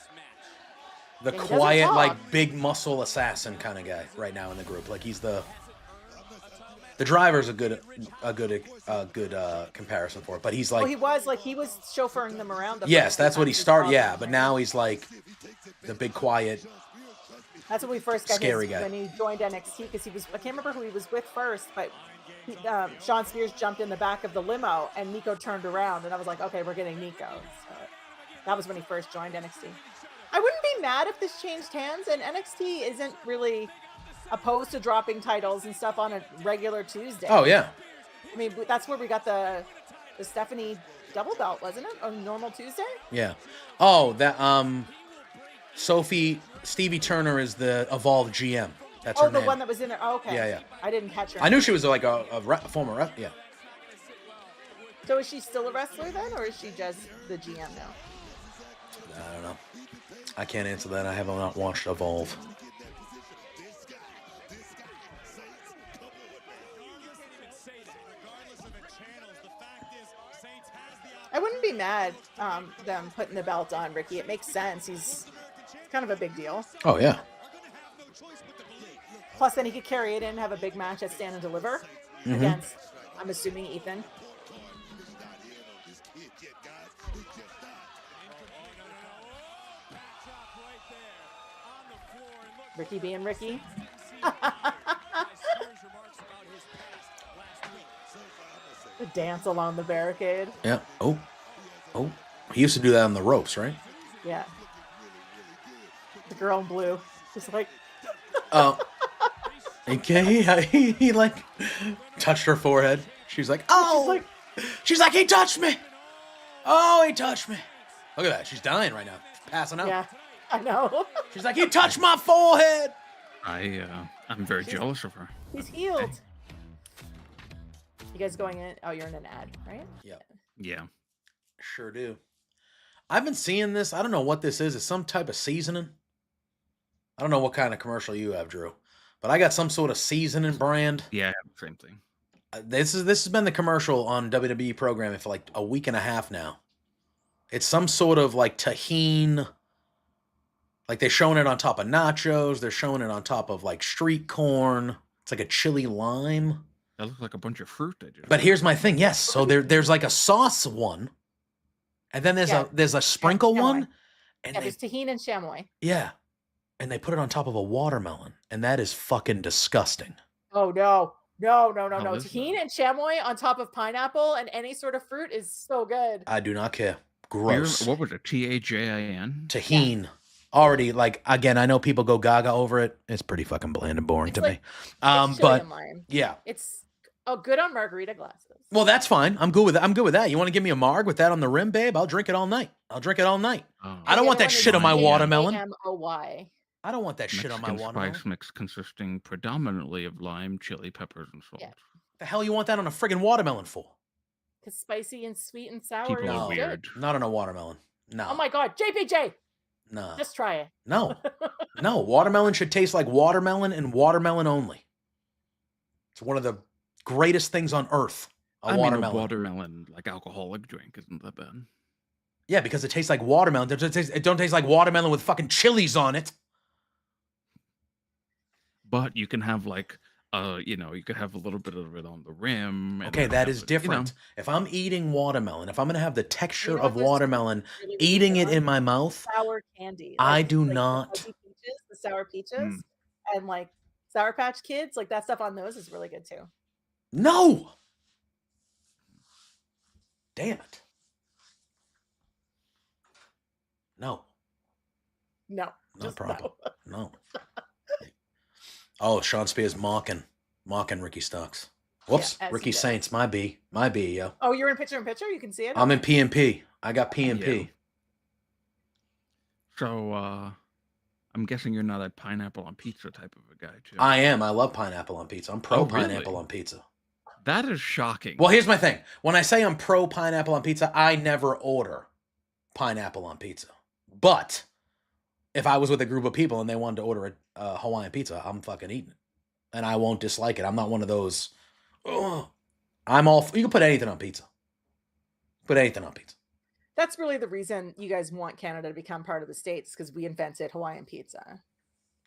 Yeah, he doesn't talk. like big muscle assassin kind of guy right now in the group. Like he's the driver's a good comparison for it, but he's like he was chauffeuring them around. yes, that's what he started. Yeah, but now he's like the big quiet. That's when we first got Scary guy. when he joined NXT because I can't remember who he was with first, but Sean Spears jumped in the back of the limo and Nico turned around and I was like, okay, we're getting Nico. So that was when he first joined NXT. I wouldn't be mad if this changed hands, and NXT isn't really opposed to dropping titles and stuff on a regular Tuesday. Oh yeah. I mean, that's where we got the Stephanie double belt, wasn't it? On normal Tuesday? Yeah. Oh, that Stevie Turner is the Evolved GM. That's her the name. one that was in there. Oh, okay. Yeah, yeah. I didn't catch her. I knew she was like a former wrestler. Yeah. So is she still a wrestler then, or is she just the GM now? I don't know. I can't answer that. I have not watched Evolve. I wouldn't be mad them putting the belt on Ricky. It makes sense. He's kind of a big deal. Oh yeah. Plus, then he could carry it in and have a big match at Stand and Deliver against, I'm assuming, Ethan. Ricky being Ricky. The dance along the barricade. Yeah. Oh. He used to do that on the ropes, right? Yeah. The girl in blue. Just like. Oh. Okay. He like touched her forehead. She's like, oh. She's like, he touched me. Oh, he touched me. Look at that. She's dying right now. She's passing out. Yeah, I know. She's like, he touched my forehead. I'm very jealous of her. He's healed. You guys going in? Oh, you're in an ad, right? Yep. Yeah. Sure do. I've been seeing this. I don't know what this is. It's some type of seasoning. I don't know what kind of commercial you have, Drew, but I got some sort of seasoning brand. Yeah, I have the same thing. This has been the commercial on WWE programming for like a week and a half now. It's some sort of like tahine. Like they're showing it on top of nachos. They're showing it on top of like street corn. It's like a chili lime. That looks like a bunch of fruit. But here's my thing. Yes, so there's like a sauce one, and then there's a sprinkle one, and there's tahini and chamoy. yeah, and they put it on top of a watermelon, and that is fucking disgusting. Oh no. No. is Tahini and chamoy on top of pineapple and any sort of fruit is so good. I do not care. Gross. What was it? TAJIN? Tahine. Already, like, again, I know people go gaga over it. It's pretty fucking bland and boring to me. It's chili But and lime. yeah. It's good on margarita glasses. Well, that's fine. I'm good with that. I'm good with that. You want to give me a marg with that on the rim, babe? I'll drink it all night. I don't want that shit on my watermelon. AMOY. I don't want that shit on my Mexican watermelon. spice mix consisting predominantly of lime, chili, peppers, and salt. The hell you want that on a friggin' watermelon for? Because spicy and sweet and sour People is are good. weird. Not on a watermelon. No. Oh my god, JPJ! No. Just try it. No. No. Watermelon should taste like watermelon and watermelon only. It's one of the greatest things on earth. A Watermelon. watermelon, like alcoholic drink, isn't that bad? Yeah, because it tastes like watermelon. It don't taste like watermelon with fucking chilies on it. But you can have like, you could have a little bit of it on the rim. and Okay, then that have is it, different. If I'm eating watermelon, if I'm going to have the texture know of what's watermelon, really eating it good? in my mouth, Sour candy. I do like not. The fuzzy peaches, the sour peaches, and like Sour Patch Kids, like that stuff on those is really good too. No. Damn it. No. No. No just problem. No. Oh, Sean Spears mocking Ricky Starks. Whoops. as he Ricky does. Saints, my B, yo. Oh, you're in picture-in-picture? You can see it? I'm in PMP. I got PMP. Yeah. So, I'm guessing you're not a pineapple on pizza type of a guy, too. I am. I love pineapple on pizza. I'm pro Oh, really? pineapple on pizza. That is shocking. Well, here's my thing. When I say I'm pro pineapple on pizza, I never order pineapple on pizza. But if I was with a group of people and they wanted to order a Hawaiian pizza, I'm fucking eating it. And I won't dislike it. I'm not one of those. Ugh. I'm all. You can put anything on pizza. Put anything on pizza. That's really the reason you guys want Canada to become part of the States, because we invented Hawaiian pizza.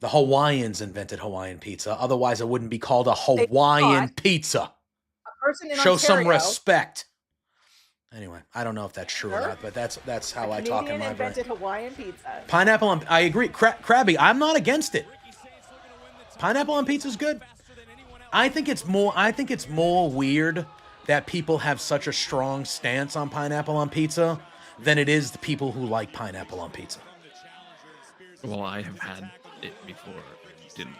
The Hawaiians invented Hawaiian pizza. Otherwise, it wouldn't be called a Hawaiian pizza. A person in Show some Ontario, respect. Anyway, I don't know if that's true or not, but that's how I talk in Canadian my brain. invented Hawaiian pizza. Pineapple on. I agree. Krabby, I'm not against it. Pineapple on pizza is good. I think it's more weird that people have such a strong stance on pineapple on pizza than it is the people who like pineapple on pizza. Well, I have had it before. Didn't.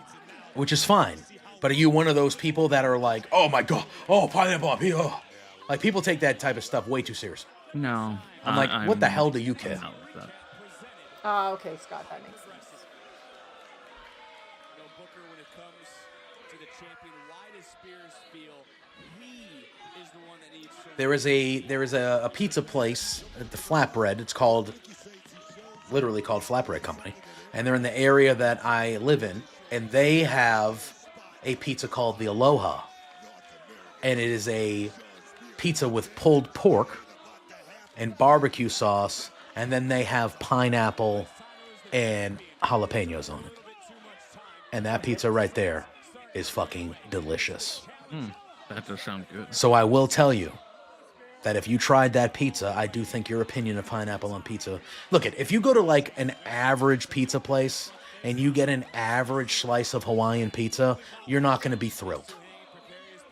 Which is fine. But are you one of those people that are like, oh my god, oh, pineapple on pizza? Oh. Like, people take that type of stuff way too seriously. No. I'm like, what the hell do you care? Oh, okay, Scott, that makes sense. Booker, when it comes to the champion, why does Spears feel he is the one that needs to... There is a pizza place at the Flatbread. It's literally called Flatbread Company. And they're in the area that I live in. And they have a pizza called the Aloha. And it is a pizza with pulled pork and barbecue sauce. And then they have pineapple and jalapenos on it. And that pizza right there is fucking delicious. That does sound good. So I will tell you that if you tried that pizza, I do think your opinion of pineapple on pizza... Look, if you go to like an average pizza place and you get an average slice of Hawaiian pizza, you're not going to be thrilled.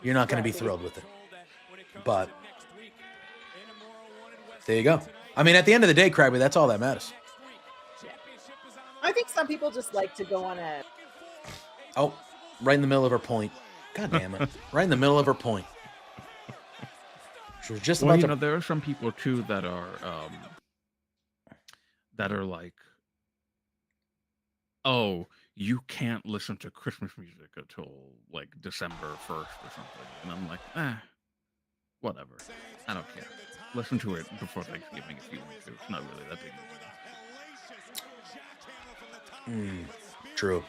You're not going to be thrilled with it. But there you go. I mean, at the end of the day, Krabby, that's all that matters. I think some people just like to go on a... Oh, right in the middle of her point. God damn it. Right in the middle of her point. She was just Well, about to... there are some people too that are like, oh, you can't listen to Christmas music until like December 1st or something. And I'm like, whatever. I don't care. Listen to it before Thanksgiving if you want to. It's not really that big of a deal. True.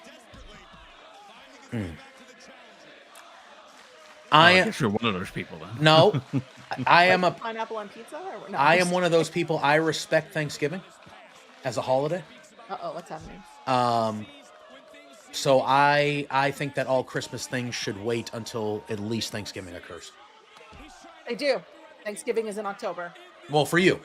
I guess you're one of those people then. No, I am a. Pineapple on pizza? Or, no, I am one of those people. I respect Thanksgiving as a holiday. Uh-oh, what's happening? So I think that all Christmas things should wait until at least Thanksgiving occurs. They do. Thanksgiving is in October. Well, for you.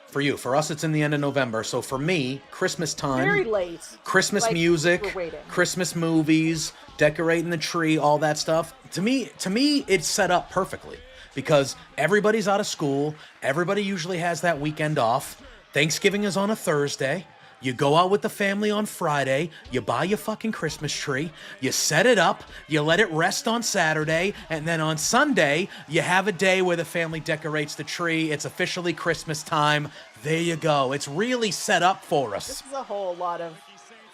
For us, it's in the end of November. So for me, Christmas time, Very late. Christmas Like, music, we're waiting. Christmas movies, decorating the tree, all that stuff. To me, it's set up perfectly because everybody's out of school. Everybody usually has that weekend off. Thanksgiving is on a Thursday. You go out with the family on Friday, you buy your fucking Christmas tree, you set it up, you let it rest on Saturday, and then on Sunday, you have a day where the family decorates the tree. It's officially Christmas time. There you go. It's really set up for us. This is a whole lot of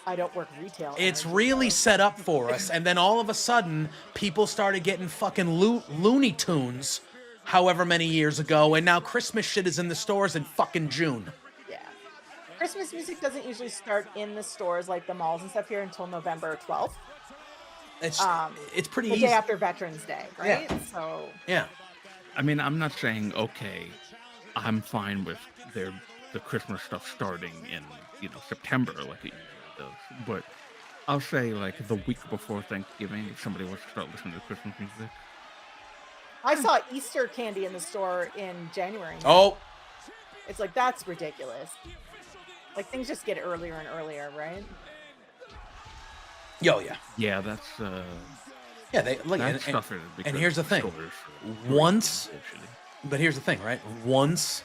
I don't work retail. It's really set up for us. And then all of a sudden, people started getting fucking Looney Tunes however many years ago, and now Christmas shit is in the stores in fucking June. Christmas music doesn't usually start in the stores like the malls and stuff here until November 12th. It's pretty the easy. day after Veterans Day, right? Yeah. So yeah. I mean, I'm not saying okay. I'm fine with the Christmas stuff starting in September like it usually does, but I'll say like the week before Thanksgiving, if somebody wants to start listening to Christmas music. I saw Easter candy in the store in January. Oh. It's like, that's ridiculous. Like, things just get earlier and earlier, right? Yo, yeah. Yeah, that's yeah, they look that stuff is and here's the thing. But here's the thing, right? Once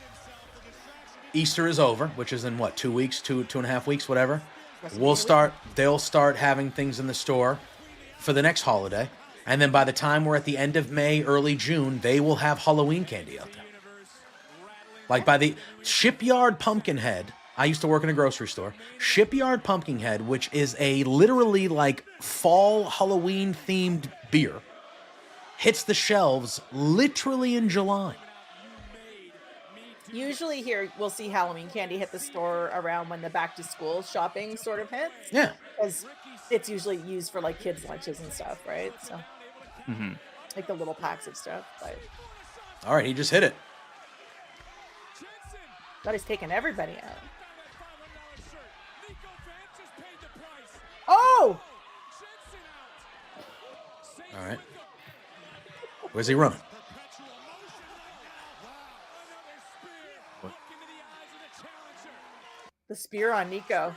Easter is over, which is in what, 2 weeks, two and a half weeks, whatever. They'll start having things in the store for the next holiday. And then by the time we're at the end of May, early June, they will have Halloween candy out there. Like by the Shipyard Pumpkinhead, I used to work in a grocery store. Shipyard Pumpkinhead, which is a literally like fall Halloween themed beer, hits the shelves literally in July. Usually here we'll see Halloween candy hit the store around when the back to school shopping sort of hits. Yeah. Because it's usually used for like kids' lunches and stuff, right? So like the little packs of stuff. But all right, he just hit it. That is taking everybody out. Oh! All right. Where's he running? The spear on Nico.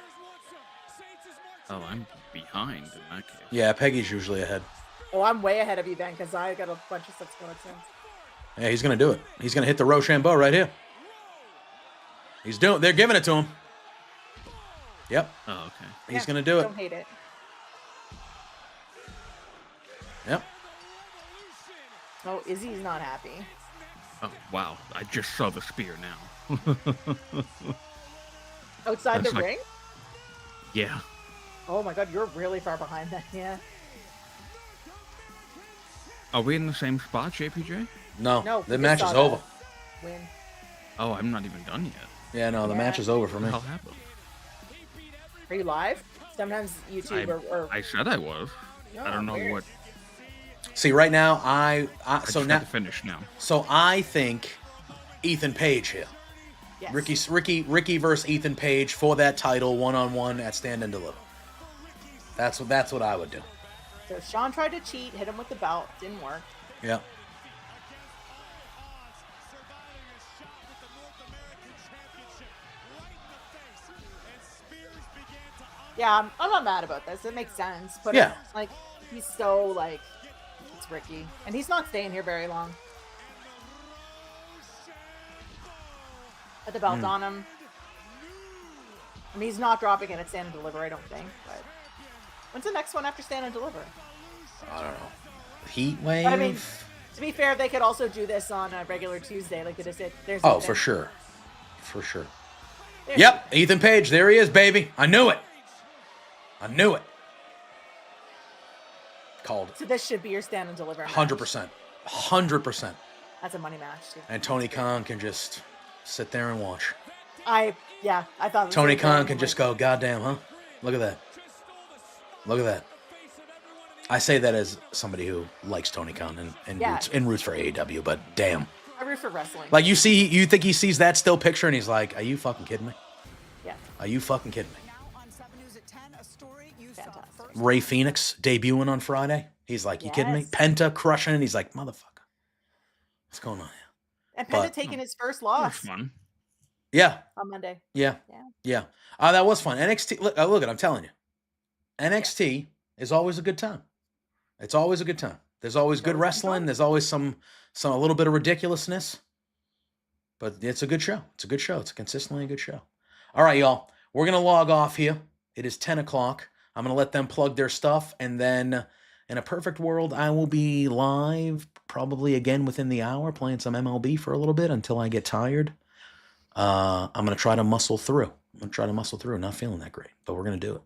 Oh, I'm behind in that case. Yeah, Peggy's usually ahead. Oh, I'm way ahead of you then because I got a bunch of stuff going on. Yeah, he's going to do it. He's going to hit the Rochambeau right here. They're giving it to him. Yep. Oh, okay. He's going to do it. Don't hate it. Yep. Oh, Izzy's not happy. Oh, wow. I just saw the spear now. Outside That's the like- ring? Yeah. Oh my god, you're really far behind that, yeah. Are we in the same spot, JPJ? No, the we match just is saw over. that win. Oh, I'm not even done yet. Yeah, no, the match is over for me. What the hell happened? Are you live? Sometimes YouTube or I said I was. I don't know weird. what. See, right now, I so just now have to finish now. So I think Ethan Page here. Yes. Ricky versus Ethan Page for that title, 1-on-1 at Stand and Deliver. That's what I would do. So Sean tried to cheat, hit him with the belt, didn't work. Yeah. Yeah, I'm not mad about this. It makes sense. But Yeah. it's, like, he's so, like, it's Ricky. And he's not staying here very long. Put the belt on him. I mean, he's not dropping it at Stand and Deliver, I don't think. But when's the next one after Stand and Deliver? I don't know. Heat wave? But I mean, to be fair, they could also do this on a regular Tuesday. Like they just said, there's Oh, nothing. for sure. For sure. There Yep, Ethan Page. There he is, baby. I knew it. I knew it. Called it. So this should be your Stand and Deliver match. 100%. 100%. That's a money match, too. And Tony Khan can just sit there and watch. I thought Tony Khan can just go, goddamn, huh? Look at that. Look at that. I say that as somebody who likes Tony Khan and Yeah. roots for AEW, but damn. I root for wrestling. Like you think he sees that still picture and he's like, "Are you fucking kidding me? Yeah. Are you fucking kidding me?" Fantastic. Ray Phoenix debuting on Friday. He's like, "You kidding me?" Yes. Penta crushing it. He's like, "Motherfucker, what's going on here?" And Penta But- taking his first That's loss fun. Yeah, on Monday. yeah, Yeah. yeah. That was fun. NXT. Look, I'm telling you, NXT is always a good time. It's always a good time. There's always good wrestling. There's always some a little bit of ridiculousness. But it's a good show. It's a good show. It's consistently a good show. All right, y'all. We're gonna log off here. It is 10 o'clock. I'm gonna let them plug their stuff, and then in a perfect world, I will be live probably again within the hour, playing some MLB for a little bit until I get tired. I'm gonna try to muscle through. Not feeling that great, but we're gonna do it.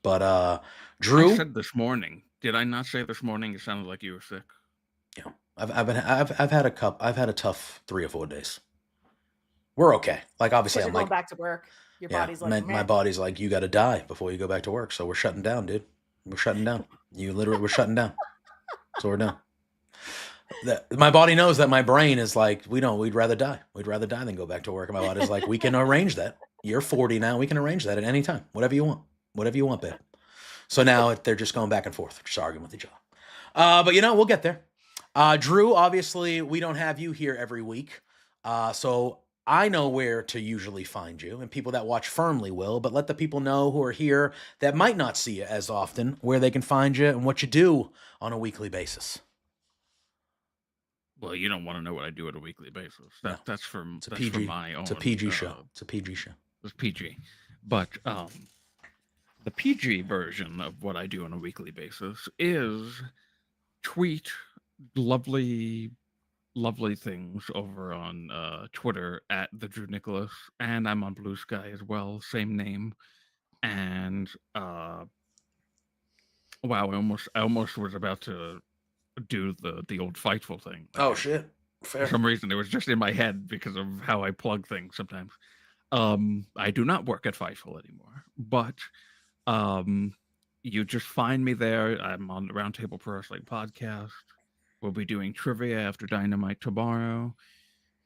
But Drew, I said this morning. Did I not say this morning? It sounded like you were sick. yeah, I've had a tough 3 or 4 days. We're okay. Like obviously, Because I'm you're like, going back to work. Your yeah, body's like, my body's like, you got to die before you go back to work. So we're shutting down, dude. We're shutting down. We're shutting down. So we're done. My body knows that my brain is like, we'd rather die. We'd rather die than go back to work. And my body's like, we can arrange that. You're 40 now. We can arrange that at any time. Whatever you want, babe. So now they're just going back and forth, just arguing with each other. But we'll get there. Drew, obviously, we don't have you here every week. So I know where to usually find you, and people that watch firmly will, but let the people know who are here that might not see you as often where they can find you and what you do on a weekly basis. Well, you don't want to know what I do on a weekly basis. That's from my own. It's a PG show. It's a PG show. It's PG. But the PG version of what I do on a weekly basis is tweet lovely things over on Twitter at the Drew Nicholas, and I'm on Blue Sky as well, same name. And wow, I almost was about to do the old Fightful thing. Oh shit! Fair. For some reason, it was just in my head because of how I plug things sometimes. I do not work at Fightful anymore, but you just find me there. I'm on the Roundtable Pro Wrestling podcast. We'll be doing trivia after Dynamite tomorrow,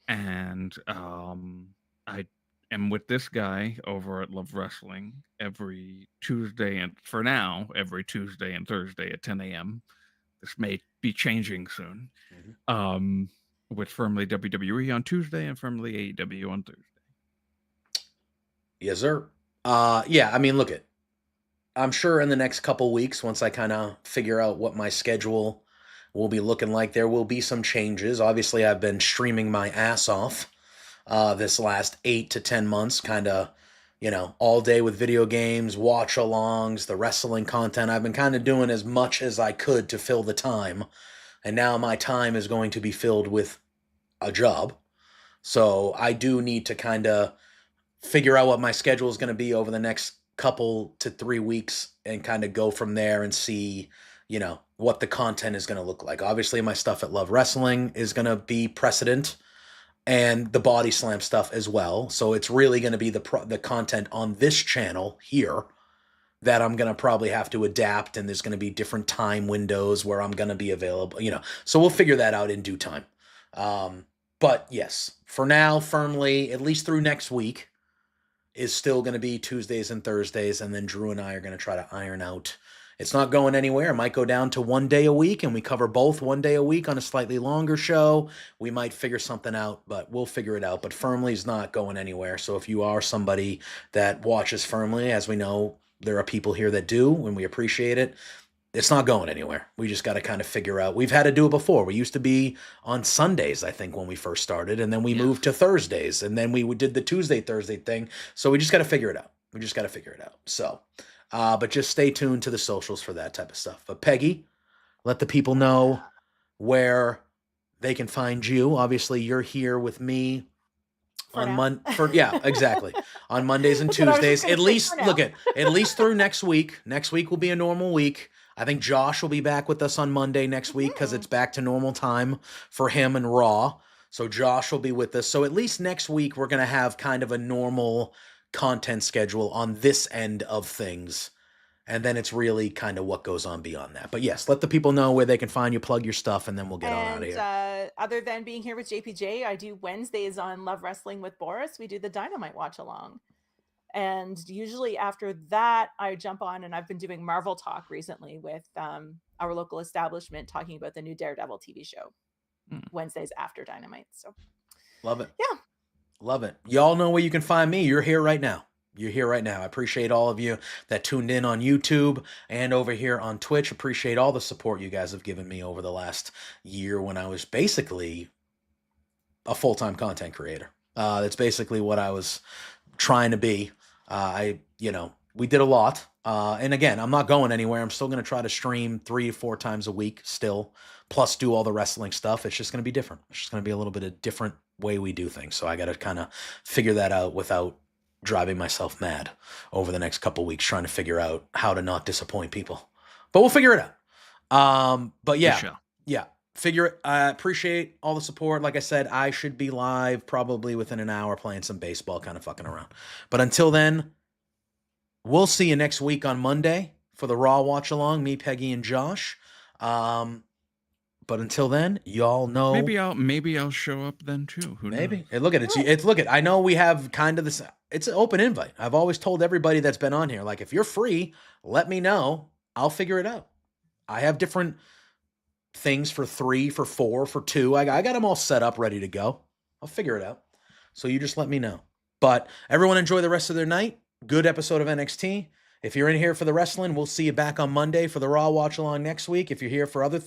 and I am with this guy over at Love Wrestling every Tuesday, and for now, every Tuesday and Thursday at 10 a.m. This may be changing soon. With Firmly WWE on Tuesday and Firmly AEW on Thursday. Yes, sir. Yeah, I mean, look it. I'm sure in the next couple weeks, once I kind of figure out what my schedule will be looking like, there will be some changes. Obviously, I've been streaming my ass off this last 8 to 10 months, kind of, all day with video games, watch-alongs, the wrestling content. I've been kind of doing as much as I could to fill the time. And now my time is going to be filled with a job. So I do need to kind of figure out what my schedule is going to be over the next couple to 3 weeks and kind of go from there and see, what the content is going to look like. Obviously, my stuff at Love Wrestling is going to be precedent, and the Body Slam stuff as well. So it's really going to be the content on this channel here that I'm going to probably have to adapt, and there's going to be different time windows where I'm going to be available, So we'll figure that out in due time. But yes, for now, firmly, at least through next week, is still going to be Tuesdays and Thursdays, and then Drew and I are going to try to iron out. It's not going anywhere. It might go down to 1 day a week, and we cover both 1 day a week on a slightly longer show. We might figure something out, but we'll figure it out. But Firmly is not going anywhere. So if you are somebody that watches Firmly, as we know, there are people here that do, and we appreciate it. It's not going anywhere. We just got to kind of figure out. We've had to do it before. We used to be on Sundays, I think, when we first started, and then we moved to Thursdays, and then we did the Thursday thing. So we just got to figure it out. So, but just stay tuned to the socials for that type of stuff. But Peggy, let the people know where they can find you. Obviously, you're here with me on exactly. On Mondays and Tuesdays. At least at least through next week. Next week will be a normal week. I think Josh will be back with us on Monday next week because it's back to normal time for him and Raw. So Josh will be with us. So at least next week we're going to have kind of a normal content schedule on this end of things. And then it's really kind of what goes on beyond that. But yes, let the people know where they can find you, plug your stuff, and then we'll get on out of here. Other than being here with JPJ, I do Wednesdays on Love Wrestling with Boris. We do the Dynamite watch along. And usually after that, I jump on, and I've been doing Marvel Talk recently with our local establishment talking about the new Daredevil TV show. Wednesdays after Dynamite. So love it. Yeah. Love it. Y'all know where you can find me. You're here right now. You're here right now. I appreciate all of you that tuned in on YouTube and over here on Twitch. Appreciate all the support you guys have given me over the last year when I was basically a full-time content creator. That's basically what I was trying to be. We did a lot. And again, I'm not going anywhere. I'm still going to try to stream 3 to 4 times a week still, plus do all the wrestling stuff. It's just going to be different. It's just going to be a little bit of different way we do things. So I got to kind of figure that out without driving myself mad over the next couple weeks, trying to figure out how to not disappoint people. But we'll figure it out. But yeah, figure it. I appreciate all the support. Like I said, I should be live probably within an hour playing some baseball, kind of fucking around. But until then, we'll see you next week on Monday for the Raw watch along, me, Peggy, and Josh. But until then, y'all know. Maybe I'll show up then too. Who knows? Hey, look at it. I know we have kind of this. It's an open invite. I've always told everybody that's been on here, like, if you're free, let me know. I'll figure it out. I have different things for 3, for 4, for 2. I got them all set up, ready to go. I'll figure it out. So you just let me know. But everyone enjoy the rest of their night. Good episode of NXT. If you're in here for the wrestling, we'll see you back on Monday for the Raw watch along next week. If you're here for other things.